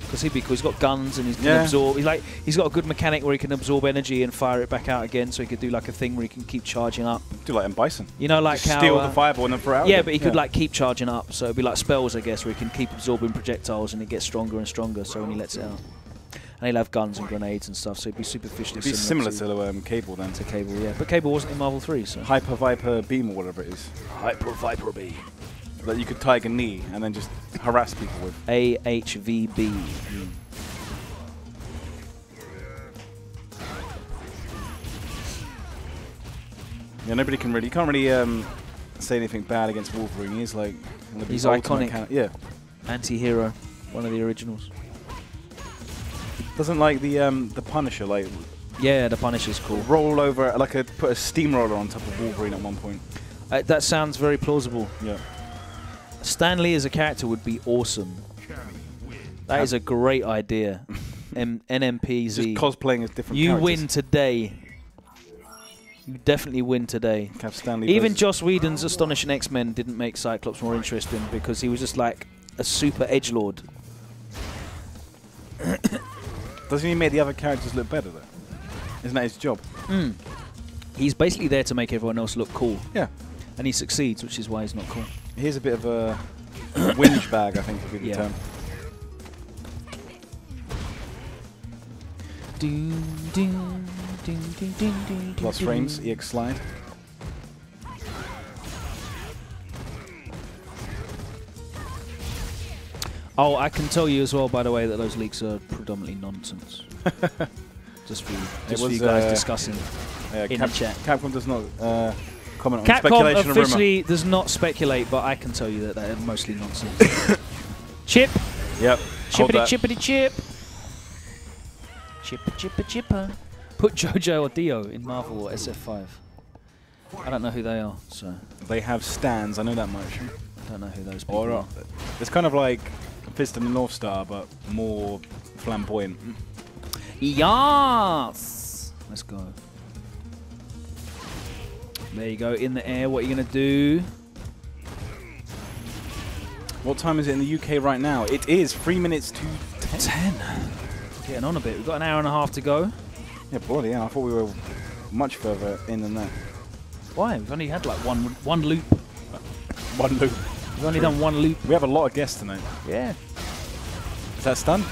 Because he's got guns and he can absorb. He's got a good mechanic where he can absorb energy and fire it back out again. So he could do like a thing where he can keep charging up. Do like in Bison. You know, like just how steal the fireball and then throw it out. Yeah, but he could like keep charging up. So it'd be like spells, I guess, where he can keep absorbing projectiles and it gets stronger and stronger. So when he lets it out, and he'll have guns and grenades and stuff. So it'd be superficially similar to Cable then. To Cable, yeah. But Cable wasn't in Marvel 3, so. Hyper Viper Beam or whatever it is. Hyper Viper Beam. That you could Tiger Knee and then just harass people with. AHVB. Yeah, nobody can really. You can't really say anything bad against Wolverine. He's like. He's iconic. Yeah. Anti-hero, one of the originals. Doesn't like the Punisher like. Yeah, the Punisher's cool. Roll over put a steamroller on top of Wolverine at one point. That sounds very plausible. Yeah. Stan Lee as a character would be awesome. That is a great idea. NMPZ. Just cosplaying as different You characters. win today. You definitely win today. Even Joss Whedon's Astonishing X-Men didn't make Cyclops more interesting because he was just like a super edgelord. Doesn't he make the other characters look better though? Isn't that his job? Mm. He's basically there to make everyone else look cool. Yeah. And he succeeds, which is why he's not cool. Here's a bit of a whinge bag, I think would be the term. Plus frames, EX slide. Oh, I can tell you as well, by the way, that those leaks are predominantly nonsense. just for you guys discussing in the chat. Capcom does not comment on Capcom speculation officially does not speculate, but I can tell you that they are mostly nonsense. Chip. Yep. Chippity chippity chip. Chippa chippa chippa. Put JoJo or Dio in Marvel or SF5. I don't know who they are, so. They have stands, I know that much. I don't know who those people are. It's kind of like Fist of the North Star, but more flamboyant. Yes! Let's go. There you go, in the air. What are you going to do? What time is it in the UK right now? It is 3 minutes to 10. Getting on a bit. We've got an hour and a half to go. Yeah, bloody hell. I thought we were much further in than that. Why? We've only had like one loop. One loop. We've only done one loop. We have a lot of guests tonight. Yeah. Is that stunned?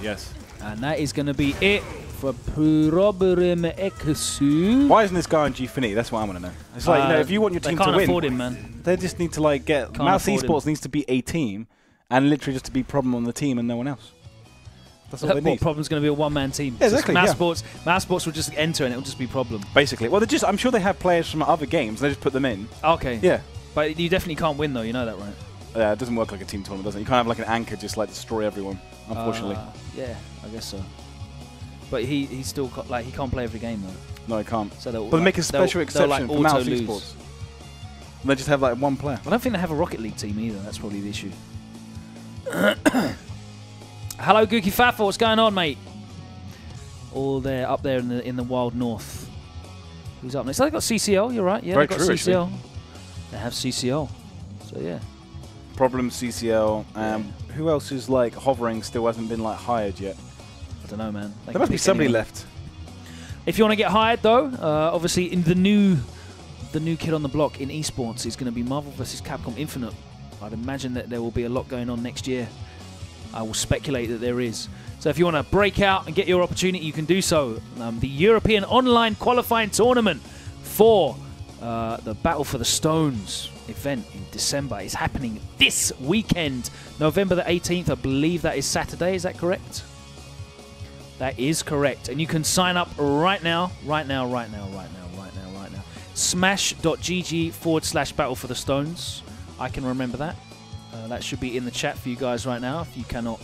Yes. And that is going to be it for Problem Exu. Why isn't this guy on Gfinity? That's what I want to know. It's like, you know, if you want your team to win, they can't afford him, man. They just need to like get. Mouse Esports needs to be a team, and literally just to be Problem on the team and no one else. That's all they need. Problem's going to be a one-man team. Yeah, exactly. Mouse Sports will just enter and it will just be Problem. Basically. Well, I'm sure they have players from other games. They just put them in. Okay. Yeah. But you definitely can't win, though. You know that, right? Yeah, it doesn't work like a team tournament, does it? You can't have like an anchor just like destroy everyone, unfortunately. Yeah, I guess so. But he's still he can't play every game though. No, he can't. So but they make a special exception for Mouse Esports. And they just have like one player. I don't think they have a Rocket League team either. That's probably the issue. Hello, Gookie Fafa. What's going on, mate? All there, up there in the wild north. Who's up next? They got CCL. You're right. Yeah, Very they got true, CCL. actually. They have CCL. So yeah. Problem CCL. Who else is like hovering still hasn't been like hired yet? I don't know, man. There must be somebody left. If you want to get hired, though, obviously in the new kid on the block in esports is going to be Marvel vs. Capcom Infinite. I'd imagine that there will be a lot going on next year. I will speculate that there is. So if you want to break out and get your opportunity, you can do so. The European Online Qualifying Tournament for the Battle for the Stones event in December is happening this weekend, November the 18th. I believe that is Saturday. Is that correct? That is correct. And you can sign up right now. Smash.gg/Battle for the Stones. I can remember that. That should be in the chat for you guys right now if you cannot,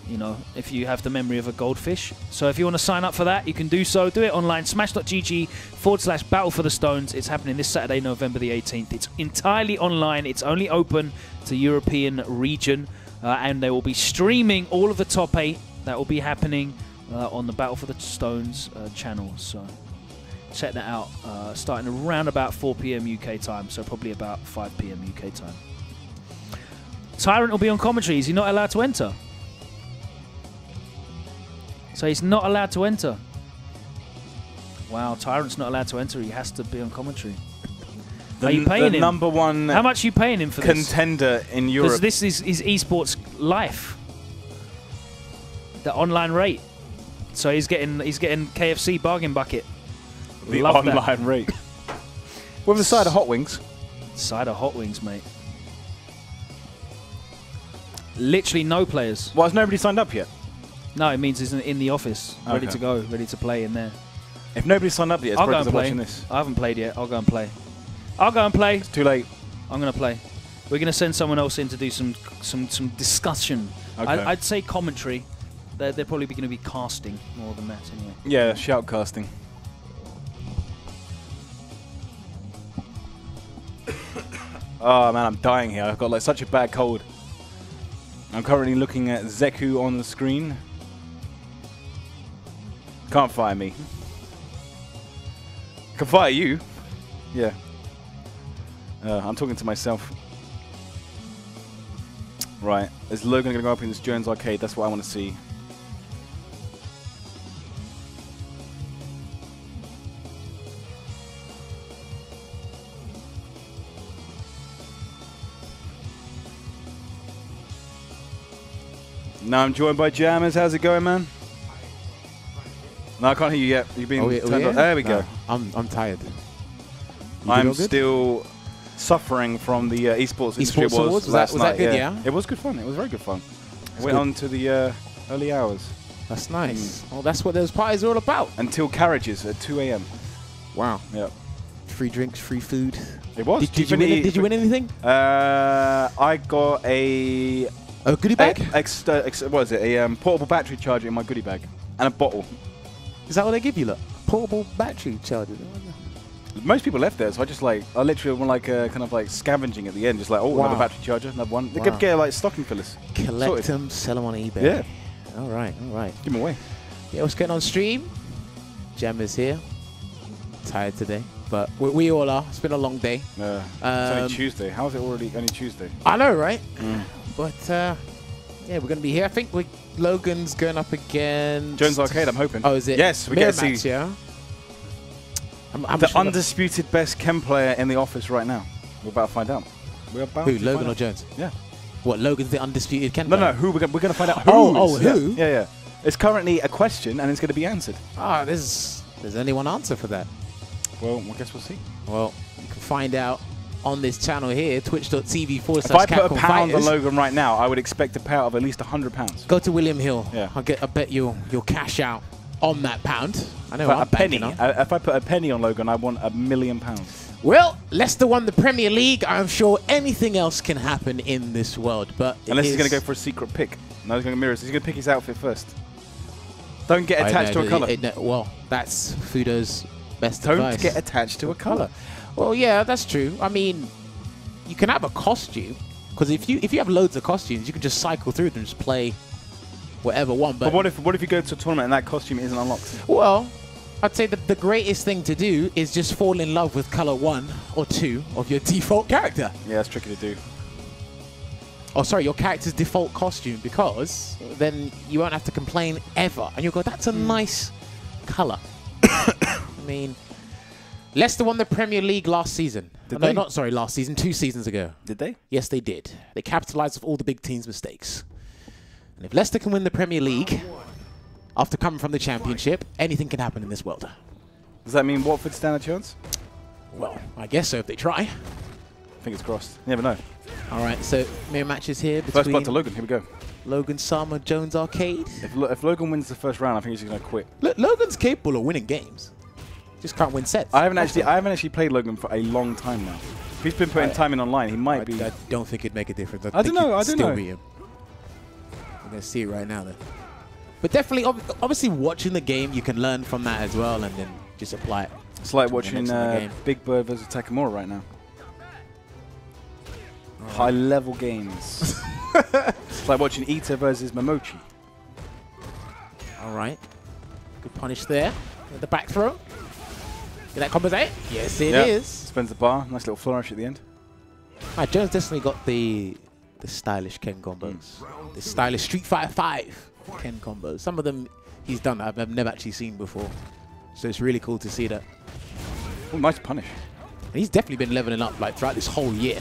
you know, if you have the memory of a goldfish. So if you want to sign up for that, you can do so. Do it online. Smash.gg/Battle for the Stones. It's happening this Saturday, November the 18th. It's entirely online. It's only open to European region. And they will be streaming all of the top 8 that will be happening on the Battle for the Stones channel. So check that out. Starting around about 4 p.m. UK time, so probably about 5 p.m. UK time. Tyrant will be on commentary. Is he not allowed to enter? So he's not allowed to enter. Wow, Tyrant's not allowed to enter. He has to be on commentary. Are you paying him? Number one. How much are you paying him for this? Contender in Europe. Because this is esports life. The online rate. So he's getting KFC bargain bucket. The Love online that. rate. With a side of hot wings. Side of hot wings, mate. Literally no players. Well, has nobody signed up yet? No, it means he's in the office, ready to go, ready to play in there. If nobody's signed up yet, it's because they're watching this. I haven't played yet. I'll go and play. I'll go and play. It's too late. I'm going to play. We're going to send someone else in to do some discussion. Okay. I'd say commentary. They're probably going to be casting more than that anyway. Yeah, shoutcasting. Oh man, I'm dying here. I've got like such a bad cold. I'm currently looking at Zeku on the screen. Can't fire me. Can fire you. Yeah. I'm talking to myself. Right. Is Logan going to go up in this Jones arcade? That's what I want to see. Now I'm joined by Jammerz. How's it going, man? No, I can't hear you yet. You've been turned on. There we go. I'm tired. I'm still suffering from the esports industry. Was that good? Yeah. It was good fun. It was very good fun. Went on to the early hours. That's nice. Well, that's what those parties are all about. Until carriages at 2 a.m. Wow. Yep. Free drinks, free food. It was. Did you win anything? I got a goodie bag. What is it? A portable battery charger in my goodie bag and a bottle. Is that what they give you? Look, portable battery charger. Most people left there, so I literally went like kind of like scavenging at the end, just like another battery charger, another one. They could get like stocking fillers. Collect them, sell them on eBay. Yeah. All right. Give them away. Yeah, what's going on stream? Jammerz here. Tired today, but we all are. It's been a long day. It's only Tuesday. How is it already only Tuesday? I know, right? But yeah, we're going to be here. I think Logan's going up against Jones Arcade, I'm hoping. Oh, is it? Yes, we get to see yeah. the undisputed best chem player in the office right now. We're about to find out. Who, Logan or Jones? Yeah. What, Logan's the undisputed chem player? No, who? We're going to find out who. Oh, who? Yeah. It's currently a question, and it's going to be answered. There's only one answer for that. Well, I guess we'll see. Well, you can find out on this channel here, twitch.tv/Capcom If I put a pound Fighters. on Logan right now, I would expect a payout of at least £100. Go to William Hill. Yeah. I bet you'll cash out on that pound. I know. A penny. If I put a penny on Logan, I want £1 million. Well, Leicester won the Premier League. I'm sure anything else can happen in this world, but unless he's going to go for a secret pick. No, he's going to mirrors. He's going to pick his outfit first. Don't get attached to a colour. Well, that's Fudo's best advice. Don't get attached to a colour. Well, yeah, that's true. I mean, you can have a costume, because if you have loads of costumes, you can just cycle through them and just play whatever one. But what if you go to a tournament and that costume isn't unlocked? Well, I'd say the greatest thing to do is just fall in love with color 1 or 2 of your default character. Yeah, it's tricky to do. Oh, sorry, your character's default costume, because then you won't have to complain ever. And you'll go, that's a nice color. I mean, Leicester won the Premier League last season. No, not sorry, last season, 2 seasons ago. Did they? Yes, they did. They capitalized on all the big teams' mistakes. And if Leicester can win the Premier League after coming from the Championship, anything can happen in this world. Does that mean Watford stand a chance? Well, I guess so if they try. Fingers crossed. You never know. All right, so mirror matches here between First blood to Logan. Here we go. Logan, Sama, Jones Arcade. If Logan wins the first round, I think he's just going to quit. Look, Logan's capable of winning games. Just can't win sets. I haven't actually played Logan for a long time now. If he's been putting time in online, he might be. I don't think it'd make a difference. I don't know. I don't know. Beat him. I'm going to see it right now, though. But definitely, obviously, watching the game, you can learn from that as well, and then just apply it. It's like watching Big Bird versus Takamura right now. High-level games. It's like watching Ita versus Momochi. All right. Good punish there. With the back throw. Did that compensate? Yes, it is. Spends the bar. Nice little flourish at the end. Right, Jones definitely got the stylish Ken combos. The stylish Street Fighter 5 Ken combos. Some of them he's done that I've never actually seen before. So it's really cool to see that. Oh, nice punish. And he's definitely been leveling up like throughout this whole year.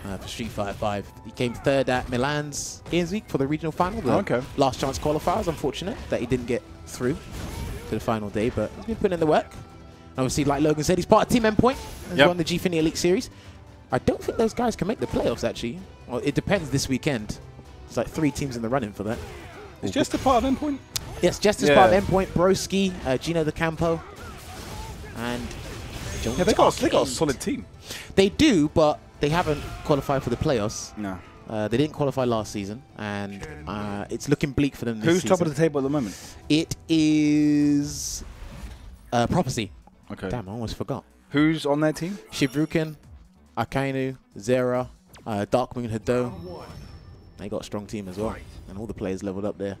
For Street Fighter 5. He came 3rd at Milan's Games Week for the regional final. The last chance qualifiers. Unfortunate that he didn't get through to the final day, but he's been putting in the work. And obviously, like Logan said, he's part of Team Endpoint and won the Gfinity Elite Series. I don't think those guys can make the playoffs, actually. Well, it depends this weekend. There's like 3 teams in the running for that. Is Jester part of Endpoint? Yes, Jester's part of Endpoint. Broski, Gino De Campo, and Jones. Yeah, they got a solid team. They do, but they haven't qualified for the playoffs. No. They didn't qualify last season, and it's looking bleak for them this season. Who's top of the table at the moment? It is Prophecy. Okay. Damn, I almost forgot. Who's on their team? Shivrukin, Akainu, Zera, Darkmoon, Hado. They got a strong team as well, and all the players leveled up there.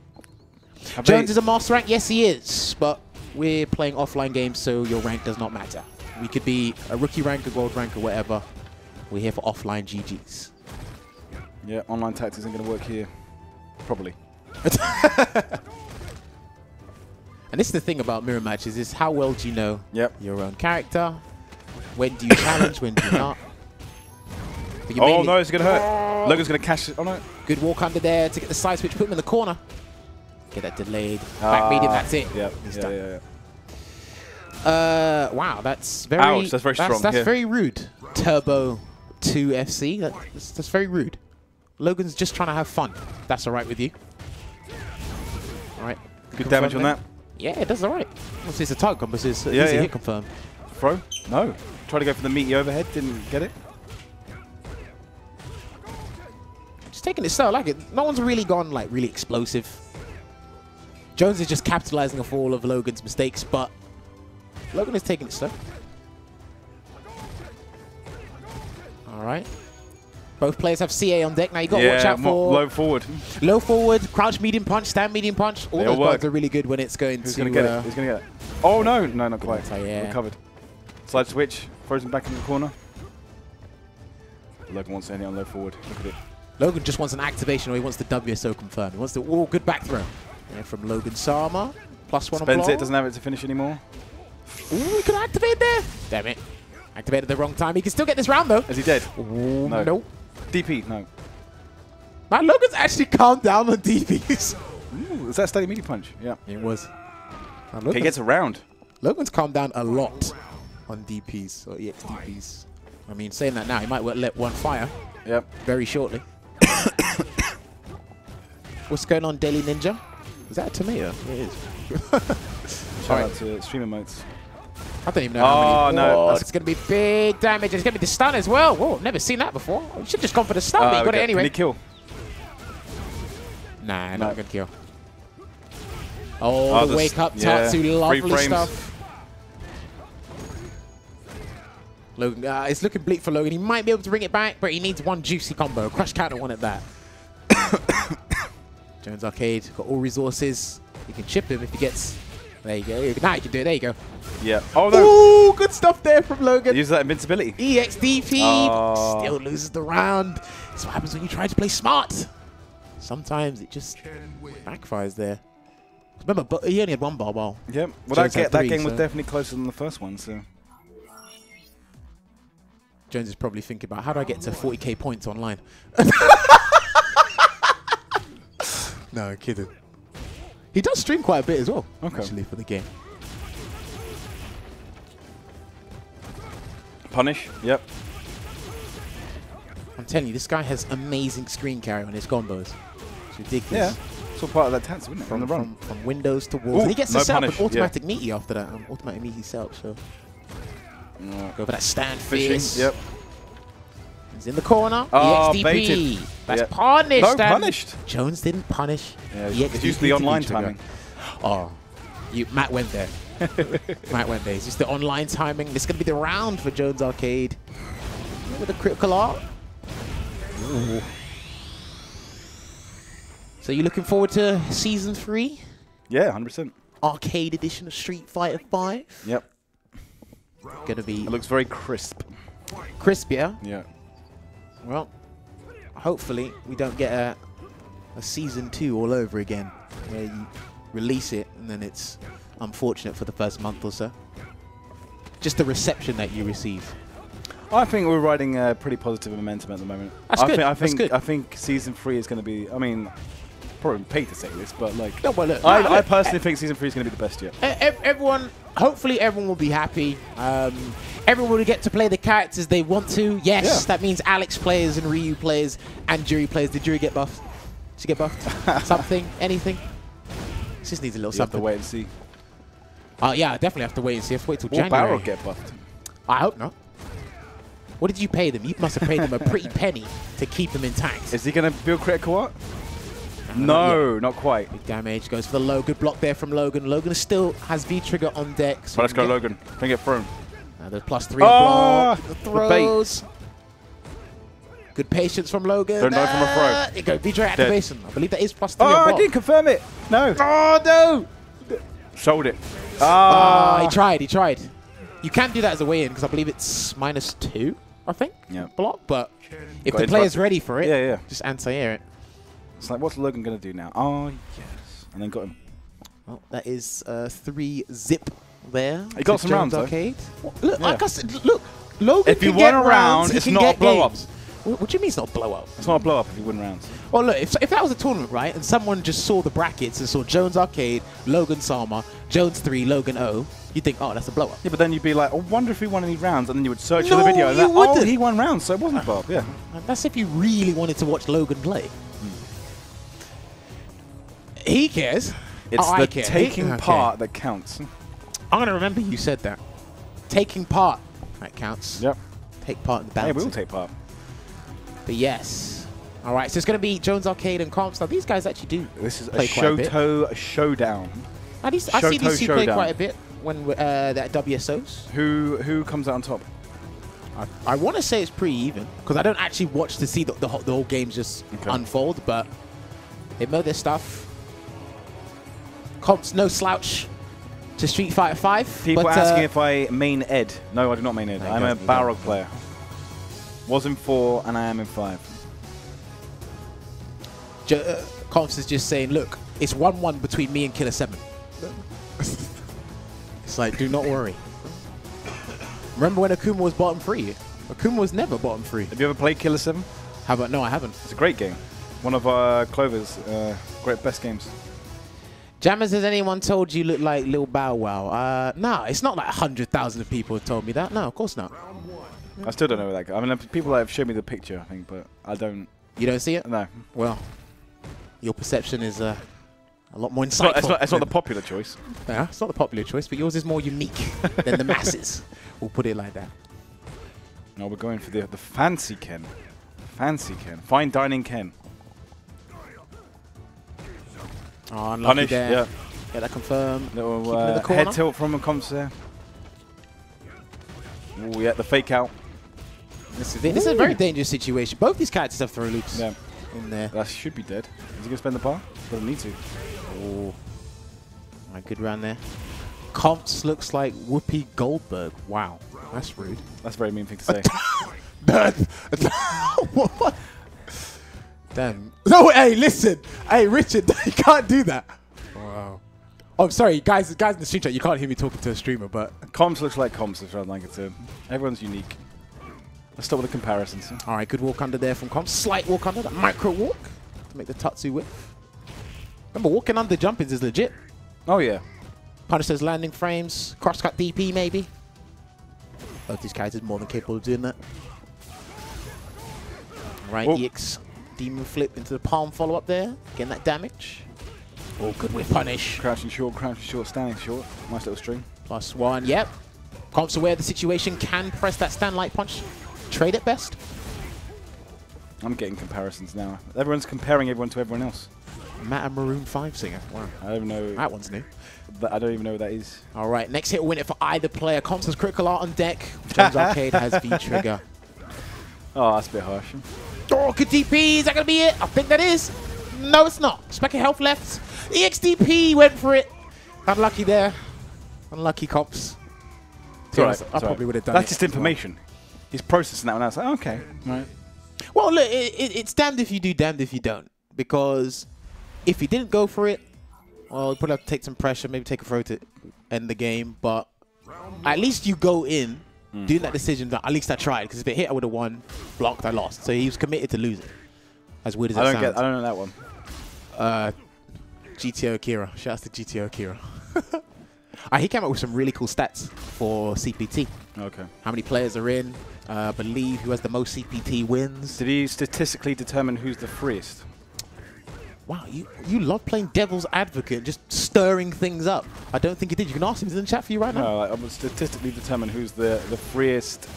Jones is a master rank. Yes, he is, but we're playing offline games, so your rank does not matter. We could be a rookie rank, a gold rank, or whatever. We're here for offline GGs. Yeah, online tactics isn't going to work here. Probably. And this is the thing about mirror matches, is how well do you know your own character? When do you challenge, when do you not? Oh no, it's going to hurt. Logan's going to cash it. Oh no. Good walk under there to get the side switch, put him in the corner. Get that delayed. Back medium, that's it. Wow, that's very... Ouch, that's very strong. That's very rude. Turbo 2 FC. That's very rude. Logan's just trying to have fun. That's all right with you. All right. Good damage on that. Yeah, it does all right. Obviously, it's a target combo, so it's easy hit confirm. Throw? No. Try to go for the meaty overhead. Didn't get it. Just taking it slow. I like it. No one's really gone, like, really explosive. Jones is just capitalizing off all of Logan's mistakes, but Logan is taking it slow. All right. Both players have CA on deck. Now you got to watch out for low forward. Low forward, crouch medium punch, stand medium punch. All those buttons are really good when it's going Who's to... Who's going to get it? Who's going to get it? Oh, no. No, not quite. Yeah. Recovered. Slide switch. Frozen back in the corner. Logan wants to end it on low forward. Look at it. Logan just wants an activation, or he wants the WSO confirmed. He wants the... Oh, good back throw. Yeah, from Logan Sama. +1 on block. Spends it. Doesn't have it to finish anymore. Ooh, he could activate there. Damn it. Activated the wrong time. He can still get this round, though. Is he dead? Ooh, no. Nope. DP, no. Man, Logan's actually calmed down on DPs. Ooh, is that steady meaty punch? Yeah. It was. He gets around. Logan's calmed down a lot on DPs, or EX DPs. I mean, saying that now, he might let one fire. Yep. Very shortly. What's going on, Daily Ninja? Is that a tomato? It is. Shout out to stream emotes. I don't even know how many. No, it's going to be big damage. It's going to be the stun as well. Whoa, never seen that before. You should have just gone for the stun, but you got it anyway. Can he kill? Nah, not going to kill. Oh, the wake up Tatsu, lovely stuff. Logan, it's looking bleak for Logan. He might be able to bring it back, but he needs one juicy combo. Crush counter one at that. Jones Arcade got all resources. He can chip him if he gets There you go. Now you can do it. There you go. Yeah. Oh, no. Ooh, good stuff there from Logan. Use that invincibility. EXDP. Still loses the round. That's what happens when you try to play smart. Sometimes it just backfires there. Remember, but he only had one ball. Yep. Well, that game was definitely closer than the first one, so. Jones is probably thinking about, how do I get to 40k points online? No, kidding. He does stream quite a bit as well, actually, for the game. Punish, yep. I'm telling you, this guy has amazing screen carry on his combos. It's ridiculous. Yeah, it's all part of that tattoo, isn't it? From the run. From windows to walls. Ooh, and he gets the set up with automatic yeah. meaty after that. Automatic meaty setup, so. Go for that stand fishing, fierce. yep. He's in the corner. Oh, EXDP. baited. That's yep. punished. No, punished. Jones didn't punish. Yeah, it's usually the online timing. Oh, Matt went there. Matt went there. It's just the online timing. This is going to be the round for Jones Arcade. With a critical art. Ooh. So you looking forward to Season 3? Yeah, 100%. Arcade edition of Street Fighter 5? Yep. Gonna be... It looks very crisp. Crisp, yeah? Yeah. Well, hopefully we don't get a Season 2 all over again, where you release it and then it's unfortunate for the first month or so. Just the reception that you receive. I think we're riding a pretty positive momentum at the moment. That's good. I think Season 3 is going to be, I mean, probably paid to say this, but like, no, well, look, I personally think Season 3 is going to be the best yet. Everyone, hopefully everyone will be happy. Everyone will get to play the characters they want to. Yes, that means Alex players and Ryu players and Jury players. Did Jury get buffed? Did she get buffed? Something? Anything? This just needs a little something. Have to wait and see. Yeah, I definitely have to wait and see. I have to wait till January. Barrel get buffed? I hope not. What did you pay them? You must have paid them a pretty penny to keep them intact. Is he going to build critical art? No, not quite. Big damage goes for the low. Good block there from Logan. Logan still has V-trigger on deck. So let's go, Logan. Bring it through. There's +3 block. The throws. Good patience from Logan. Don't die from a throw. There you go. V-trigger activation. I believe that is +3. Oh, I didn't confirm it. No. Oh, no. Sold it. He tried. He tried. You can't do that as a weigh-in because I believe it's -2, I think. Yeah. Block. But if the player's ready for it, just anti-air it. It's like, what's Logan going to do now? Oh, yes. And then got him. Well, that is 3 zip there. He got some rounds, Arcade. Look, like I said, look, Logan if you win a round, it's not a blow-up. What do you mean it's not a blow-up? It's not a blow-up if you win rounds. Well, look, if that was a tournament, right, and someone just saw the brackets and saw Jones Arcade, Logan Sama, Jones 3, Logan O, you'd think, oh, that's a blow-up. Yeah, but then you'd be like, I wonder if he won any rounds, and then you would search for the video, and like, oh, he won rounds, so it wasn't a blow-up, yeah. That's if you really wanted to watch Logan play. He cares. It's the taking part that counts. I'm going to remember you said that. Taking part, that counts. Yep. Take part in the balance. Yeah, we will take part. But yes. All right, so it's going to be Jones Arcade and Confz. Now, these guys actually do This is a Shoto showdown. I see these two play quite a bit when they're at WSOs. Who comes out on top? I want to say it's pretty even, because I don't actually watch to see the whole games just unfold, but they know their stuff. Confz, no slouch to Street Fighter 5. People asking if I main Ed. No, I do not main Ed. I'm a Balrog player. Was in 4 and I am in 5. Confz is just saying, look, it's 1-1 between me and Killer 7. It's like, do not worry. Remember when Akuma was bottom 3? Akuma was never bottom 3. Have you ever played Killer 7? How about? No, I haven't. It's a great game. One of Clover's best games. Jammerz, has anyone told you look like Lil Bow Wow? No, it's not like 100,000 people have told me that. No, of course not. I still don't know that guy. I mean, people have shown me the picture, I think, but I don't. You don't see it? No. Well, your perception is a lot more insightful. It's not the popular choice. Yeah, it's not the popular choice, but yours is more unique than the masses. We'll put it like that. No, we're going for the fancy Ken. Fancy Ken. Fine dining Ken. Oh, unlucky Punish, there. yeah. Get that confirmed. Little head tilt from a Confz there. Oh, yeah, the fake out. This is a very dangerous situation. Both these characters have throw loops in there. That should be dead. Is he going to spend the bar? Doesn't need to. Oh. Right, good run there. Confz looks like Whoopi Goldberg. Wow, that's rude. That's a very mean thing to say. What? Damn. No, hey, listen. Hey, Richard, you can't do that. Wow. Oh, I'm sorry, guys in the stream chat, you can't hear me talking to a streamer, but... Confz looks like Confz, if I'd like it to. Everyone's unique. Let's start with the comparisons. All right, good walk under there from Confz. Slight walk under, that micro walk to make the Tatsu whip. Remember, walking under jumpings is legit. Oh, yeah. Punish those landing frames. Cross-cut DP, maybe. Both these characters more than capable of doing that. Right, EX demon flip into the palm follow-up there. Getting that damage. Oh, good whip punish. Crouching short, standing short. Nice little string. +1, yep. Confz aware of the situation, can press that stand light punch. Trade at best. I'm getting comparisons now. Everyone's comparing everyone to everyone else. Matt and Maroon 5 singer. Wow. I don't know. That one's new. I don't even know what that is. All right, next hit will win it for either player. Confz has critical art on deck. Jones Arcade has V-Trigger. Oh, that's a bit harsh. Oh, good DP. Is that going to be it? I think that is. No, it's not. Spec of health left. EXDP went for it. Unlucky there. Unlucky Confz. Right, I probably would have done That's it. just information. He's processing that one. I was like, oh, okay. Right. Well, look, it's damned if you do, damned if you don't. Because if he didn't go for it, well, he'd probably have to take some pressure, maybe take a throw to end the game. But at least you go in doing that decision that at least I tried. Because if it hit, I would have won. Blocked, I lost. So he was committed to losing. As weird as that sounds. I don't know that one. GTO Akira. Shouts to GTO Akira. He came up with some really cool stats for CPT. Okay. How many players are in? I believe who has the most CPT wins. Did he statistically determine who's the freest? Wow, you love playing devil's advocate, just stirring things up. I don't think he did. You can ask him. He's in the chat for you right now. No, I would statistically determine who's the freest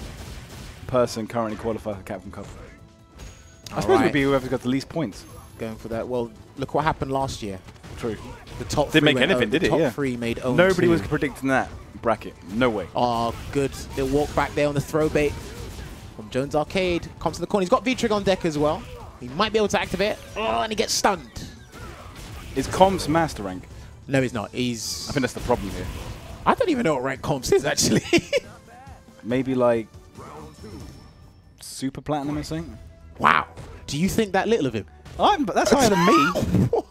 person currently qualified for Capcom Cup. I suppose it would be whoever's got the least points. Going for that. Well, look what happened last year. True. The top didn't three make anything, did it? The top yeah. three made 0-2. Nobody was predicting that bracket. No way. Oh, good. They'll walk back there on the throw bait from Jones Arcade. Comes to the corner. He's got V-Trigger on deck as well. He might be able to activate. Oh, and he gets stunned. Is Confz master rank? No, he's not. He's... I think that's the problem here. I don't even know what rank Confz is, actually. Maybe like Super Platinum or something? Wow. Do you think that little of him? That's higher than me. Wow.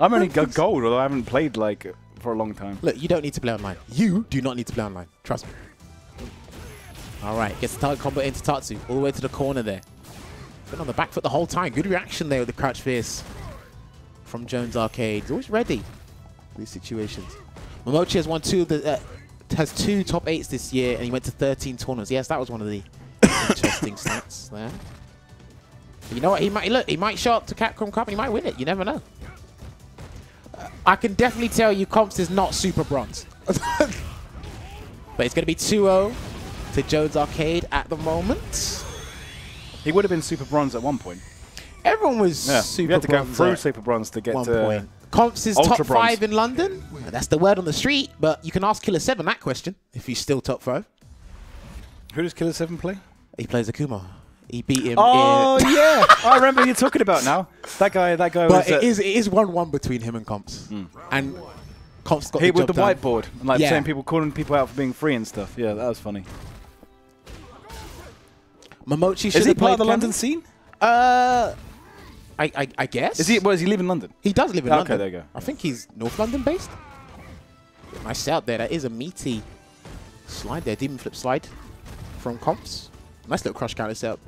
I'm only gold, although I haven't played like for a long time. Look, you don't need to play online. You do not need to play online. Trust me. All right, gets the target combo into Tatsu, all the way to the corner there. Been on the back foot the whole time. Good reaction there with the crouch fierce from Jones Arcade. He's always ready for these situations. Momochi has won has two top 8s this year, and he went to 13 tournaments. Yes, that was one of the interesting stats there. But you know what? He might show up to Capcom Cup. He might win it. You never know. I can definitely tell you Confz is not Super Bronze. But it's going to be 2-0 to Jones Arcade at the moment. He would have been Super Bronze at one point. Everyone was Super Bronze. You had to go through Super Bronze to get to Confz is Ultra top Bronze. 5 in London. That's the word on the street. But you can ask Killer 7 that question if he's still top 5. Who does Killer 7 play? He plays Akuma. He beat him. Oh yeah, I remember who you're talking about now. That guy. But was it is 1-1 between him and Confz. And Confz got he the with job the done. whiteboard and like calling people out for being free and stuff. Yeah, that was funny. Momochi should is he have part of played the London scene? I guess. Is he? Does he live in London? He does live in London. Okay, there you go. I think he's North London based. Nice out there. That is a meaty slide there. Demon flip slide from Confz. Nice little crush counter setup.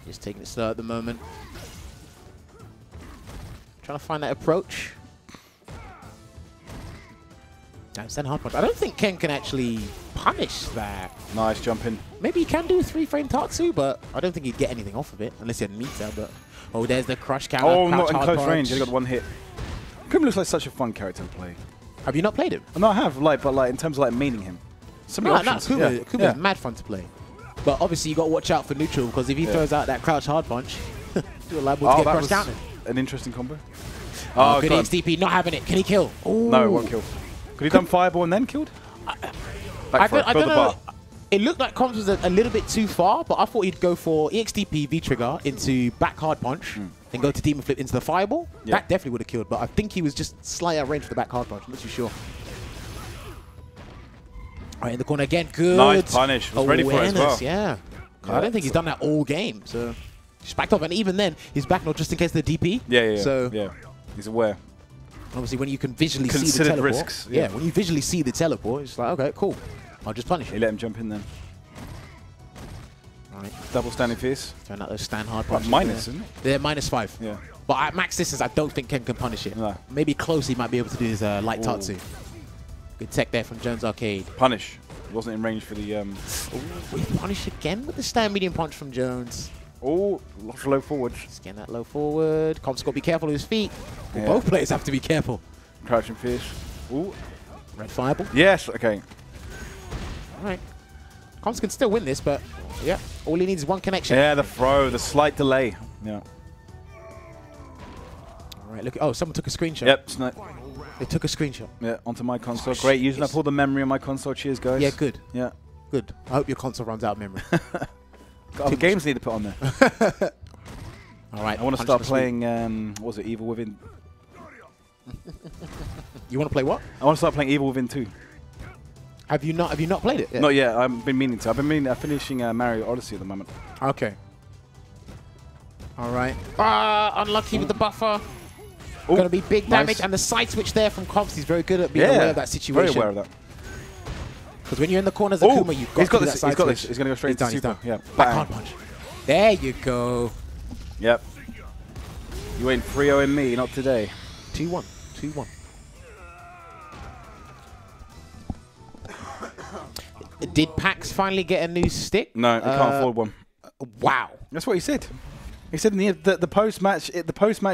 Just taking it slow at the moment. Trying to find that approach. Damn, stand hard punch. I don't think Ken can actually punish that. Nice jumping. Maybe he can do a 3-frame Tatsu, but I don't think he'd get anything off of it unless he had meter. But oh, there's the crush counter. Oh, not in close range. He got one hit. Krim looks like such a fun character to play. Have you not played him? No, I have. But in terms of maining him, some options. Kuma's mad fun to play. But obviously you got to watch out for neutral because if he throws out that crouch hard punch, you're liable to get crush counted. An interesting combo. Oh, good XDP, not having it. Can he kill? Ooh. No, it won't kill. Could he done fireball and then killed? I don't know. It looked like Confz was a little bit too far, but I thought he'd go for EXDP V-Trigger into back hard punch and go to Demon Flip into the Fireball. Yeah. That definitely would have killed, but I think he was just slightly out of range for the back hard punch. I'm not too sure. All right, in the corner again. Good. Nice punish. Was ready for it as well. Yeah. I don't think he's done that all game, so just backed off. And even then, he's back now just in case of the DP. Yeah. So he's aware. Obviously, when you can visually see the teleport. Risks. Yeah, when you visually see the teleport, it's like, okay, cool. I'll just punish it. You let him jump in then. All right. Double standing fierce. Throwing out those stand hard punches. Minus, isn't it? They're -5. Yeah. But at max distance, I don't think Ken can punish it. No. Maybe close, he might be able to do his light Tatsu. Good tech there from Jones Arcade. Punish. He wasn't in range for the... We punish again with the stand medium punch from Jones. Oh, low forward. Just getting that low forward. Confz got to be careful of his feet. Well, both players have to be careful. Crouching fish. Ooh. Red Fireball. Yes, okay. All right. Confz can still win this, but yeah, all he needs is one connection. Yeah, the throw, the slight delay. Yeah. All right, look. Oh, someone took a screenshot. Yep. They took a screenshot. Yeah, onto my console. Great, using up all the memory on my console. Cheers, guys. Yeah, good. Yeah. Good. I hope your console runs out of memory. Other games need to put on there. All right. I want to start playing, what was it, Evil Within? You want to play what? I want to start playing Evil Within 2. Have you not played it yet? Not yet. I've been meaning to. I've been finishing Mario Odyssey at the moment. Okay. All right. Unlucky with the buffer. Ooh, going to be big damage. And the side switch there from Confz, he's very good at being aware of that situation. Very aware of that. Because when you're in the corners of Kuma, you've got this. He's got this. He's going to go straight to super. Yeah. Back hard punch. There you go. Yep. You ain't 3-0 in me, not today. 2-1. 2-1. Did Packz finally get a new stick? No, they can't afford one. Wow. That's what he said. He said in the post-match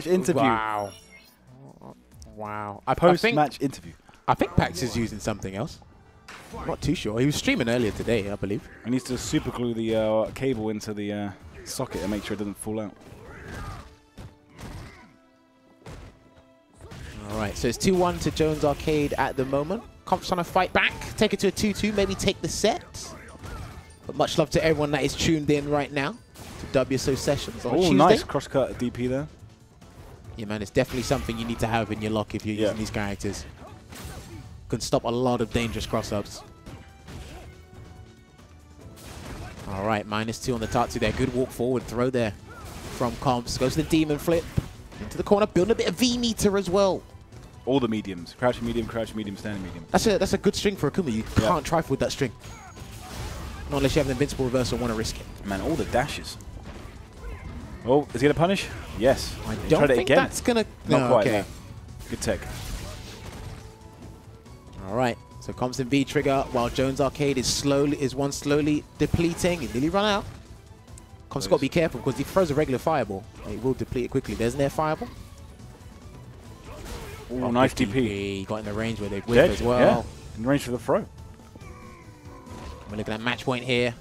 interview. Wow. Wow. Post-match interview. I think Packz is using something else. I'm not too sure. He was streaming earlier today, I believe. He needs to super glue the cable into the socket and make sure it doesn't fall out. All right, so it's 2-1 to Jones Arcade at the moment. Confz trying to fight back, take it to a 2-2, maybe take the set. But much love to everyone that is tuned in right now to WSO Sessions on Tuesday. Nice cross-cut DP there. Yeah, man, it's definitely something you need to have in your lock if you're using these characters. Can stop a lot of dangerous cross-ups. All right, -2 on the Tatsu there. Good walk forward throw there from Confz. Goes to the Demon Flip. Into the corner, building a bit of V-meter as well. All the mediums. Crouching medium, standing medium. That's a good string for Akuma. You can't trifle with that string. Not unless you have an invincible reversal and want to risk it. Man, all the dashes. Oh, is he going to punish? Yes. I don't think that's going to... Not quite, no. Good tech. All right. So Confz in V-trigger while Jones Arcade is slowly depleting. He nearly run out. Confz got to be careful because if he throws a regular fireball, it will deplete it quickly. There's their fireball. Ooh, nice DP. He got in the range where they whip as well. Yeah, in range for the throw. We're looking at match point here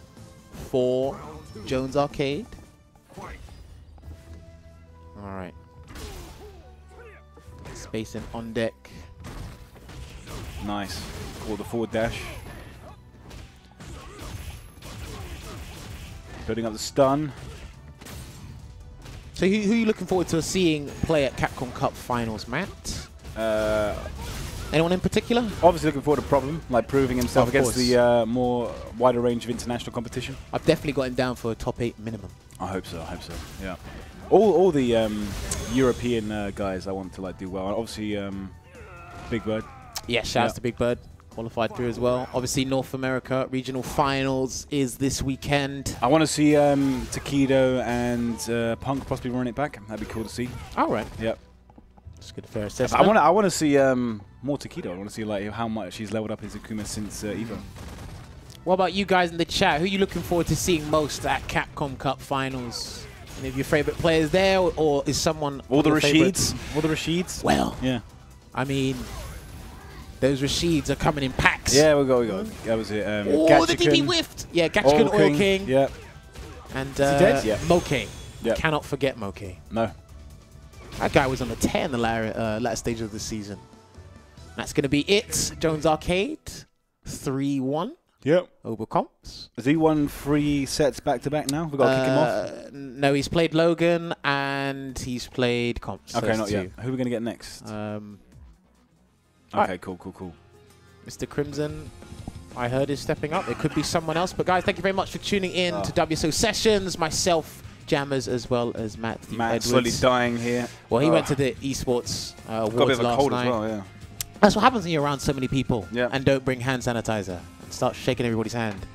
for Jones Arcade. All right. Spacing on deck. Nice. Call the forward dash. Building up the stun. So who are you looking forward to seeing play at Capcom Cup finals, Matt? Anyone in particular? Obviously looking forward to Problem, like proving himself against the more wider range of international competition. I've definitely got him down for a top 8 minimum. I hope so, yeah. All the European guys I want to do well. Obviously Big Bird. Yeah, shout out to Big Bird. Qualified through as well. Obviously, North America regional finals is this weekend. I want to see Takedo and Punk possibly run it back. That'd be cool to see. All right. Yep. That's a good, fair assessment. I want to see more Takedo. I want to see how much she's leveled up his Akuma since Evo. What about you guys in the chat? Who are you looking forward to seeing most at Capcom Cup finals? Any of your favorite players there, or is someone all the Rashids? All the Rashids. Well, yeah. I mean, those Rashids are coming in packs. Yeah, we got. That was it. Oh, the DP whiffed. Yeah, Gachiken, Oil King. Yeah. And is he dead? Yeah. Moke. Yeah. Cannot forget Moke. No. That guy was on the tear in the latter stage of the season. That's going to be it. Jones Arcade, 3-1 Yep. over Confz. Has he won 3 sets back-to-back now? We've got to kick him off? No, he's played Logan and he's played Confz. Okay, not yet. Who are we going to get next? Okay, cool. Mr. Crimson, I heard, is stepping up. It could be someone else. But, guys, thank you very much for tuning in to WSO Sessions. Myself, Jammerz, as well as Matt Edwards. Slowly dying here. Well, he went to the esports awards got a bit of a last cold night. as well, yeah. That's what happens when you're around so many people and don't bring hand sanitizer and start shaking everybody's hand.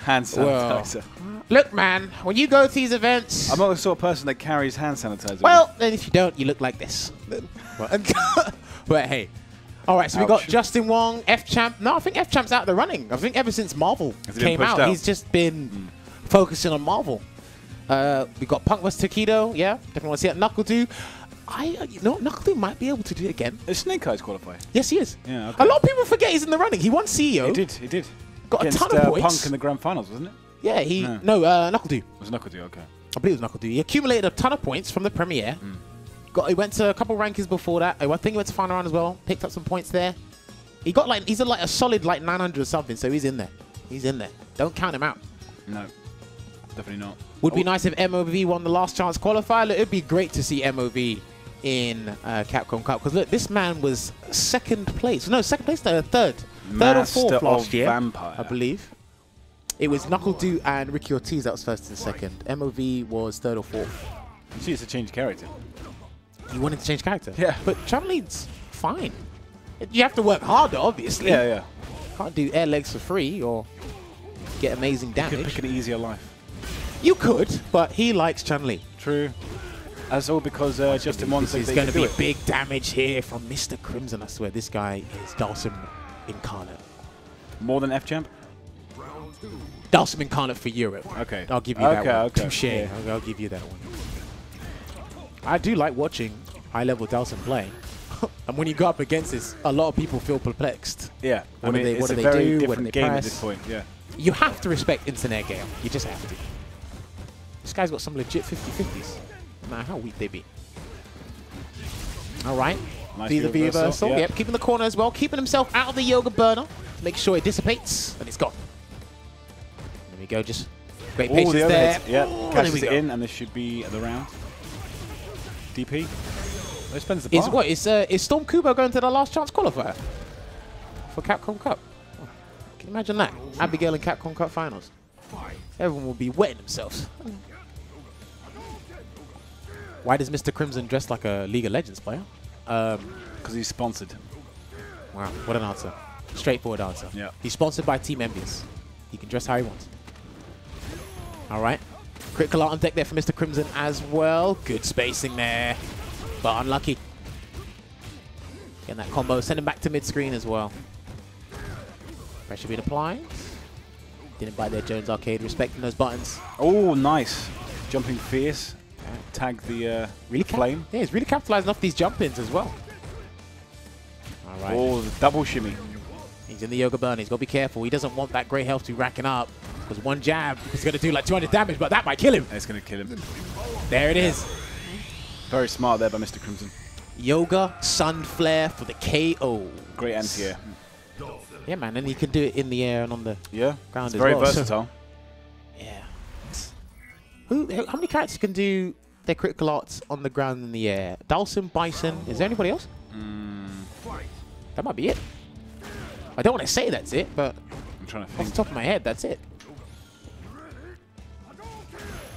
Hand sanitizer. Well, look, man, when you go to these events... I'm not the sort of person that carries hand sanitizer. Well, then if you don't, you look like this. But hey. All right, so we got Justin Wong, F-Champ. No, I think F-Champ's out of the running. I think ever since Marvel came out, he's just been focusing on Marvel. We got Punk vs. Taquido. Yeah, definitely want to see that. NuckleDo. You know, NuckleDo might be able to do it again. Is Snake Eyes qualified? Yes, he is. Yeah, okay. A lot of people forget he's in the running. He won CEO. He did. Got against, a ton of points. Punk in the grand finals, wasn't it? Yeah, NuckleDo. It was NuckleDo, okay. I believe it was NuckleDo. He accumulated a ton of points from the premiere. He went to a couple rankings before that. I think he went to final round as well. Picked up some points there. He got he's a solid 900 or something, so he's in there. He's in there. Don't count him out. No, definitely not. Would be nice if MOV won the last chance qualifier. Look, it'd be great to see MOV in Capcom Cup, because look, this man was second place. No, second place, no, third or fourth last year, I believe. It was NuckleDo and Ricky Ortiz that was first and second. MOV was third or fourth. You see, it's a change character. You wanted to change character? Yeah. But Chun-Li's fine. You have to work harder, obviously. Yeah. Can't do air legs for free or get amazing damage. You could pick an easier life. You could, but he likes Chun-Li. True. That's all because Justin Wong said there's going to be big damage here from Mr. Crimson. I swear, this guy is Dalsum incarnate. More than F-Champ? Dalsum incarnate for Europe. Okay. I'll give you that one. Okay. Touche. Yeah. I'll give you that one. I do like watching high-level Dalsum play. And when you go up against this, a lot of people feel perplexed. Yeah. What do they do? It's a very different game at this point, yeah. You have to respect instant air gale. You just have to. This guy's got some legit 50-50s, no matter how weak they be. All right. Nice Vis-a-vis reversal. Yep, keeping the corner as well. Keeping himself out of the yoga burner. Make sure it dissipates, and it's gone. There we go. Just great patience there. Yeah, catches it in, and this should be the round. DP. Who spends the bar? Is Storm Kubo going to the last chance qualifier for Capcom Cup? Oh, can you imagine that? Abigail in Capcom Cup finals. Everyone will be wetting themselves. Why does Mr. Crimson dress like a League of Legends player? Because he's sponsored. Wow, what an answer. Straightforward answer. Yeah. He's sponsored by Team Envious. He can dress how he wants. All right. Critical art on deck there for Mr. Crimson as well. Good spacing there, but unlucky. Getting that combo. Send him back to mid-screen as well. Pressure being applied. Didn't bite there, Jones Arcade. Respecting those buttons. Oh, nice. Jumping fierce. Tag the flame. Yeah, he's really capitalizing off these jump-ins as well. All right. Oh, the double shimmy. He's in the yoga burn. He's got to be careful. He doesn't want that great health to be racking up, because one jab is going to do like 200 damage, but that might kill him. It's going to kill him. There it is. Very smart there by Mr. Crimson. Yoga, Sun Flare for the KO. Great anti-air. Yeah, man, and he can do it in the air and on the ground as well. Very versatile. Yeah. How many characters can do their critical arts on the ground in the air? Dalsum, Bison. Is there anybody else? That might be it. I don't want to say that's it, but I'm trying to think. Off the top of my head, that's it.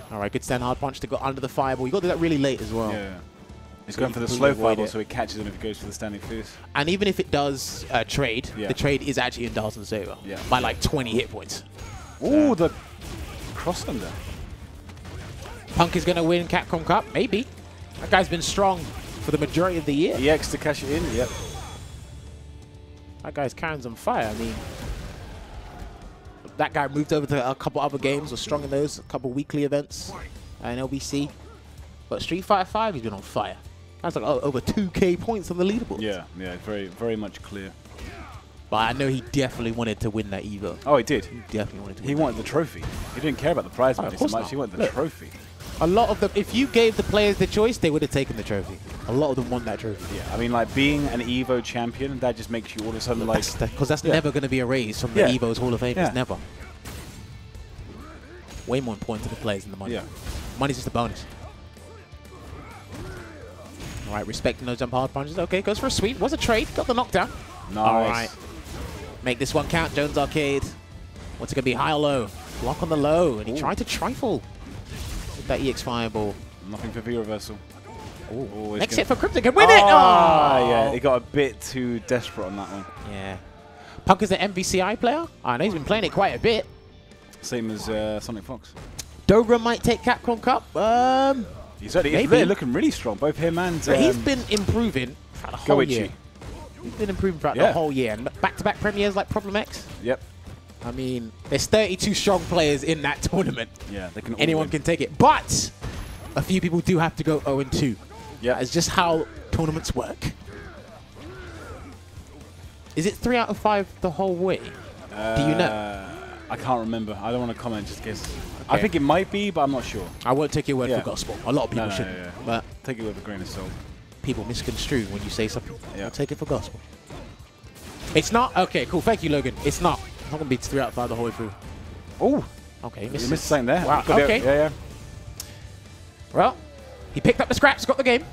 All right, good stand hard punch to go under the fireball. You got to do that really late as well. Yeah. He's going for the slow fireball, so he catches him if he goes for the standing fierce. And even if it does trade, the trade is actually in Dalsum's favor by like 20 hit points. Ooh, the cross under. Punk is going to win Capcom Cup, maybe. That guy's been strong for the majority of the year. EX to cash it in, yep. That guy's carrying some fire. I mean, that guy moved over to a couple other games, was strong in those, a couple weekly events in LBC. But Street Fighter 5, he's been on fire. That's like over 2K points on the leaderboard. Yeah, very, very much clear. But I know he definitely wanted to win that Evo. Oh, he did. He definitely wanted to win. He wanted the trophy. He didn't care about the prize money so much. He wanted the trophy. A lot of them, if you gave the players the choice, they would have taken the trophy. A lot of them want that trophy. Yeah, I mean, like, being an EVO champion, that just makes you all of a sudden, like... Because that's never going to be a raise from the EVO's Hall of Fame. It's never. Way more important to the players than the money. Yeah. Money's just a bonus. All right, respecting those jump hard punches. Okay, goes for a sweep. Was a trade. Got the knockdown. Nice. All right. Make this one count, Jones Arcade. What's it going to be? High or low? Block on the low. And he tried to trifle with that EX fireball. Nothing for V-reversal. Next hit for Crimson. Can win it! Yeah, he got a bit too desperate on that one. Yeah. Punk is an MVCI player. I know he's been playing it quite a bit. Same as Sonic Fox. Dobra might take Capcom Cup. He's really looking really strong. Both him and... he's been improving throughout the whole year. He's been improving throughout the whole year. And back-to-back premieres like Problem X. Yep. I mean, there's 32 strong players in that tournament. Yeah, they can all Anyone win. can take it. But a few people do have to go 0-2. Yeah. That's just how tournaments work. Is it 3 out of 5 the whole way? Do you know? I can't remember. I don't want to comment, just guess. Okay. I think it might be, but I'm not sure. I won't take your word for gospel. A lot of people shouldn't. Yeah. But take it with a grain of salt. People misconstrue when you say something. Yeah. I'll take it for gospel. It's not? Okay, cool. Thank you, Logan. It's not. It's not going to be 3 out of 5 the whole way through. Oh. Okay. You missed something there. Wow. Okay. Yeah. Well, he picked up the scraps, got the game.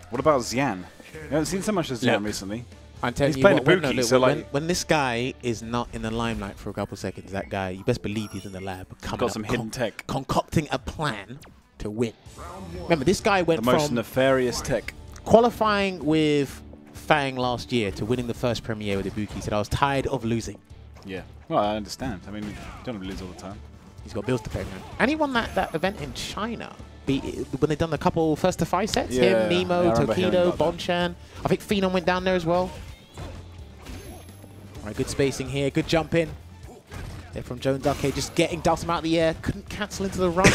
What about Xian? You haven't seen so much of Xian recently. I'm telling He's you playing what, the Buki, so when this guy is not in the limelight for a couple seconds, that guy, you best believe he's in the lab. Got some hidden tech. Concocting a plan to win. Remember, this guy went from... The most from nefarious tech. Qualifying with Fang last year to winning the first premiere with Ibuki. He said, I was tired of losing. Yeah. Well, I understand. I mean, you don't lose all the time. He's got bills to pay, man. And he won that event in China. When they done the couple first to 5 sets. Him, Nemo, Tokido, Bonchan. I think Phenom went down there as well. All right, good spacing here. Good jump in. They're from Jones Arcade, just getting Dhalsim out of the air. Couldn't cancel into the run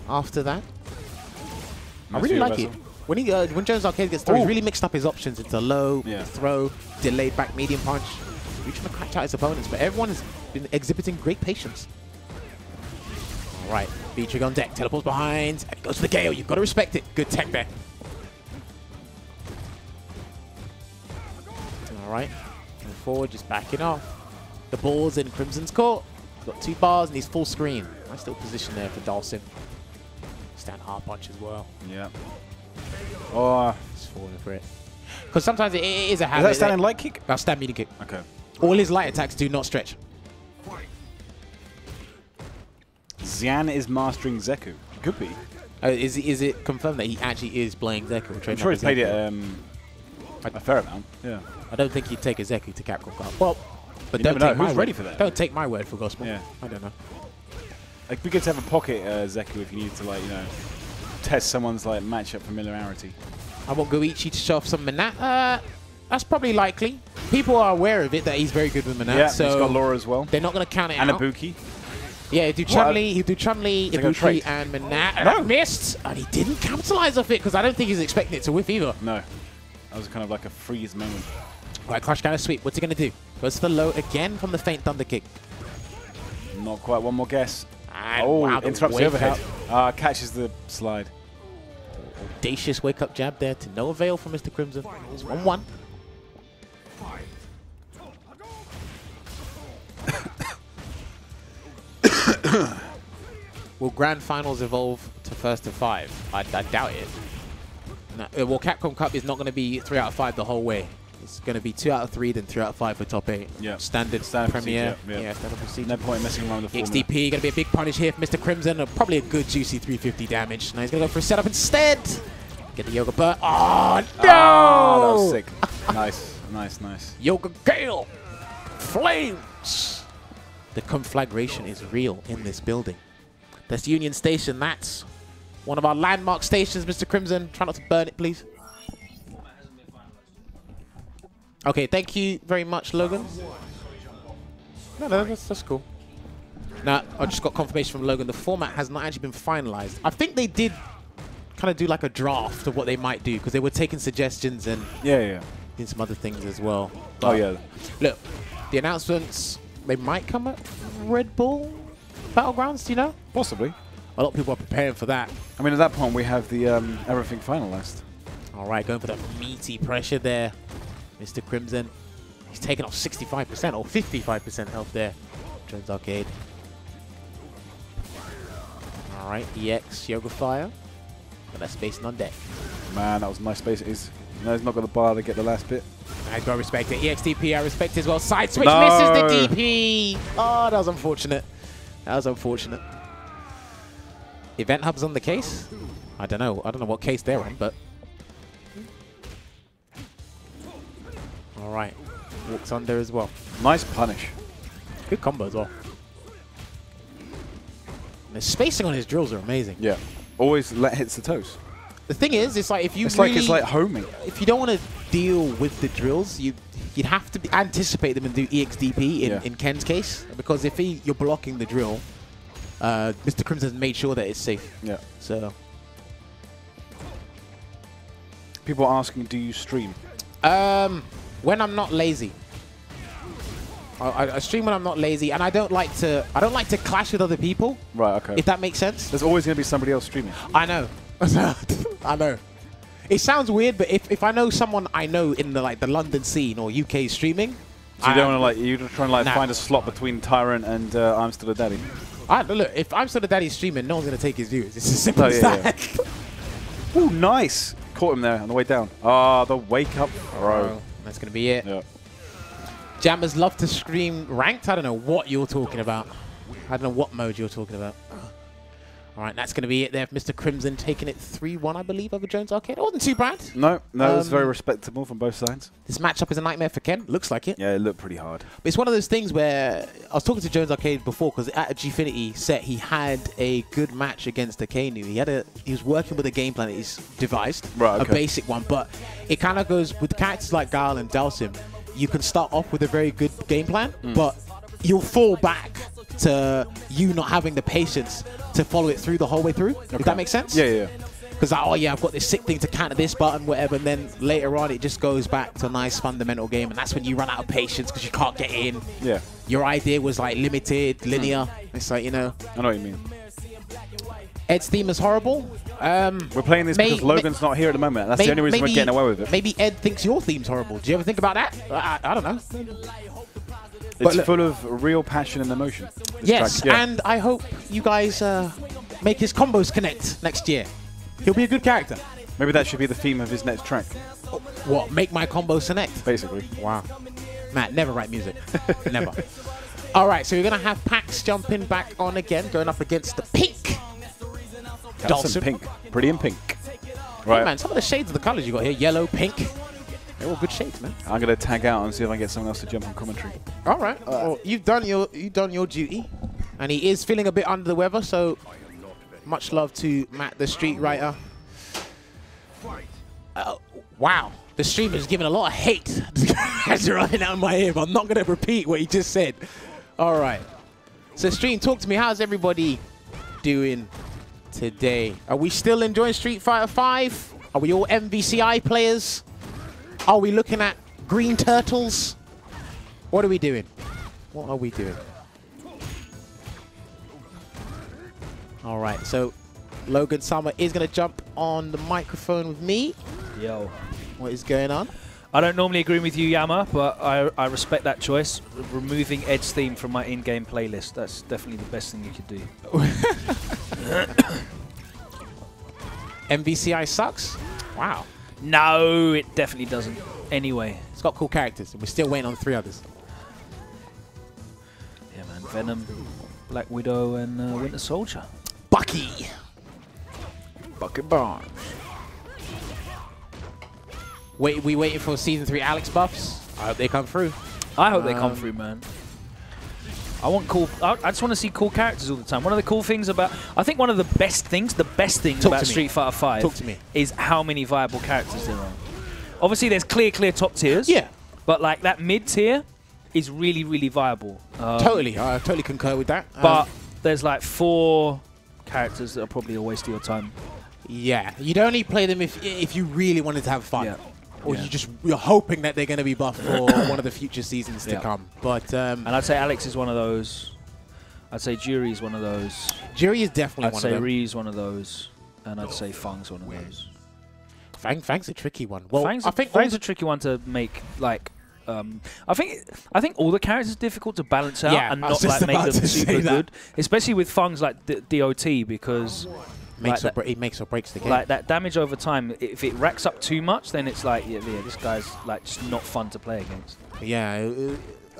after that. I really like it. When Jones Arcade gets through, he's really mixed up his options into low, throw, delayed back medium punch. He's trying to catch out his opponents, but everyone has been exhibiting great patience. All right, B-Trig on deck, teleports behind, and goes for the Gale. You've got to respect it. Good tech there. All right, moving forward, just backing off. The ball's in Crimson's court. He's got 2 bars and he's full screen. Nice little position there for Dhalsim. Stand hard punch as well. Yeah. Oh, he's falling for it. Because sometimes it is a habit. Is that standing light kick? That's stand medium kick. Okay. All his light attacks do not stretch. Xian is mastering Zeku. Could be. Is it confirmed that he actually is playing Zeku? I'm sure he's played it a fair amount. Yeah. I don't think he'd take a Zeku to Capcom Cup. Well, but don't take my word. Ready for that? Don't take my word for gospel. Yeah. I don't know. It'd be good to have a pocket Zeku if you needed to, like, you know, test someone's like matchup familiarity. I want Goichi to show off some Manat. That's probably likely. People are aware of it that he's very good with Manat. Yeah, so he's got Laura as well. They're not going to count it out. And Ibuki. Yeah, he'll do Chun-Li, Ibuki, and Manat. And that missed! And he didn't capitalize off it because I don't think he's expecting it to whiff either. No. That was kind of like a freeze moment. Right, Crush Counter Sweep. What's he going to do? Goes to the low again from the feint Thunder Kick. Not quite. One more guess. And wow, interrupts the overhead. Catches the slide. Audacious wake-up jab there to no avail from Mr. Crimson. It's 1-1. Will Grand Finals evolve to first to 5? I doubt it. No, well, Capcom Cup is not going to be 3 out of 5 the whole way. It's going to be 2 out of 3, then 3 out of 5 for top 8. Yeah. Standard Premier. Yeah, standard procedure. No point messing around with the XDP, going to be a big punish here for Mr. Crimson. Probably a good, juicy 350 damage. Now he's going to go for a setup instead. Get the Yoga Burst. Oh, no! That was sick. Nice. Yoga Gale. Flames. The conflagration is real in this building. That's Union Station. That's one of our landmark stations, Mr. Crimson. Try not to burn it, please. Okay, thank you very much, Logan. No, that's cool. Now, I just got confirmation from Logan. The format has not actually been finalized. I think they did kind of do like a draft of what they might do because they were taking suggestions and doing some other things as well. But look, the announcements, they might come at Red Bull Battlegrounds, do you know? Possibly. A lot of people are preparing for that. I mean, at that point, we have the everything finalist. All right, going for the meaty pressure there. Mr. Crimson. He's taken off 65% or 55% health there. Jones Arcade. All right, EX, Yoga Fire. But that's spacing on deck. Man, that was nice space. No, he's not got the bar to get the last bit. I gotta respect it. EXDP, I respect as well. Side switch misses the DP. Oh, that was unfortunate. That was unfortunate. Event Hub's on the case? I don't know. I don't know what case they're on, but. All right. Walks under as well. Nice punish. Good combo as well. The spacing on his drills are amazing. Yeah. Always hits the toes. The thing is, it's like if you it's like homing. If you don't want to deal with the drills, you'd have to anticipate them and do EXDP in Ken's case, because if you're blocking the drill, Mr. Crimson has made sure that it's safe. Yeah. So people are asking, do you stream? When I'm not lazy. I stream when I'm not lazy, and I don't like to clash with other people. Right. Okay. If that makes sense. There's always going to be somebody else streaming. I know. I know. It sounds weird, but if I know someone I know in the London scene or UK streaming, so you don't want to you're trying to find a slot between Tyrant and I'm Still a Daddy. Look, if I'm Still a Daddy streaming, no one's gonna take his views. It's as simple as that. Yeah. Ooh, nice! Caught him there on the way down. Ah, the wake up throw. That's gonna be it. Yeah. Jammers love to scream ranked. I don't know what you're talking about. I don't know what mode you're talking about. All right, that's going to be it there. Mr. Crimson taking it 3-1, I believe, over Jones Arcade. It wasn't too bad. No, it was very respectable from both sides. This matchup is a nightmare for Ken. Looks like it. Yeah, it looked pretty hard. But it's one of those things where I was talking to Jones Arcade before, because at a Gfinity set, he had a good match against Akainu. He was working with a game plan that he's devised, a basic one. But it kind of goes with characters like Guile and Dalsim. You can start off with a very good game plan, but you'll fall back to you not having the patience to follow it through the whole way through. If that makes sense? Yeah. Because oh yeah, I've got this sick thing to counter this button, whatever, and then later on it just goes back to a nice fundamental game, and that's when you run out of patience because you can't get in. Yeah. Your idea was like limited, linear. It's like, you know. I know what you mean. Ed's theme is horrible. We're playing this because Logan's not here at the moment. That's the only reason we're getting away with it. Maybe Ed thinks your theme's horrible. Do you ever think about that? I don't know. It's full of real passion and emotion. Yes, and I hope you guys make his combos connect next year. He'll be a good character. Maybe that should be the theme of his next track. What? Make my combos connect? Basically. Wow. Matt, never write music. Never. All right, so we're going to have Packz jumping back on again, going up against the pink. That's pink. Pretty in pink. Right. Hey man, some of the shades of the colors you got here, yellow, pink. They're all good shades, man. I'm going to tag out and see if I can get someone else to jump on commentary. All right. Well, you've done your duty. And he is feeling a bit under the weather, so much love to Matt, the street writer. Wow. The streamer's giving a lot of hate as you're running out my ear, but I'm not going to repeat what he just said. All right. So, stream, talk to me. How's everybody doing today? Are we still enjoying Street Fighter 5? Are we all MVCI players? Are we looking at green turtles? What are we doing? What are we doing? All right, so Logan Summer is going to jump on the microphone with me. Yo. What is going on? I don't normally agree with you, Yama, but I respect that choice. Removing Ed's theme from my in-game playlist, that's definitely the best thing you could do. MVCI sucks? Wow. No, it definitely doesn't. Anyway. It's got cool characters, and we're still waiting on 3 others. Yeah, man. Venom, Black Widow, and Winter Soldier. Bucky. Bucky Barnes. We waiting for Season 3 Alex buffs. I hope they come through. I hope they come through, man. I want cool. I just want to see cool characters all the time. One of the cool things about, I think one of the best things about Street Fighter 5 is how many viable characters there are. Obviously, there's clear top tiers. Yeah. But like that mid tier is really, really viable. Totally, I totally concur with that. But there's like 4 characters that are probably a waste of your time. Yeah, you'd only play them if you really wanted to have fun. Yeah. Or you're hoping that they're going to be buffed for one of the future seasons to come. But and I'd say Alex is one of those. I'd say Jury's one of those. Jury is definitely one of them. I'd say Ree's one of those. And I'd say Fang's one of those. Fang's a tricky one. Well, I think Fang's a tricky one to make, like... I think all the characters are difficult to balance out and not like make them super good, especially with Fang's like DOT because it makes or breaks the game. Like that damage over time, if it racks up too much, then it's like this guy's like just not fun to play against. Yeah,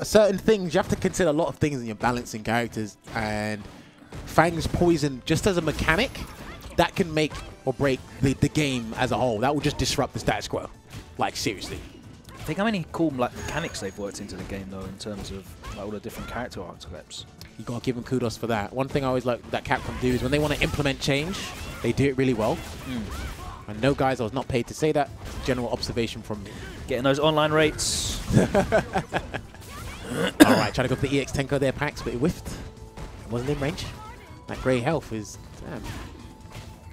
certain things you have to consider a lot of things in your balancing characters, and Fang's poison just as a mechanic that can make or break the game as a whole. That will just disrupt the status quo, like seriously. Think how many cool like mechanics they've worked into the game though, in terms of like, all the different character archetypes. You gotta give them kudos for that. One thing I always like that Capcom do is when they want to implement change, they do it really well. And no, guys, I was not paid to say that. General observation from me. Getting those online rates. All right, trying to go for the EX Tenko there, Packz, but it whiffed. It wasn't in range. That grey health is damn.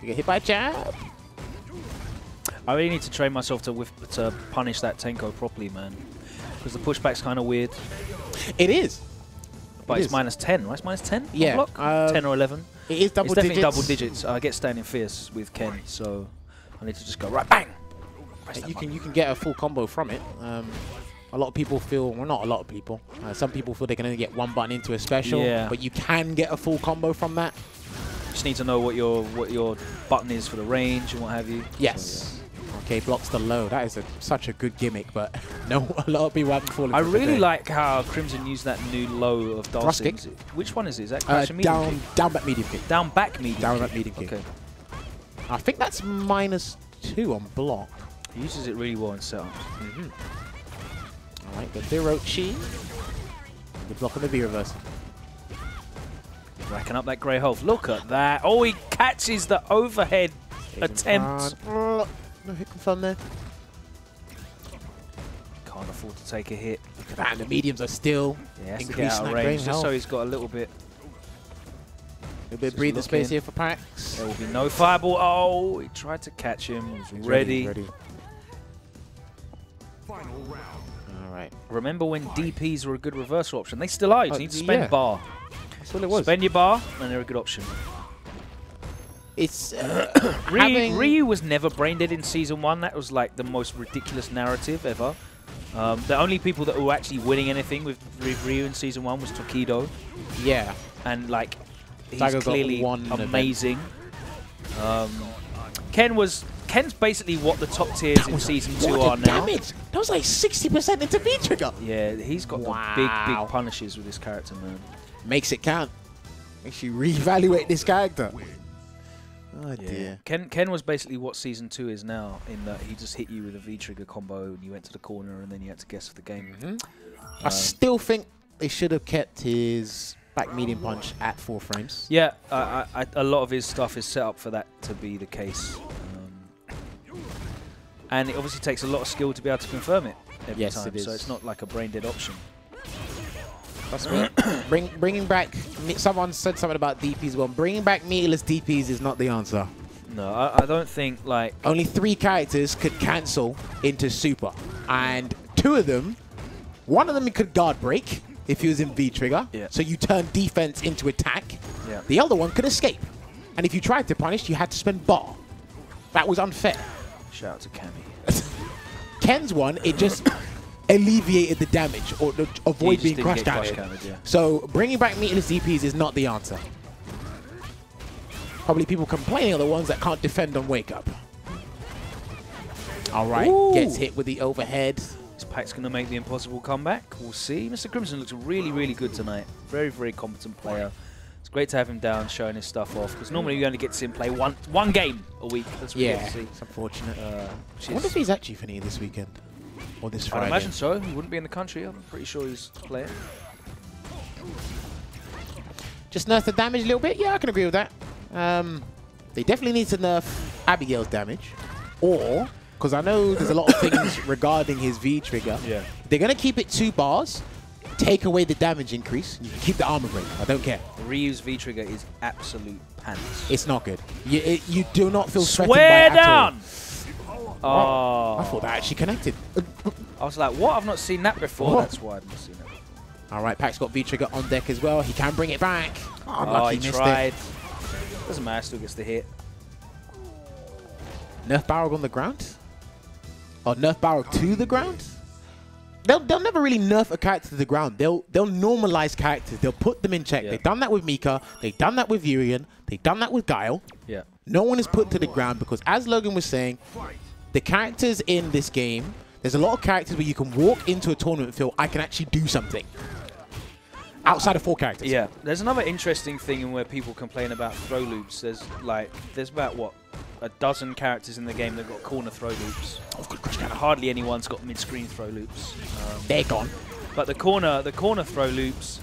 You get hit by a jab. I really need to train myself to punish that Tenko properly, man. Because the pushback's kind of weird. It is. But it's minus 10, right? It's minus 10? Yeah. 10 or 11. It is double digits. It's definitely double digits. I get standing fierce with Ken, so I need to just go right bang. You can get a full combo from it. A lot of people feel, well, not a lot of people. Some people feel they can only get one button into a special, but you can get a full combo from that. Just need to know what your button is for the range and what have you. Yes. So, okay, blocks the low. That is such a good gimmick, but no, a lot of people haven't fallen. I really like how Crimson used that new low of Dulcin. Which one is it? Is that crash and medium kick? Down back medium kick. Down back medium. Down back medium kick. Okay. I think that's -2 on block. He uses it really well in setup. All right, the Virochi. Good block on the V reverse. Racking up that grey health. Look at that. Oh, he catches the overhead attempt. No hit confirm there. Can't afford to take a hit. Look at that, and the mediums are still increasing that range. Just so he's got a little bit. A bit of breather space here for Packz. There will be no fireball. Oh, he tried to catch him. He was ready. Final round. All right. Remember when DPs were a good reversal option? They still are. You need to spend bar. That's all it was. Spend your bar, and they're a good option. It's Ryu was never brain dead in Season 1. That was like the most ridiculous narrative ever. The only people that were actually winning anything with Ryu in Season 1 was Tokido. Yeah. And like, he's clearly amazing. Ken's basically what the top tiers in Season 2 are now. Damage! That was like 60% into V-Trigger. Yeah, he's got the big punishes with this character, man. Makes it count. Makes you reevaluate this character. Oh dear. Ken was basically what Season 2 is now, in that he just hit you with a V-Trigger combo and you went to the corner and then you had to guess the game. I still think they should have kept his back medium punch at 4 frames. Yeah, a lot of his stuff is set up for that to be the case. And it obviously takes a lot of skill to be able to confirm it every time, it is. So it's not like a brain-dead option. That's me. Bringing back, someone said something about DPs. Well, bringing back meatless DPs is not the answer. No, I don't think, like... Only 3 characters could cancel into Super. And 2 of them, one of them could guard break if he was in V-Trigger. Yeah. So you turn defense into attack. Yeah. The other one could escape. And if you tried to punish, you had to spend bar. That was unfair. Shout out to Cammy. Ken's one, it just... alleviated the damage or avoid being crushed out. So bringing back meatless DPs is not the answer. Probably people complaining are the ones that can't defend on wake up. All right, gets hit with the overhead. Is Packz going to make the impossible comeback? We'll see. Mr. Crimson looks really, really good tonight. Very, very competent player. It's great to have him down, showing his stuff off, because normally you only get to see him play one game a week. That's what you get to see. It's unfortunate. I wonder if he's actually finishing this weekend. Or this Friday. I'd imagine so. He wouldn't be in the country. I'm pretty sure he's playing. Just nerf the damage a little bit? Yeah, I can agree with that. They definitely need to nerf Abigail's damage. Or, because I know there's a lot of things regarding his V-Trigger. Yeah. They're going to keep it 2 bars, take away the damage increase, you can keep the armor break. I don't care. Ryu's V-Trigger is absolute pants. It's not good. You do not feel threatened by it at all. Oh. I thought that actually connected. I was like, what? I've not seen that before. That's why I've not seen that before. All right, Packz got V-Trigger on deck as well. He can bring it back. Oh, unlucky, he missed tried. It. Doesn't matter, still gets the hit. Nerf Balrog on the ground? Or Nerf Balrog to the ground? They'll never really nerf a character to the ground. They'll normalize characters. They'll put them in check. Yeah. They've done that with Mika. They've done that with Urian. They've done that with Guile. Yeah. No one is put to the ground because, as Logan was saying, the characters in this game, there's a lot of characters where you can walk into a tournament and feel, I can actually do something. Outside of 4 characters. Yeah. There's another interesting thing in where people complain about throw loops. There's about, what, a dozen characters in the game that got corner throw loops. Hardly anyone's got mid-screen throw loops. They're gone. But the corner throw loops,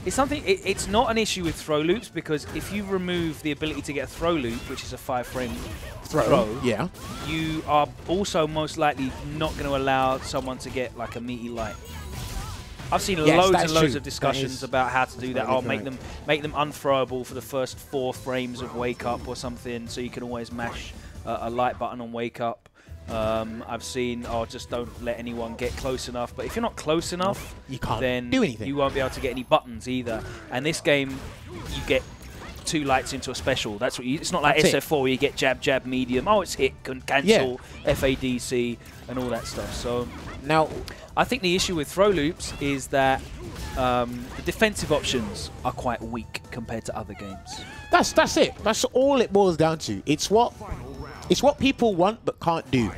it's something. It's not an issue with throw loops because if you remove the ability to get a throw loop, which is a 5-frame throw, yeah, you are also most likely not going to allow someone to get like a meaty light. I've seen loads and loads of discussions about how to do that. I'll make them unthrowable for the first 4 frames of Wake Up or something, so you can always mash a light button on Wake Up. I've seen, just don't let anyone get close enough. But if you're not close enough, you can't then do anything. You won't be able to get any buttons either. And this game, you get 2 lights into a special. That's what it's not like SF4 where you get jab, jab, medium. Oh, it's hit, cancel, FADC, and all that stuff. So now, I think the issue with throw loops is that the defensive options are quite weak compared to other games. That's it. That's all it boils down to. It's what people want but can't do.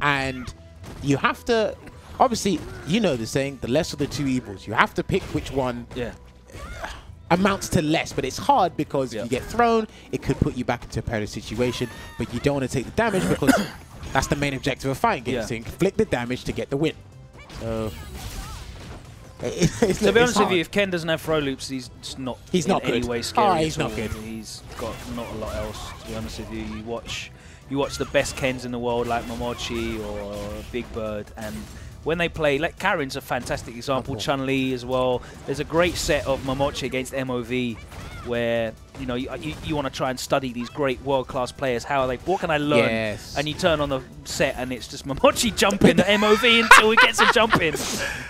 And you have to, obviously, you know the saying, the less of the 2 evils. You have to pick which one amounts to less. But it's hard because if you get thrown, it could put you back into a perilous situation. But you don't want to take the damage because that's the main objective of fighting games. To inflict the damage to get the win. So, to be honest with you, if Ken doesn't have throw loops, he's just not in any way scary. He's not good. He's got not a lot else, to be honest with you. You watch the best Kens in the world like Momochi or Big Bird, and when they play, like Karin's a fantastic example, Chun-Li as well. There's a great set of Momochi against MOV where you want to try and study these great world-class players. How are they? What can I learn? And you turn on the set and it's just Momochi jumping the MOV until he gets a jump in.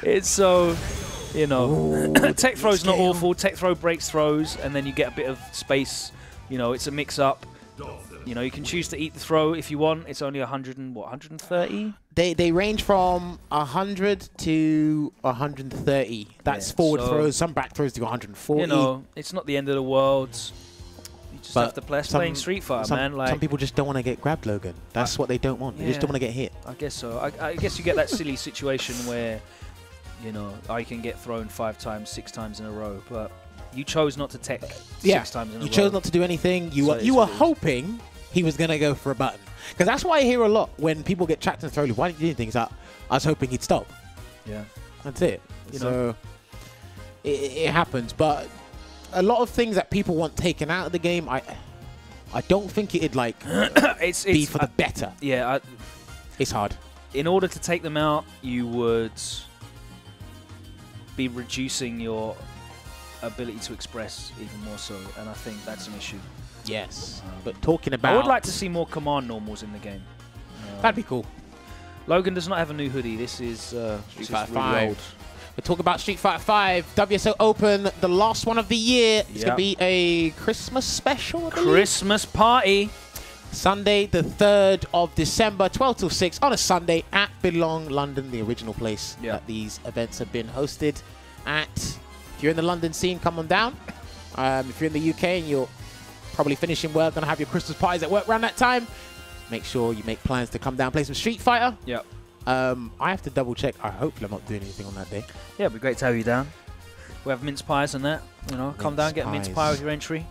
It's so, tech throw's not awful. Tech throw breaks throws, and then you get a bit of space. It's a mix-up. You can choose to eat the throw if you want. It's only 130? They range from 100 to 130. That's forward throws. Some back throws do 140. It's not the end of the world. You just have to play playing Street Fighter, man. Like, some people just don't want to get grabbed, Logan. That's what they don't want. They just don't want to get hit. I guess so. I guess you get that silly situation where, I can get thrown 5 times, 6 times in a row, but you chose not to tech 6 times in a row. You chose not to do anything. You were hoping he was going to go for a button. Because that's why I hear a lot when people get trapped in the throw loop. Why didn't you do anything? It's like, I was hoping he'd stop. Yeah. That's it. So it happens. But a lot of things that people want taken out of the game, I don't think it'd like be for the better. Yeah. It's hard. In order to take them out, you would be reducing your ability to express even more so, and I think that's an issue. Yes, but talking about... I would like to see more command normals in the game. That'd be cool. Logan does not have a new hoodie. This is Street Fighter 5. We talk about Street Fighter 5, WSO Open, the last one of the year. It's going to be a Christmas special, I believe. Christmas party. Sunday, the 3rd of December, 12 till 6 on a Sunday at Belong London, the original place that these events have been hosted at. If you're in the London scene, come on down. If you're in the UK and you're probably finishing work, going to have your Christmas parties at work around that time, make sure you make plans to come down, play some Street Fighter. Yep. I have to double check. Hopefully I'm not doing anything on that day. Yeah, it'd be great to have you down. We have mince pies and that. Come down, get a mince pie with your entry.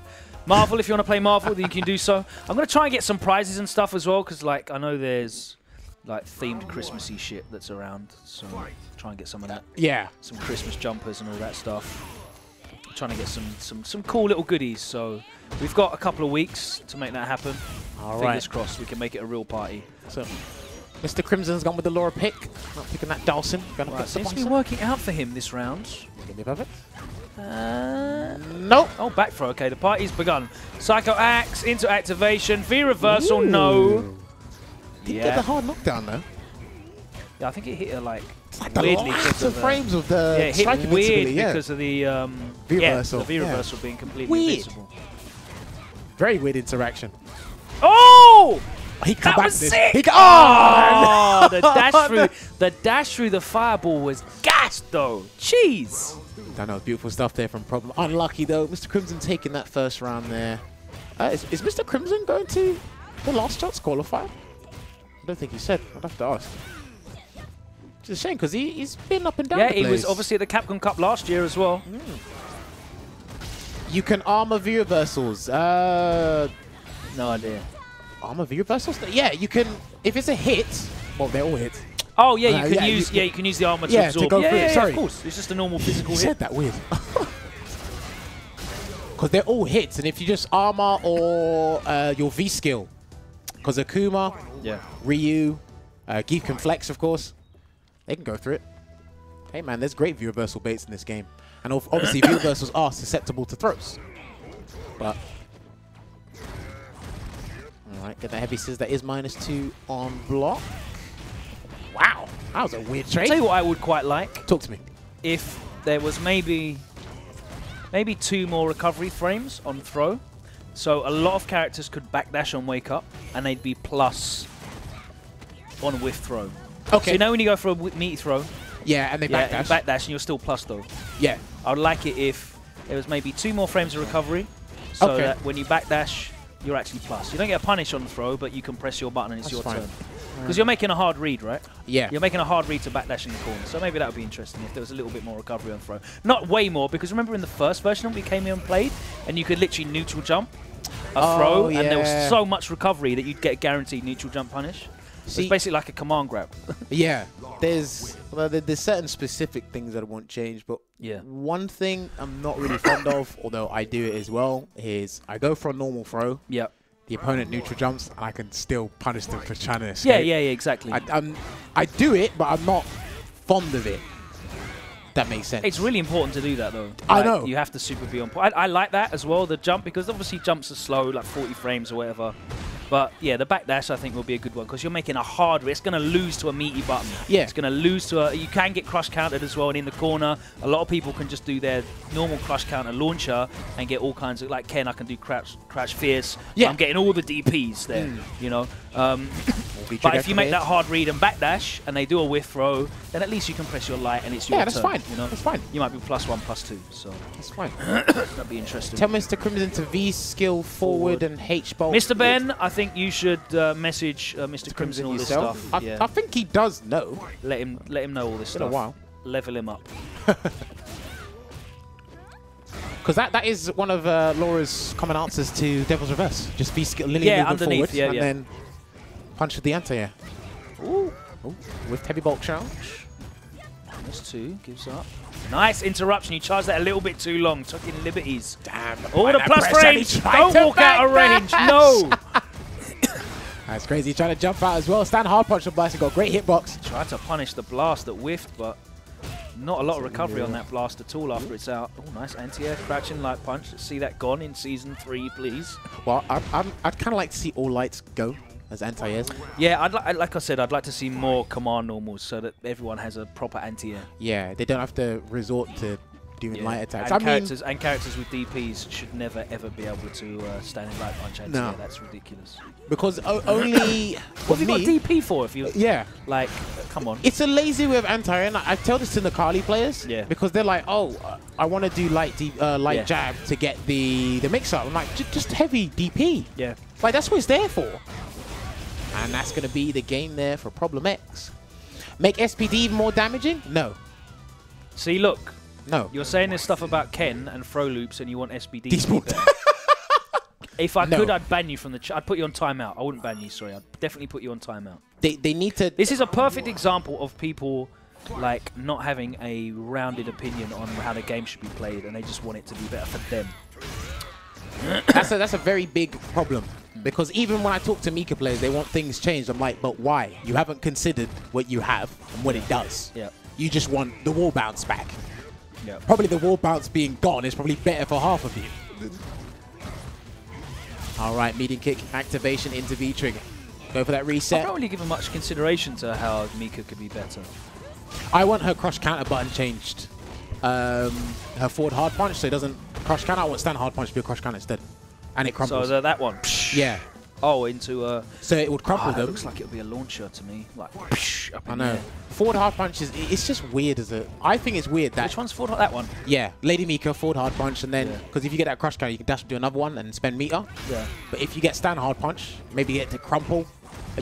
Marvel, if you want to play Marvel, then you can do so. I'm going to try and get some prizes and stuff as well, because like I know there's like themed Christmassy shit that's around. So try and get some of that. Yeah. Some Christmas jumpers and all that stuff. Trying to get some cool little goodies. So we've got a couple of weeks to make that happen. Fingers crossed we can make it a real party. So Mr. Crimson's gone with the Laura pick. Not picking that Dawson. Seems to be working out for him this round. Give me above it. Nope. Oh, back throw. Okay, the party's begun. Psycho Axe into activation. V reversal. No. Didn't get the hard knockdown though. Yeah, I think it hit her like the weirdly last of frames of the it hit weird because of the V-reversal. the V-reversal being completely invincible. Very weird interaction. Oh! He come back was this. sick! He the dash through the fireball was gassed though. Jeez. Don't know, beautiful stuff there from Problem. Unlucky though, Mr. Crimson taking that first round there. Is Mr. Crimson going to the last shots qualifier? I don't think he said. I'd have to ask. It's a shame because he's been up and down. Yeah, the he place. was obviously at the Capcom Cup last year as well. You can armor V-reversals. No idea. Armor V-reversals? Yeah, you can. If it's a hit, well, they're all hits. Oh yeah, you can use you can use the armor to absorb. To go through it. Sorry, of course. It's just a normal physical you hit. said that weird. Because they're all hits, and if you just armor or your V skill, because Akuma, Ryu, Geef can flex, of course, they can go through it. Hey man, there's great V-reversal baits in this game, and obviously V-reversals are susceptible to throws. But all right, get that heavy scissors. That is -2 on block. Wow, that was a weird trade. I'll tell you what I would quite like. Talk to me. If there was maybe 2 more recovery frames on throw, so a lot of characters could backdash on wake up, and they'd be plus on whiff throw. Okay. So you know when you go for a meaty throw? Yeah, and they backdash. You backdash and you're still plus though. Yeah. I would like it if there was maybe 2 more frames of recovery, so that when you backdash, you're actually plus. You don't get a punish on the throw, but you can press your button and it's your turn. Because you're making a hard read, right? Yeah. You're making a hard read to backdash in the corner. So maybe that would be interesting if there was a little bit more recovery on throw. Not way more, because remember in the first version we came here and played, and you could literally neutral jump a throw, and there was so much recovery that you'd get a guaranteed neutral jump punish. So it's basically like a command grab. Yeah. There's certain specific things that I want changed, but one thing I'm not really fond of, although I do it as well, is I go for a normal throw. Yep. The opponent neutral jumps, and I can still punish them for trying to escape. Yeah, exactly. I do it, but I'm not fond of it. That makes sense. It's really important to do that, though. I know. You have to super be on point. I like that as well, the jump, because obviously jumps are slow, like 40 frames or whatever. But yeah, the backdash I think will be a good one because you're making a hard risk. It's going to lose to a meaty button. Yeah. It's going to lose to a... You can get crush countered as well, and in the corner, a lot of people can just do their normal crush counter launcher and get all kinds of... Like Ken, I can do crash fierce. Yeah. I'm getting all the DPs there, you know. But if you make that hard read and backdash, and they do a whiff throw, then at least you can press your light and it's your turn. That's fine. You know? That's fine. You might be +1, +2, so... That's fine. That'd be interesting. Tell Mr. Crimson to V skill forward and H bolt. Mr. Ben, I think you should message Mr. Crimson all this stuff. I think he does know. Let him know all this stuff. Been a while. Level him up. Because that is one of Laura's common answers to Devil's Reverse. Just V skill, Lily movement forward, and then punch with the anti-air. Ooh. With heavy bulk charge. -2 gives up. Nice interruption. You charged that a little bit too long. Took in liberties. Damn. All the plus frames. Don't walk out of range. No. That's crazy. He's trying to jump out as well. Stand hard punch on blast. He got great hitbox. Tried to punish the blast that whiffed, but not a lot of recovery on that blast at all after it's out. Oh, nice anti-air crouching light punch. Let's see that gone in Season 3, please. Well, I'd kind of like to see all lights go as anti-airs. Yeah, like I said, I'd like to see more command normals so that everyone has a proper anti-air. Yeah, they don't have to resort to doing light attacks. And characters with DPs should never ever be able to stand in light punch anti-air. No. That's ridiculous. Because only what have you got DP for? If you like, come on. It's a lazy way of anti-air. And I tell this to the Nakali players. Yeah. Because they're like, oh, I want to do light jab to get the mix-up. I'm like, just heavy DP. Yeah. Like that's what it's there for. And that's going to be the game there for Problem X. Make SPD even more damaging? No. See, look. No. You're saying this stuff about Ken and throw loops and you want SPD to be better. If I could, I'd ban you from the I'd put you on timeout. I wouldn't ban you, sorry. I'd definitely put you on timeout. They need to... This is a perfect example of people like not having a rounded opinion on how the game should be played and they just want it to be better for them. That's a very big problem. Because even when I talk to Mika players, they want things changed. I'm like, but why? You haven't considered what you have and what it does. Yeah. You just want the wall bounce back. Yeah. Probably the wall bounce being gone is probably better for half of you. All right, medium kick activation into V trigger. Go for that reset. I've not really given much consideration to how Mika could be better. I want her crush counter button changed. Her forward hard punch, so it doesn't crush counter. I want stand hard punch to be a crush counter instead. And it crumbles. So that one. Yeah. Oh, into so it would crumple them. It looks like it would be a launcher to me. Like, up I in know. there. Forward hard punch it's just weird as a. I think it's weird that. Which one's forward? That one. Yeah, Lady Mika forward hard punch, and then because if you get that crush counter, you can dash do another one and spend meter. Yeah. But if you get stand hard punch, maybe get to crumple,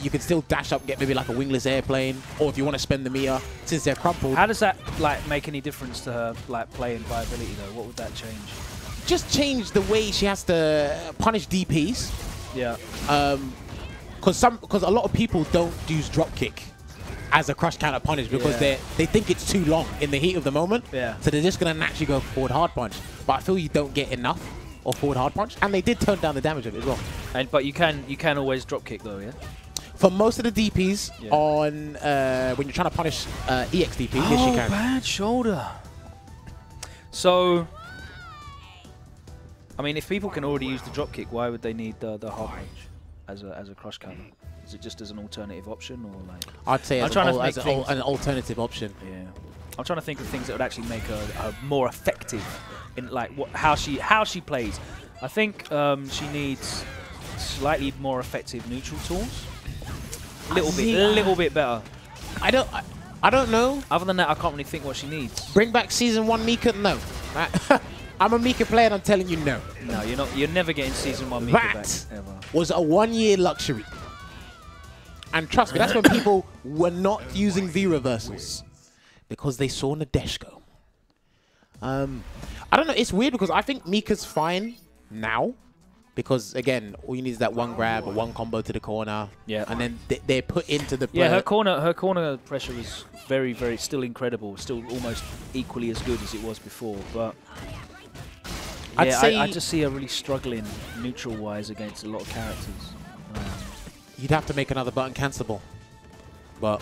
you can still dash up and get maybe like a wingless airplane, or if you want to spend the meter since they're crumpled. How does that like make any difference to her like playing viability though? What would that change? Just change the way she has to punish DPs. Yeah. Because a lot of people don't use drop kick as a crush counter punish because they think it's too long in the heat of the moment. Yeah. So they're just gonna naturally go forward hard punch. But I feel you don't get enough of forward hard punch, and they did tone down the damage of it as well. But you can always drop kick though, yeah. For most of the DPs on when you're trying to punish EX DP, yes you can. Bad shoulder. So, I mean, if people can already use the drop kick, why would they need the hard punch as a crush counter? Is it just as an alternative option, or like? I'd say as an alternative option. Yeah, I'm trying to think of things that would actually make her more effective in like how she plays. I think she needs slightly more effective neutral tools. A little bit better. I don't know. Other than that, I can't really think what she needs. Bring back Season 1 Mika? No. I'm a Mika player and I'm telling you no. No, you're not. You're never getting Season 1 Mika back, ever. Was a 1-year luxury. And trust me, that's when people were not using V-reversals. Because they saw Nadeshko. I don't know, it's weird because I think Mika's fine now. Because, again, all you need is that one grab or one combo to the corner. Yeah. And then they're put into the... Yeah, her corner pressure is very, very still incredible. Still almost equally as good as it was before. But yeah, I just see her really struggling neutral-wise against a lot of characters. You'd have to make another button cancelable. But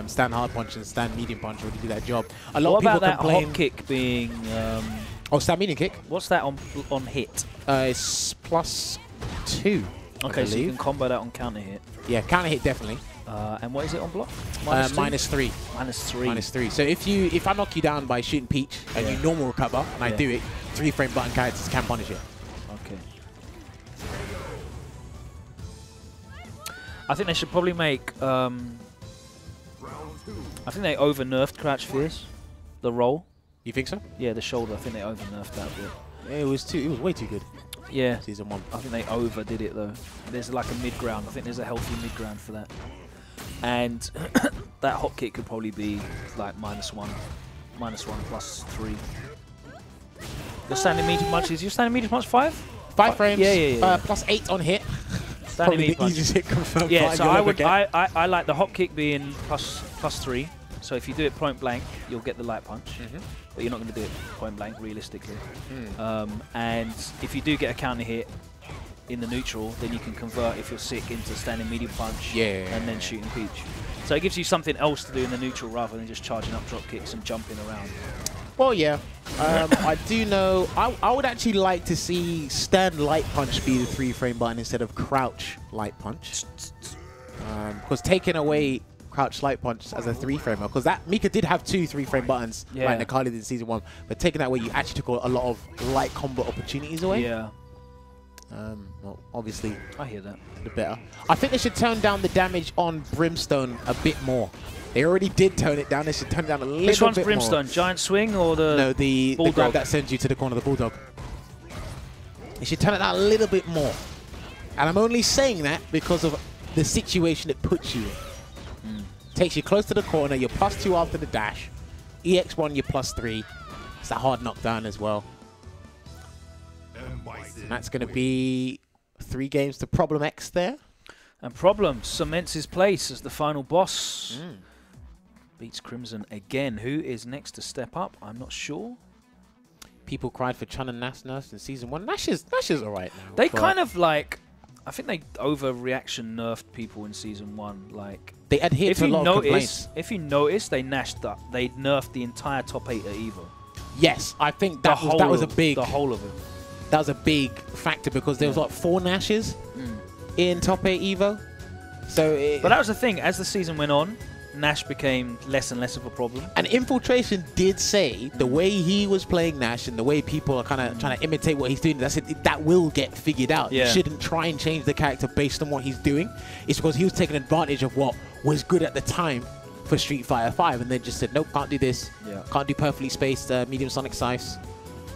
stand hard punch and stand medium punch would do that job. A lot of people complain. What about that hop kick being... oh, stand medium kick? What's that on hit? It's +2. Okay, so you can combo that on counter hit. Yeah, counter hit definitely. And what is it on block? -3. -3. So if I knock you down by shooting Peach and you normal recover and I do it, 3-frame button characters can punish it. Okay. I think they should probably make. I think they over nerfed Crouch Fierce, the roll. You think so? Yeah, the shoulder. I think they over nerfed that bit. Yeah, it was way too good. Yeah. Season 1. I think they overdid it though. There's like a mid ground. I think there's a healthy mid ground for that. And that hop kick could probably be like -1, +3. Your standing medium punch is your standing medium punch 5? 5 frames. Yeah. +8 on hit. Standing medium punch. Easiest hit confirmed. Yeah, so I like the hop kick being +3. So if you do it point blank, you'll get the light punch. But you're not going to do it point blank realistically. And if you do get a counter hit in the neutral, then you can convert if you're sick into standing medium punch and then shooting Peach. So it gives you something else to do in the neutral rather than just charging up drop kicks and jumping around. Well, yeah. I do know. I would actually like to see stand light punch be the 3-frame button instead of crouch light punch. Because taking away crouch light punch as a 3-framer, because that Mika did have 2 3-frame buttons like Nakali did in Season 1, but taking that away, you actually took a lot of light combo opportunities away. Yeah. Well, obviously, I hear that. The better. I think they should tone down the damage on Brimstone a bit more. They already did tone it down. They should tone it down a little bit more. Which one's Brimstone? Giant swing or the No, the grab that sends you to the corner of the Bulldog. They should tone it down a little bit more. And I'm only saying that because of the situation it puts you in. Takes you close to the corner. You're +2 after the dash. EX1, you're +3. It's that hard knockdown as well. And that's going to be 3 games to Problem X there. And Problem cements his place as the final boss. Beats Crimson again. Who is next to step up? I'm not sure. People cried for Chun and Nash Nurse in Season 1. Nash is alright now. They kind of like... I think they overreaction nerfed people in Season 1. Like they adhered to a lot of complaints. If you notice, they nerfed the entire top 8 at EVO. Yes, I think that was a big... The whole of it. That was a big factor because there was like 4 Nashes. in Top 8 Evo. So, but that was the thing. As the season went on, Nash became less and less of a problem. And Infiltration did say the way he was playing Nash and the way people are kind of trying to imitate what he's doing, that will get figured out. You shouldn't try and change the character based on what he's doing. It's because he was taking advantage of what was good at the time for Street Fighter 5 and then just said, nope, can't do this. Can't do perfectly spaced medium sonic size.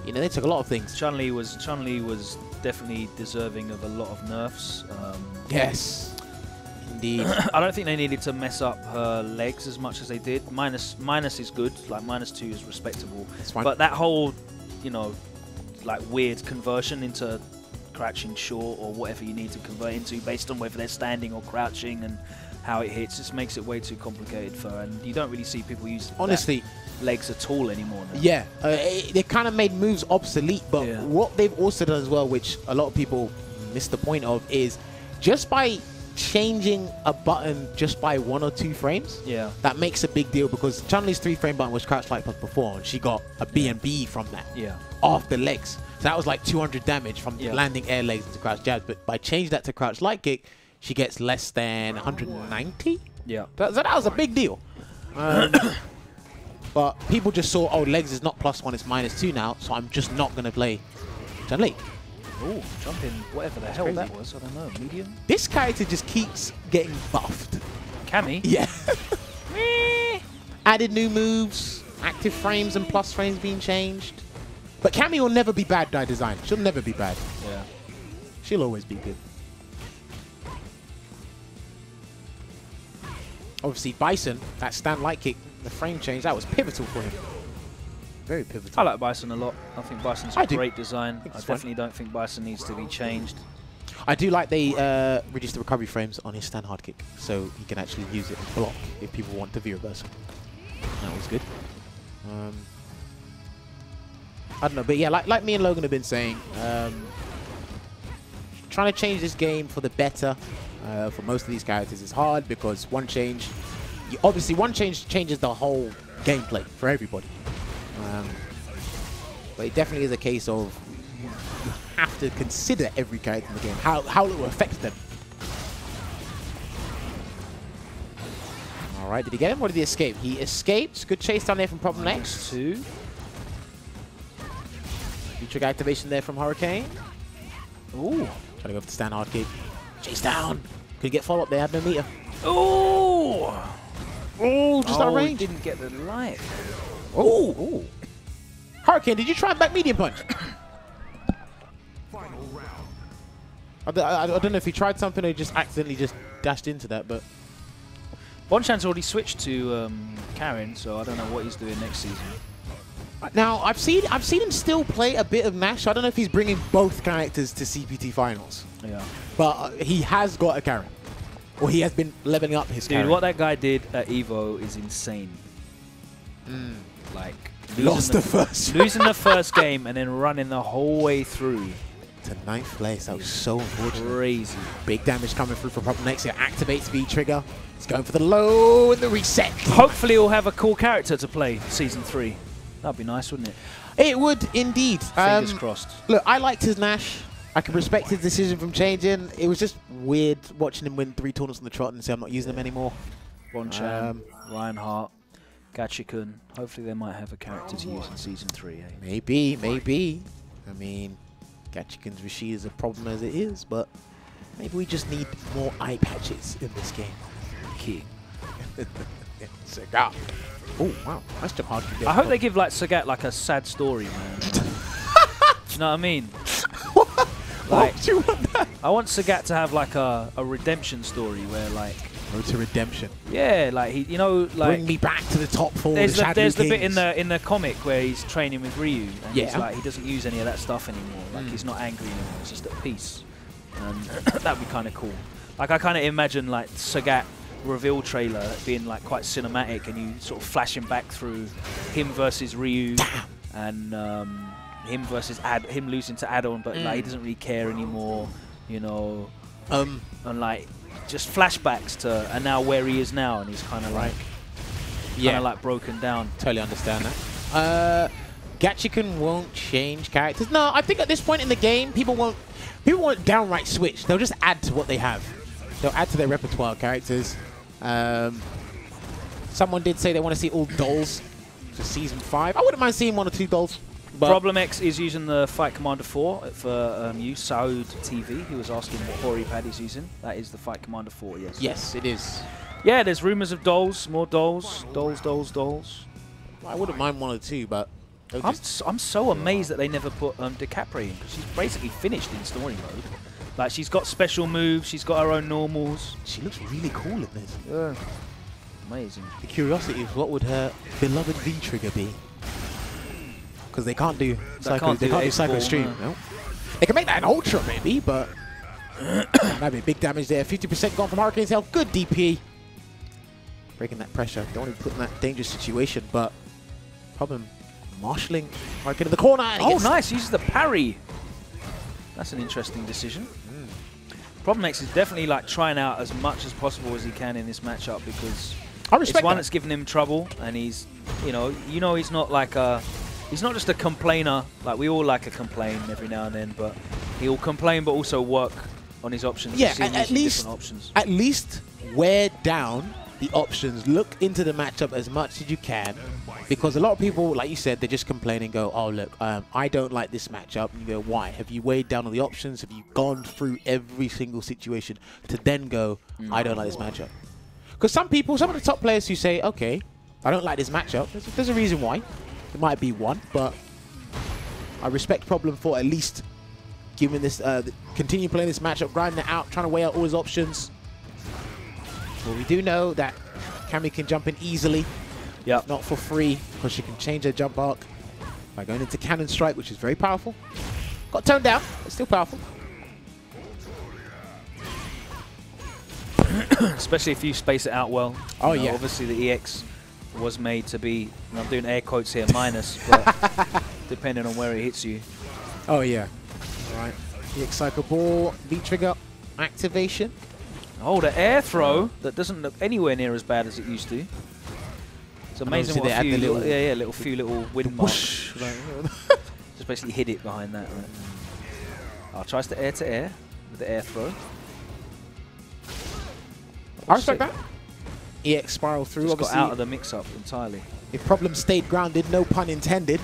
You know, they took a lot of things. Chun-Li was definitely deserving of a lot of nerfs. Yes. Indeed. I don't think they needed to mess up her legs as much as they did. Minus is good, like -2 is respectable. That's fine. But that whole, you know, like weird conversion into crouching short or whatever you need to convert into based on whether they're standing or crouching and how it hits, just makes it way too complicated for her. And you don't really see people use legs at all anymore now. Yeah, they kind of made moves obsolete, but what they've also done as well, which a lot of people miss the point of, is just by changing a button just by 1 or 2 frames, that makes a big deal because Chun-Li's 3-frame button was crouch light plus before, and she got a B&B from that after legs. So that was like 200 damage from landing air legs into crouch jabs, but by changing that to crouch light kick, she gets less than 190. Yeah. So that was a big deal. But people just saw, oh, legs is not +1, it's -2 now, so I'm just not going to play Chun-Li. Oh, jumping, whatever the hell that was, I don't know, medium? This character just keeps getting buffed. Cammy? Yeah. Added new moves, active frames and plus frames being changed. But Cammy will never be bad by design. She'll never be bad. Yeah. She'll always be good. Obviously, Bison, that stand light kick, the frame change, that was pivotal for him. Very pivotal. I like Bison a lot. I think Bison's a great design. I definitely don't think Bison needs to be changed. I do like they reduced the recovery frames on his stand hard kick, so he can actually use it and block if people want to V-reversal. That was good. I don't know, but yeah, like me and Logan have been saying, trying to change this game for the better for most of these characters is hard because one change, obviously one change changes the whole gameplay for everybody. But it definitely is a case of you have to consider every character in the game, how it will affect them. All right, did he get him or did he escape? He escaped. Good chase down there from Problem X. -2. Trigger activation there from Hurricane. Ooh. Trying to go for the stand hard kick. Chase down. Could get follow up there, had no meter. Ooh. Oh, just out of range. Didn't get the light. Oh. Hurricane, did you try back medium punch? Final round. I don't know if he tried something or he just accidentally just dashed into that, but Bonchan's already switched to Karen, so I don't know what he's doing next season. Now I've seen him still play a bit of Nash. I don't know if he's bringing both characters to CPT finals. Yeah. But he has got a Karen, or he has been leveling up his Karen. Dude, what that guy did at Evo is insane. Like losing the first game and then running the whole way through to 9th place. That was so unfortunate. Crazy. Big damage coming through from Problem X. It activates V trigger. He's going for the low and the reset. Hopefully he'll have a cool character to play Season 3. That'd be nice, wouldn't it? It would indeed. Fingers crossed. Look, I liked his Nash. I can respect his decision from changing. It was just weird watching him win 3 tournaments on the trot and say I'm not using him anymore. Bonchan, Reinhardt, Gachikun. Hopefully they might have a character to use in Season 3. Eh? Maybe. I mean, Gachikun's Rashid is a problem as it is, but maybe we just need more eye patches in this game. Key. Sagat. Oh, wow. That's just hard to get. I hope they give like Sagat like a sad story, man. Do you know what I mean? Why would you want that? I want Sagat to have like a redemption story where like road to redemption. Yeah, like he, you know, like bring me back to the top 4. There's the bit in the comic where he's training with Ryu, and he's like he doesn't use any of that stuff anymore. Like he's not angry anymore. It's just at peace, and that'd be kind of cool. Like I kind of imagine like Sagat reveal trailer being like quite cinematic, and you sort of flashing back through him versus Ryu, and him versus him losing to Addon, but like he doesn't really care anymore, you know, and like just flashbacks to and now where he is now, and he's kind of like like broken down. Totally understand that. Gachikun won't change characters. No, I think at this point in the game, people won't. People want downright switch. They'll just add to what they have. They'll add to their repertoire of characters. Someone did say they want to see all dolls for Season 5. I wouldn't mind seeing 1 or 2 dolls. Problem X is using the Fight Commander 4 for you, Saud TV. He was asking what Hori pad he's using. That is the Fight Commander 4, yes. Yes, it is. Yeah, there's rumors of dolls, more dolls, dolls. I wouldn't mind 1 or 2, but I'm so amazed that they never put DiCaprio in, because she's basically finished in story mode. Like, she's got special moves, she's got her own normals. She looks really cool in this. Yeah. Amazing. The curiosity is, what would her beloved V-trigger be? Because they can't do Psycho Extreme. No. They can make that an Ultra maybe, but that'd be big damage there. 50% gone from Hurricane's health. Good DP. Breaking that pressure. Don't want to put in that dangerous situation, but problem marshalling Hurricane in the corner. Oh, nice. Uses the parry. That's an interesting decision. Problem X is definitely like trying out as much as possible as he can in this matchup, because it's one that's given him trouble, and he's, you know, he's not like a. He's not just a complainer. Like, we all like a complain every now and then, but he'll complain but also work on his options. Yeah, at least wear down the options. Look into the matchup as much as you can, because a lot of people, like you said, they just complain and go, oh, look, I don't like this matchup. And you go, why? Have you weighed down on the options? Have you gone through every single situation to then go, I don't like this matchup? Because some of the top players who say, okay, I don't like this matchup, there's a reason why. It might be one, but I respect Problem for at least giving this, continue playing this matchup, grinding it out, trying to weigh out all his options. Well, we do know that Cammy can jump in easily, not for free, because she can change her jump arc by going into Cannon Strike, which is very powerful. Got toned down, but still powerful. Especially if you space it out well. Oh, you know, yeah. Obviously, the EX was made to be, and I'm doing air quotes here, minus, but depending on where it hits you. Oh, yeah. All right. EX Psycho Ball, V-Trigger activation. Oh, the air throw that doesn't look anywhere near as bad as it used to. It's amazing what a few little wind marks. Just basically hit it behind that. Right? Oh, tries to air with the air throw. I respect that. EX spiral through. Just got out of the mix-up entirely. If Problem stayed grounded, no pun intended,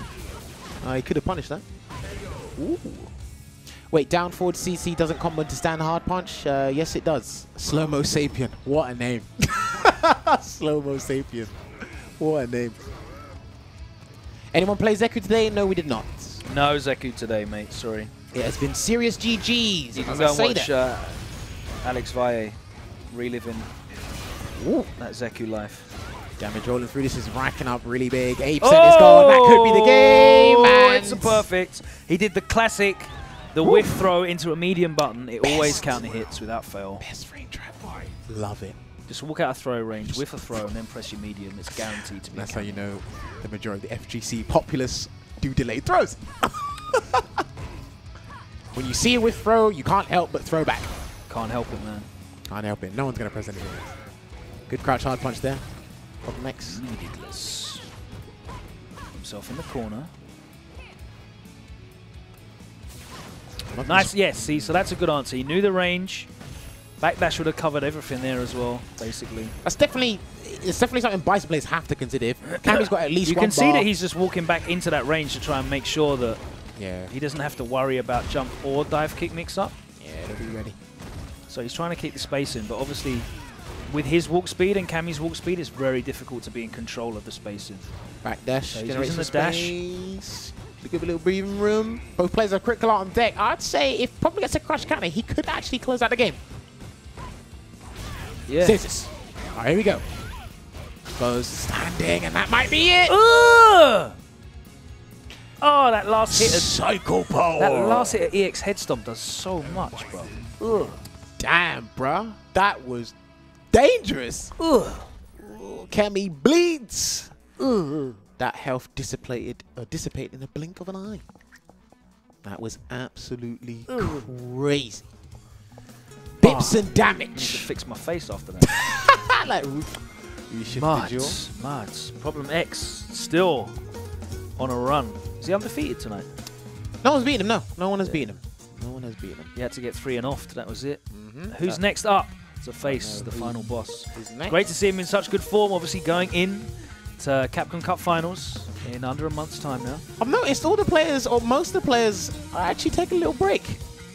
he could have punished that. Ooh. Wait, down forward CC doesn't combo to stand hard punch? Yes, it does. Slow-mo Sapien. What a name. Slow-mo Sapien. What a name. Anyone play Zeku today? No, we did not. No Zeku today, mate. Sorry. It has been serious GGs. You can go and watch Alex Valle reliving that Zeku life. Damage rolling through. This is racking up really big. 8% is gone. That could be the game. And it's a perfect. He did the classic, the whiff throw into a medium button. It always counter hits without fail. Best frame trap. Love it. Just walk out of throw range, whiff a throw, and then press your medium. It's guaranteed to be. That's how you know the majority of the FGC populace do delayed throws. When you see a whiff throw, you can't help but throw back. Can't help it, man. Can't help it. No one's going to press anything. Good crouch hard punch there. Problem X. Needless. Himself in the corner. Nice, yes, see, so that's a good answer. He knew the range. Backdash would have covered everything there as well, basically. It's definitely something Bison players have to consider. Cammy's got at least you one can see that he's just walking back into that range to try and make sure that he doesn't have to worry about jump or dive kick mix-up. Yeah, it'll be ready. So he's trying to keep the space in, but obviously with his walk speed and Cammy's walk speed, it's very difficult to be in control of the spacing. Backdash, so he's using the dash. Give a little breathing room. Both players are critical on deck. I'd say if Problem gets a crush counter, he could actually close out the game. Yeah. Scissors. All right, here we go. Goes standing, and that might be it. Ugh! Oh, that last hit. Psycho power. That last hit of EX head stomp does so much, bro. Ugh. Damn, bro. That was dangerous. Ugh. Cammy bleeds. Ugh. That health dissipated in a blink of an eye. That was absolutely crazy. Bips and damage. I need to fix my face after that. Like, Mads. Problem X still on a run. Is he undefeated tonight? No one's beaten him, no. No one has beaten him. No one has beaten him. You had to get 3 and off. That was it. Who's next up to face the final boss? Great to see him in such good form. Obviously going in to Capcom Cup finals in under a month's time now. I've noticed all the players, or most of the players, are actually taking a little break.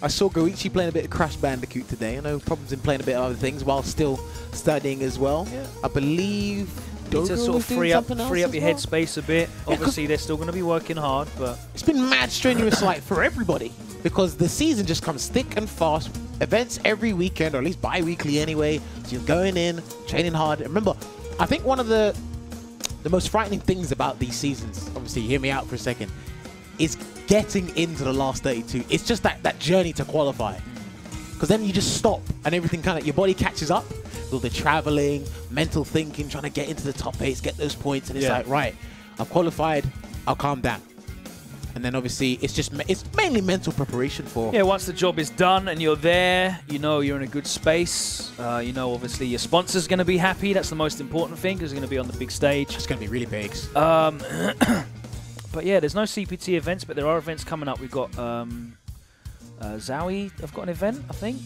I saw Goichi playing a bit of Crash Bandicoot today. I know Problem's been playing a bit of other things while still studying as well. Yeah. I believe Need to sort of free up your headspace a bit. Obviously, they're still going to be working hard, but it's been mad strenuous, like for everybody, because the season just comes thick and fast. Events every weekend, or at least bi-weekly anyway. So you're going in, training hard. Remember, I think one of the most frightening things about these seasons, obviously, hear me out for a second, is getting into the last 32. It's just that journey to qualify, because then you just stop and everything kind of, your body catches up. All the traveling, mental thinking, trying to get into the top 8s, get those points, and it's like, right, I've qualified, I'll calm down. And then obviously it's mainly mental preparation for. Yeah, once the job is done and you're there, you know you're in a good space. You know, obviously your sponsor's going to be happy. That's the most important thing, because it's going to be on the big stage. It's going to be really big. But yeah, there's no CPT events, but there are events coming up. We've got Zowie have got an event, I think.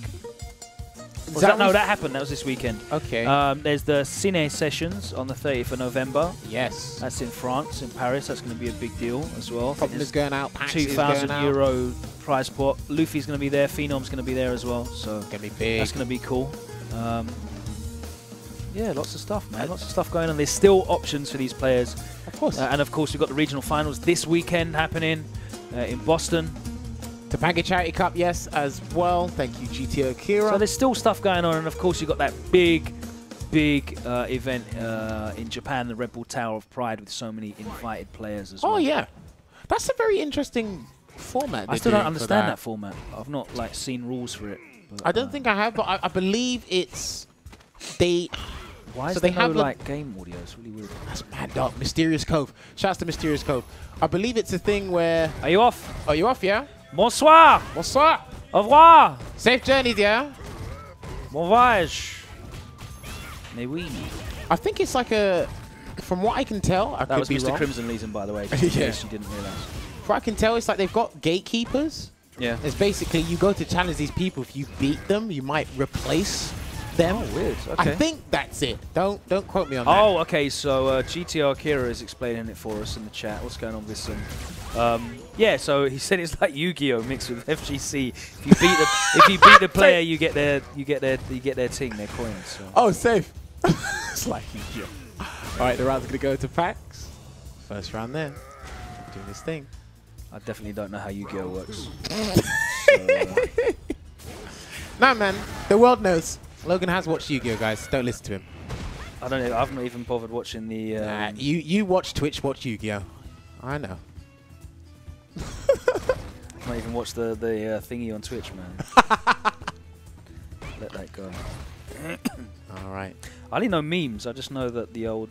No, that happened. That was this weekend. Okay. There's the Cine Sessions on the 30th of November. Yes. That's in France, in Paris. That's going to be a big deal as well. Problem is going out. Packz €2,000 prize pot. Luffy's going to be there. Phenom's going to be there as well. So it's going to be big. That's going to be cool. Yeah, lots of stuff, man. Lots of stuff going on. There's still options for these players. Of course. And of course, we've got the regional finals this weekend happening in Boston. Topanga Charity Cup, yes, as well. Thank you, GTO Kira. So there's still stuff going on, and of course you've got that big event in Japan, the Red Bull Tower of Pride, with so many invited players as well. Oh yeah, that's a very interesting format. I still don't understand that format. I've not seen rules for it. But, I don't think I have, but I believe it's Why is there no game audio? It's really weird. That's mad dog. Mysterious Cove. Shouts to Mysterious Cove. I believe it's a thing where. Are you off? Are you off? Yeah. Bonsoir. Bonsoir. Au revoir. Safe journeys, yeah. Bon voyage. Mais oui. I think it's like a. From what I can tell, that was Mr. Crimson Leeson, by the way. Just in case you didn't realise. From what I can tell, it's like they've got gatekeepers. Yeah. It's basically you go to challenge these people. If you beat them, you might replace them. Oh, weird. Okay. I think that's it. Don't quote me on that. Oh, okay. So GTR Kira is explaining it for us in the chat. What's going on with this? Yeah. So he said it's like Yu-Gi-Oh mixed with FGC. If you beat the player, you get their team, their coins. So. Oh, safe. It's like Yu-Gi-Oh. All right, the round's gonna go to Packz. First round there. Doing this thing. I definitely don't know how Yu-Gi-Oh works. Nah, man. The world knows. Logan has watched Yu-Gi-Oh, guys. Don't listen to him. I don't know. I've not even bothered watching the. You watch Twitch, watch Yu-Gi-Oh. I know. I've not even watched the thingy on Twitch, man. Let that go. All right. I only know memes. I just know that the old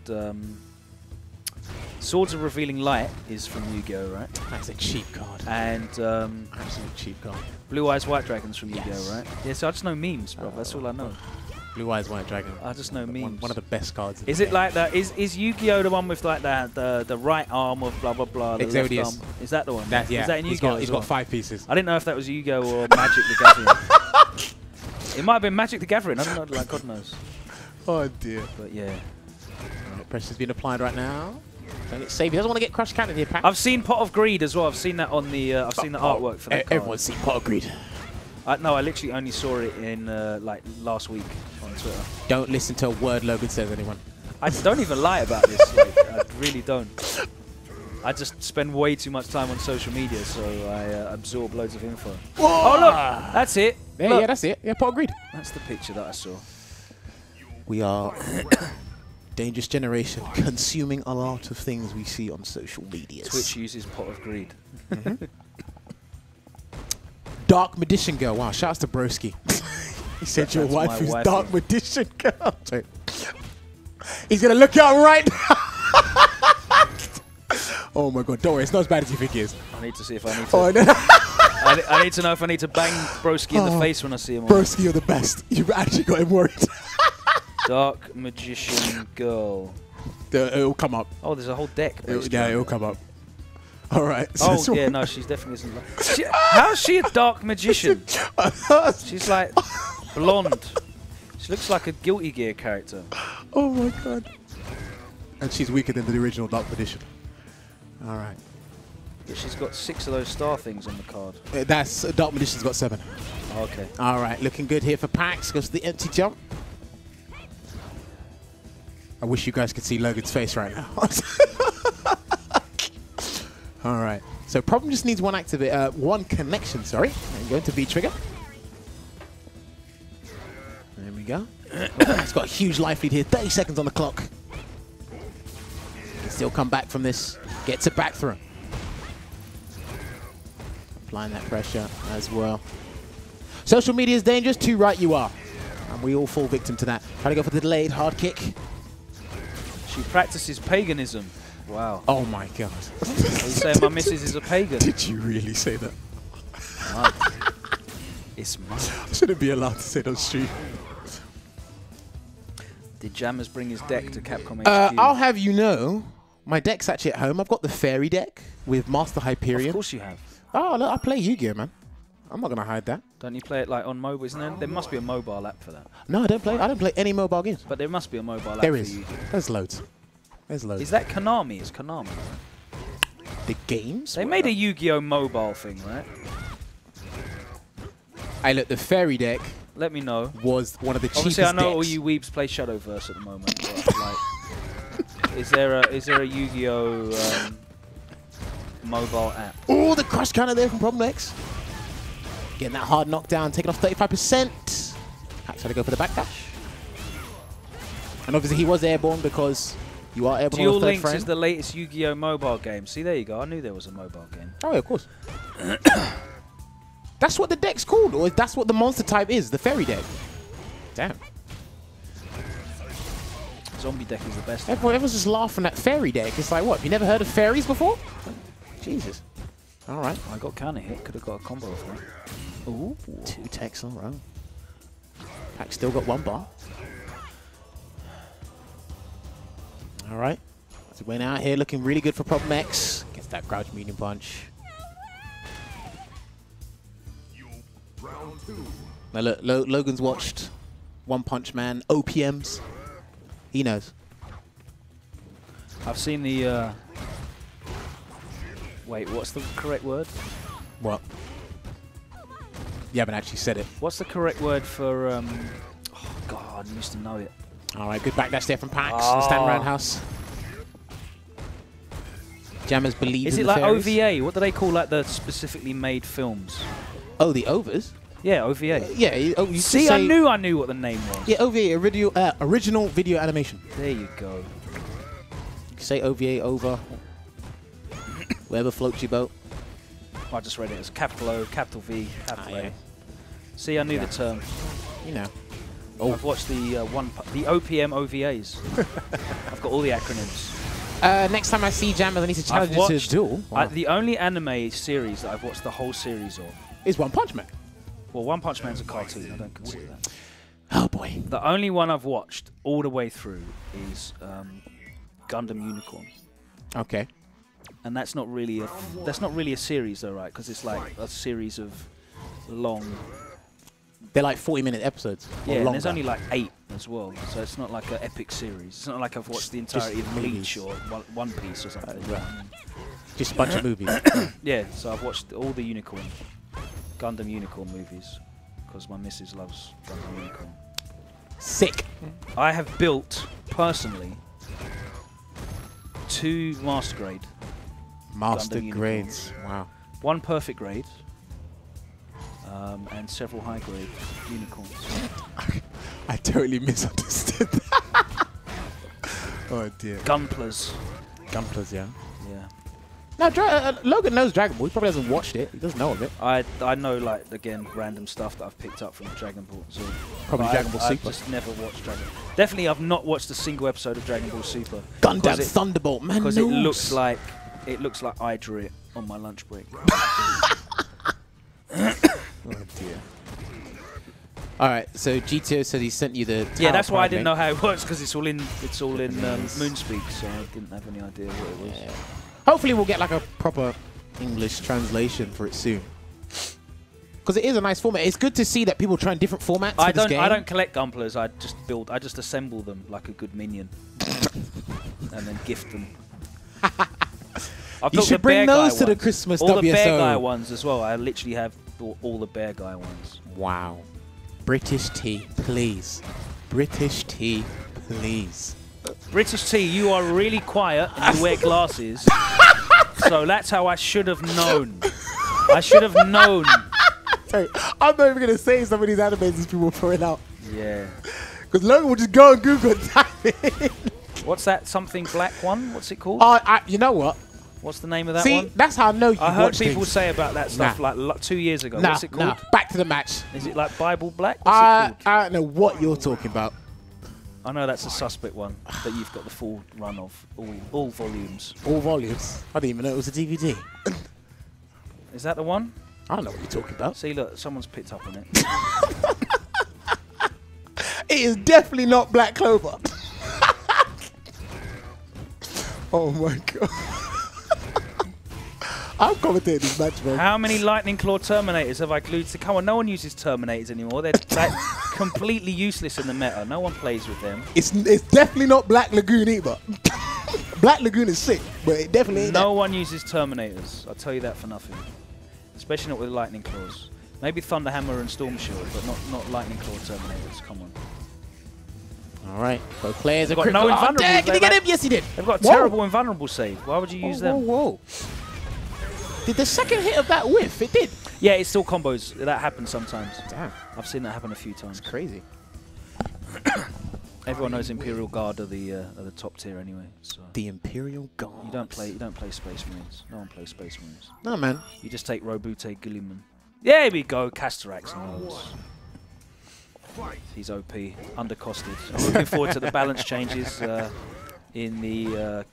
Swords of Revealing Light is from Yu-Gi-Oh, right? That's a cheap card. And absolute cheap card. Blue Eyes White Dragons from Yu-Gi-Oh, right? Yeah, so I just know memes, bro. That's all I know. Blue Eyes White Dragon. I just know memes. One of the best cards. Is it like that? Is Yu-Gi-Oh the one with like the right arm of blah blah blah? The left arm? Is that the one? Yeah. Is that in Yu-Gi-Oh? He's got 5 pieces. I didn't know if that was Yu-Gi-Oh or Magic the Gathering. It might have been Magic the Gathering. I don't know. Like God knows. Oh dear. But yeah. Right, pressure's been applied right now. Don't get saved. He doesn't want to get crush counted here, Packz. I've seen Pot of Greed as well. I've seen that on the. I've seen the artwork for that card. Everyone's seen Pot of Greed. No, I literally only saw it in like last week on Twitter. Don't listen to a word Logan says, anyone. I don't even lie about this. Like, I really don't. I just spend way too much time on social media, so I absorb loads of info. Whoa! Oh look, that's it. Yeah, look. Yeah, that's it. Yeah, Pot of Greed. That's the picture that I saw. We are dangerous generation, consuming a lot of things we see on social media. Twitch uses Pot of Greed. Dark Magician Girl. Wow, shouts to Broski. He said your wife is Dark Magician Girl. He's going to look out right now. Oh my god, don't worry, it's not as bad as you think it is. I need to see if I need to. Oh, no. I need to know if I need to bang Broski in the face when I see him. Broski, you're the best. You've actually got him worried. Dark Magician Girl. It'll come up. Oh, there's a whole deck. It'll come up. All right. Oh, yeah, no, she's definitely isn't. How's she a dark magician? She's like blonde. She looks like a Guilty Gear character. Oh, my God. And she's weaker than the original Dark Magician. All right. Yeah, she's got 6 of those star things on the card. That's Dark Magician's got 7. Okay. All right, looking good here for Packz. Goes to the empty jump. I wish you guys could see Logan's face right now. All right. So problem just needs one connection. Sorry. And going to V trigger. There we go. It's got a huge life lead here. 30 seconds on the clock. Can still come back from this. Gets it back through. Applying that pressure as well. Social media is dangerous. Too right you are. And we all fall victim to that. Trying to go for the delayed hard kick. She practices paganism. Wow. Oh my God. Are you saying my missus is a pagan? Did you really say that? It's mine. I shouldn't be allowed to say those stream. Did Jammerz bring his deck to Capcom UK? I'll have you know, my deck's actually at home. I've got the Fairy deck with Master Hyperion. Of course you have. Oh, look, I play Yu-Gi-Oh, man. I'm not going to hide that. Don't you play it like on mobile? Isn't there? There must be a mobile app for that. No, I don't play any mobile games. But there must be a mobile app there for is. Yu-Gi-Oh. There's loads. There's loads. Is that Konami? It's Konami. The games? They made a Yu-Gi-Oh mobile thing, right? Hey, look, the Fairy deck. Let me know. Was one of the cheapest Obviously, I know decks. all you weebs play Shadowverse at the moment. But like, is there a Yu-Gi-Oh mobile app? Oh, the crush counter there from Problem X. Getting that hard knockdown, taking off 35%. Packz had to go for the backdash. And obviously he was airborne because you are airborne Duel on the third Links frame. is the latest Yu-Gi-Oh mobile game. See, there you go. I knew there was a mobile game. Oh, yeah, of course. That's what the deck's called, or that's what the monster type is, the Fairy deck. Damn. Zombie deck is the best. Everyone's just laughing at Fairy deck. It's like, what, have you never heard of fairies before? Jesus. All right. I got counter hit. Could have got a combo for it. Ooh. 2 techs in a row. Packz still got 1 bar. All right. So went out here looking really good for Problem X. Gets that crouch medium punch. Round 2. Now look, Logan's watched One Punch Man, OPMs. He knows. I've seen the... Wait, what's the correct word? What? You haven't actually said it. What's the correct word for... Oh, God, I used to know it. All right, good backdash there from Packz. The stand roundhouse. Jammerz believes in the fairies. Is it like OVA? What do they call like the specifically made films? Oh, the overs? Yeah, OVA. Yeah. You See, I knew what the name was. Yeah, OVA, original video animation. There you go. You can say OVA, over. Wherever floats your boat. I just read it as capital O, capital V, capital A. Yeah. See, I knew the term. You know. Oh. I've watched the OPM OVAs. I've got all the acronyms. Next time I see Jammerz, I need to challenge you to a duel. Wow. The only anime series that I've watched the whole series of is One Punch Man. Well, One Punch Man's a cartoon. I don't consider that. Oh boy. The only one I've watched all the way through is Gundam Unicorn. Okay. And that's not really a series though, right? Because it's like a series of long. They're like 40-minute episodes. Yeah, and there's only like 8 as well, so it's not like an epic series. It's not like I've watched the entirety of Bleach or One Piece or something. Right. Just a bunch of movies. Yeah, so I've watched all the Gundam Unicorn movies, because my missus loves Gundam Unicorn. Sick. I have built, personally, 2 master grade. Master Gundam grades. Unicorns. Wow. 1 perfect grade. And several high grade unicorns. I totally misunderstood that. Oh dear. Gunplers. Gunplers, yeah. Yeah. Now, Logan knows Dragon Ball. He probably hasn't watched it. He doesn't know of it. I know, like, again, random stuff that I've picked up from Dragon Ball Z. Probably Dragon Ball Super. I've just never watched Dragon Ball. Definitely, I've not watched a single episode of Dragon Ball Super. Gundam Thunderbolt, man. Because it looks like I drew it on my lunch break. Oh dear. Alright, so GTO said he sent you the tower. Yeah, that's why I didn't know how it works, because it's all in Moonspeak, so I didn't have any idea what it was. Yeah. Hopefully we'll get like a proper English translation for it soon. Because it is a nice format. It's good to see that people trying different formats for this game. I don't collect Gunplers. I just assemble them like a good minion, and then gift them. You should bring those to the Christmas WSO. All the Bear Guy ones as well. I literally have all the Bear Guy ones. Wow. British tea, please. British tea, please. British tea, you are really quiet and you wear glasses. So that's how I should have known. I should have known. Sorry, I'm not even going to say some of these animes these people are throwing out. Yeah. Because Logan will just go on Google and type it. What's that something black one? What's it called? You know what? What's the name of that one? See, that's how I know you I heard people say about that stuff like 2 years ago. What's it called? Back to the match. Is it like Bible Black? What's it called? I don't know what you're talking about. I know that's a suspect one, that you've got the full run of, all volumes. All volumes? I didn't even know it was a DVD. Is that the one? I don't know what you're talking about. See, look, someone's picked up on it. It is definitely not Black Clover. Oh my god. I'm commentating this match, bro. How many Lightning Claw Terminators have I glued to? Come on, no one uses Terminators anymore. They're like completely useless in the meta. No one plays with them. It's definitely not Black Lagoon either. Black Lagoon is sick, but it definitely ain't No one uses Terminators. I'll tell you that for nothing. Especially not with Lightning Claws. Maybe Thunderhammer and Storm Shield, but not Lightning Claw Terminators. Come on. All right, both players have got no invulnerable. Did he get him? Yes, he did. They've got a terrible invulnerable save. Why would you use them? Whoa. Did the second hit of that whiff? It did. Yeah, it's still combos. That happens sometimes. Damn. I've seen that happen a few times. It's crazy. Everyone knows Imperial Guard are the top tier anyway. So the Imperial Guard. You don't play Space Marines. No one plays Space Marines. No man. You just take Robute Gilliman. Yeah, here we go. Castarax and he's OP, undercosted. I'm looking forward to the balance changes in the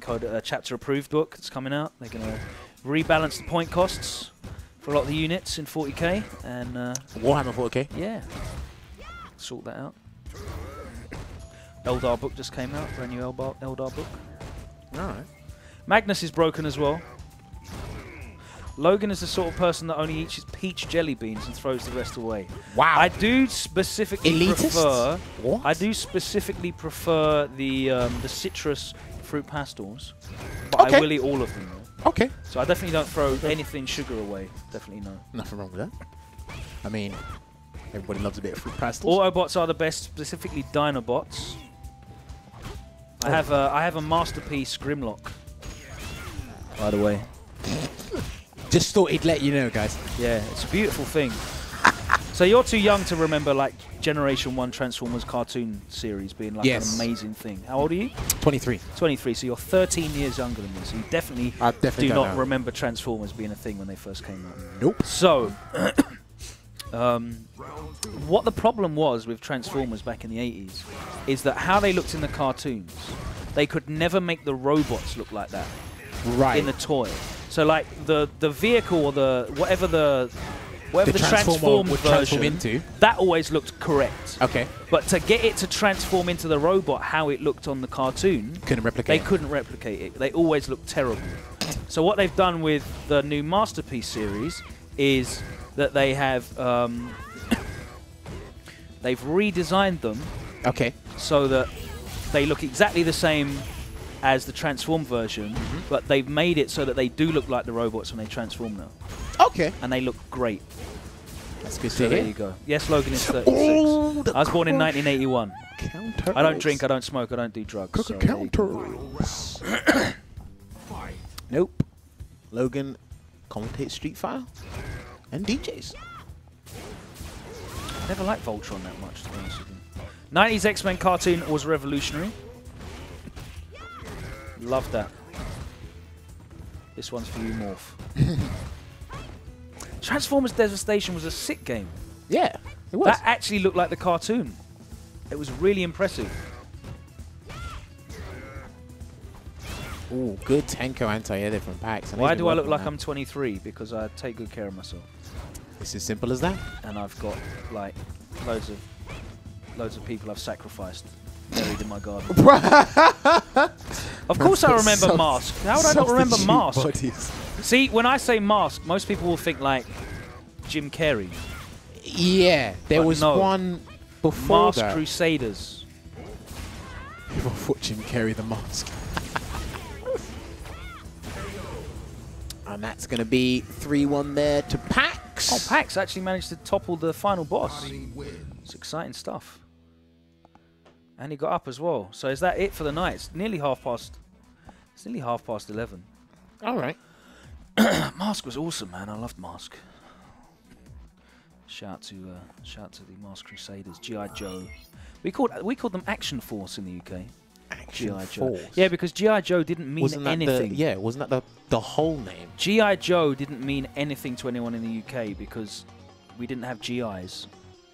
chapter approved book that's coming out. They're going to rebalance the point costs for a lot of the units in 40k and Warhammer 40k. Yeah, sort that out. Eldar book just came out, brand new Eldar book. All right. Magnus is broken as well. Logan is the sort of person that only eats peach jelly beans and throws the rest away. Wow. I do specifically prefer. What? I do specifically prefer the citrus fruit pastels, but I will eat all of them. Though. Okay. So I definitely don't throw anything sugar away. Definitely no. Nothing wrong with that. I mean, everybody loves a bit of fruit pastels. Autobots are the best, specifically Dinobots. I have a masterpiece Grimlock. By the way. Just thought he'd let you know, guys. Yeah, it's a beautiful thing. So you're too young to remember like Generation 1 Transformers cartoon series being like an amazing thing. How old are you? 23. 23, so you're 13 years younger than me, so you definitely do not remember Transformers being a thing when they first came out. Nope. So, what the problem was with Transformers back in the 80s is that how they looked in the cartoons, they could never make the robots look like that in the toy. So like the vehicle or whatever the transformed version into, that always looked correct. Okay. But to get it to transform into the robot how it looked on the cartoon, couldn't replicate it. They always looked terrible. So what they've done with the new Masterpiece series is that they have they've redesigned them. Okay. So that they look exactly the same as the transformed version, but they've made it so that they do look like the robots when they transform now. Okay. And they look great. That's good So to hear. there you go. Yes, Logan is 36. I was born in 1981. Counters. I don't drink, I don't smoke, I don't do drugs. So counters. Nope. Logan commentates Street Fighter and DJs. I never liked Voltron that much, to be honest with you. 90s X-Men cartoon was revolutionary. Love that. This one's for you, Morph. Transformers Devastation was a sick game. Yeah, it was. That actually looked like the cartoon. It was really impressive. Ooh, good Tenko anti-edit from Packz. Why do I look like I'm 23? Because I take good care of myself. It's as simple as that. And I've got like loads of people I've sacrificed buried in my garden. Of course I remember Mask. How would I not remember Mask? Bodies. See, when I say Mask, most people will think like Jim Carrey. Yeah, there was one before Mask Crusaders. Before Jim Carrey, the Mask. And that's going to be 3-1 there to Packz. Oh, Packz actually managed to topple the final boss. It's exciting stuff. And he got up as well. So is that it for the night? It's nearly half past. It's nearly 11:30. All right. Mask was awesome, man. I loved Mask. Shout to the Mask Crusaders, G.I. Joe. We called them Action Force in the UK. Action Force. Joe. Yeah, because G.I. Joe didn't mean anything. Wasn't that the whole name? G.I. Joe didn't mean anything to anyone in the UK because we didn't have GIs.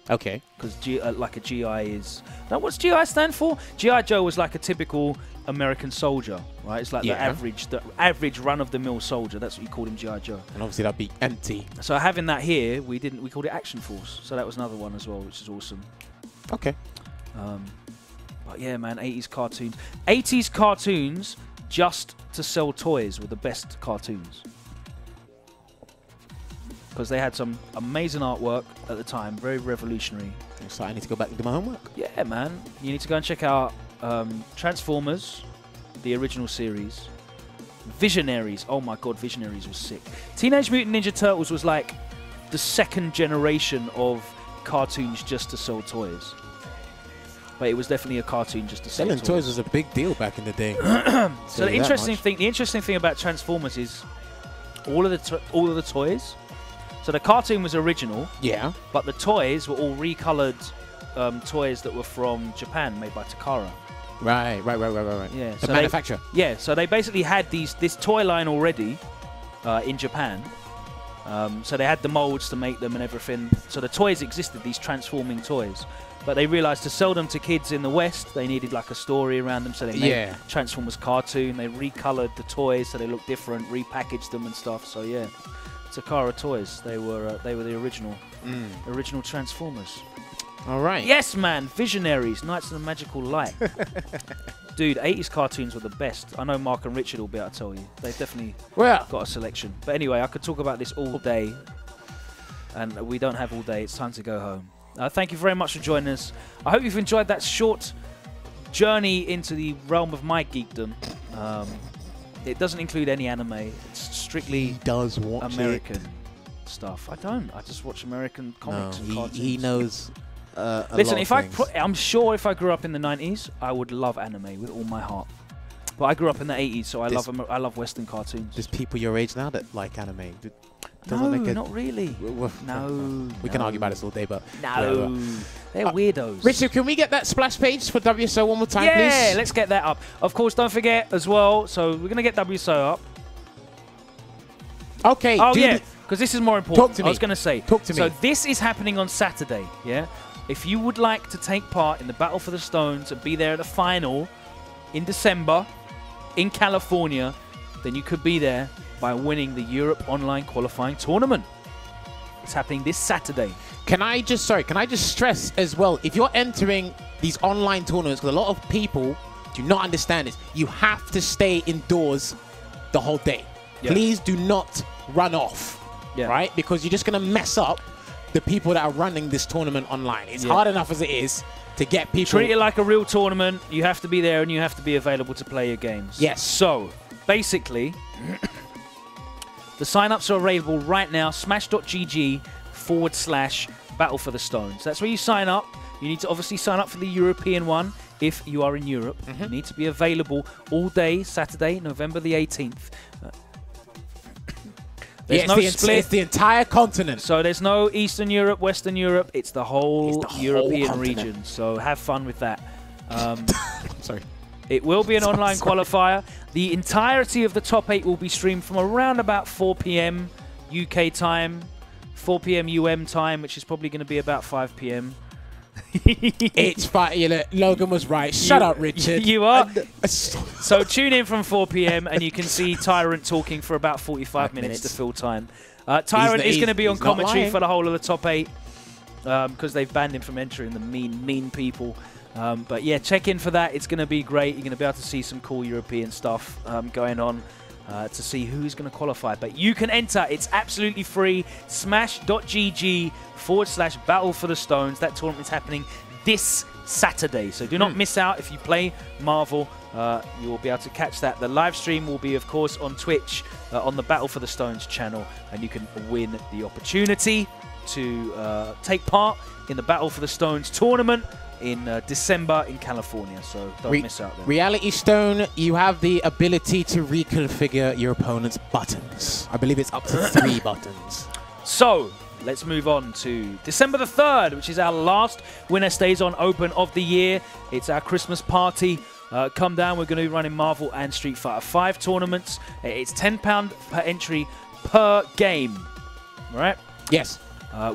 Okay. Because like a GI is... Now, what's GI stand for? G.I. Joe was like a typical American soldier, right? It's like the average run-of-the-mill soldier. That's what you called him, G.I. Joe. And obviously that'd be empty. So having that here, we called it Action Force. So that was another one as well, which is awesome. Okay. But yeah, man, 80s cartoons. 80s cartoons just to sell toys were the best cartoons. Because they had some amazing artwork at the time, very revolutionary. So I need to go back and do my homework? Yeah, man. You need to go and check out Transformers, the original series. Visionaries. Oh my god, Visionaries was sick. Teenage Mutant Ninja Turtles was like the second generation of cartoons just to sell toys. But it was definitely a cartoon just to sell toys. Selling toys was a big deal back in the day. So the interesting thing about Transformers is all of the toys. So the cartoon was original. Yeah. But the toys were all recolored toys that were from Japan, made by Takara. Right. Yeah. The manufacturer. Yeah. So they basically had this toy line already in Japan. So they had the molds to make them and everything. So the toys existed, these transforming toys. But they realized to sell them to kids in the West, they needed like a story around them. So they made Transformers cartoon. They recolored the toys so they looked different, repackaged them and stuff. So yeah, Takara toys. They were the original Transformers. All right. Yes, man. Visionaries, Knights of the Magical Light. Dude, 80s cartoons were the best. I know Mark and Richard will be able to tell you. They've definitely got a selection. But anyway, I could talk about this all day. And we don't have all day. It's time to go home. Thank you very much for joining us. I hope you've enjoyed that short journey into the realm of my geekdom. It doesn't include any anime. It's strictly American stuff. I don't. I just watch American comics and cartoons. He knows Listen, I'm sure if I grew up in the 90s, I would love anime with all my heart. But I grew up in the 80s, so I love Western cartoons. There's people your age now that like anime. No, not really. No. We can argue about this all day, but... No. They're weirdos. Richard, can we get that splash page for WSO one more time, please? Yeah, let's get that up. Of course, don't forget as well, so we're going to get WSO up. Okay. Oh, yeah, because this is more important. Talk to me. I was going to say. Talk to me. So this is happening on Saturday, yeah? If you would like to take part in the Battle for the Stones and be there at the final in December in California, then you could be there by winning the Europe Online Qualifying Tournament. It's happening this Saturday. Can I just stress as well, if you're entering these online tournaments, because a lot of people do not understand this, you have to stay indoors the whole day. Yep. Please do not run off, right? Because you're just going to mess up the people that are running this tournament online. It's hard enough as it is to get people... Treat it like a real tournament. You have to be there and you have to be available to play your games. Yes. So, basically... The sign-ups are available right now, smash.gg/Battle for the Stones. That's where you sign up. You need to obviously sign up for the European one if you are in Europe. You need to be available all day, Saturday, November the 18th. There's no split. It's the entire continent. So there's no Eastern Europe, Western Europe. It's the whole European region. So have fun with that. Sorry. It will be an online qualifier. The entirety of the top 8 will be streamed from around about 4 p.m. UK time, 4 p.m. UM time, which is probably going to be about 5 p.m. It's fine. Logan was right. Shut up, Richard. You are. So tune in from 4 p.m. and you can see Tyrant talking for about 45 minutes to fill time. Tyrant is going to be on commentary for the whole of the top 8 because they've banned him from entering, the mean people. But yeah, check in for that. It's going to be great. You're going to be able to see some cool European stuff going on to see who's going to qualify. But you can enter. It's absolutely free. Smash.gg/Battle for the Stones. That tournament's happening this Saturday. So do not miss out. If you play Marvel, you will be able to catch that. The live stream will be, of course, on Twitch on the Battle for the Stones channel. And you can win the opportunity to take part in the Battle for the Stones tournament in December in California, so don't miss out there. Reality Stone, you have the ability to reconfigure your opponent's buttons. I believe it's up to 3 buttons. So, let's move on to December the 3rd, which is our last WinnerStaysOn Open of the year. It's our Christmas party. Come down, we're going to be running Marvel and Street Fighter 5 tournaments. It's £10 per entry per game, right? Yes.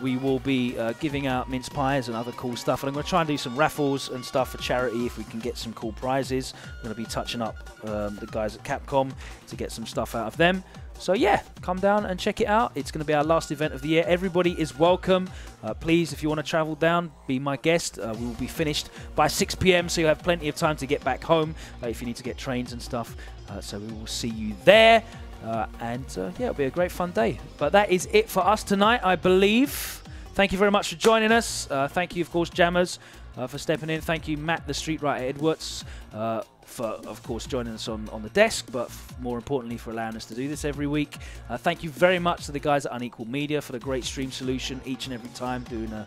We will be giving out mince pies and other cool stuff. And I'm going to try and do some raffles and stuff for charity if we can get some cool prizes. I'm going to be touching up the guys at Capcom to get some stuff out of them. So yeah, come down and check it out. It's going to be our last event of the year. Everybody is welcome. Please, if you want to travel down, be my guest. We will be finished by 6 p.m, so you'll have plenty of time to get back home if you need to get trains and stuff. So we will see you there. Yeah, it'll be a great fun day. But that is it for us tonight, I believe. Thank you very much for joining us. Thank you, of course, Jammerz, for stepping in. Thank you, Matt, the Street Writer Edwards, for, of course, joining us on the desk, but more importantly, for allowing us to do this every week. Thank you very much to the guys at Unequal Media for the great stream solution each and every time, doing a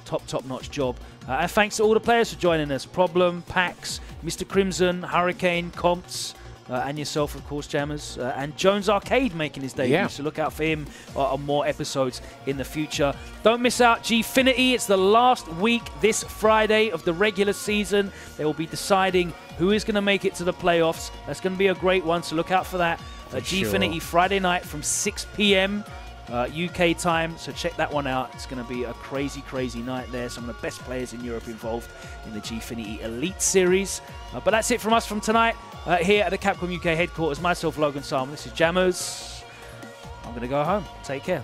top-notch job. And thanks to all the players for joining us. Problem, Packz, Mr. Crimson, Hurricane, Confz, and yourself, of course, Jammerz, and Jones Arcade making his debut, so look out for him on more episodes in the future. Don't miss out Gfinity. It's the last week this Friday of the regular season. They will be deciding who is going to make it to the playoffs. That's going to be a great one, so look out for that. Gfinity Friday night from 6 p.m. UK time, so check that one out. It's going to be a crazy, crazy night there. Some of the best players in Europe involved in the Gfinity Elite Series. But that's it from us from tonight here at the Capcom UK headquarters. Myself, Logan Salmon. This is Jammerz. I'm going to go home. Take care.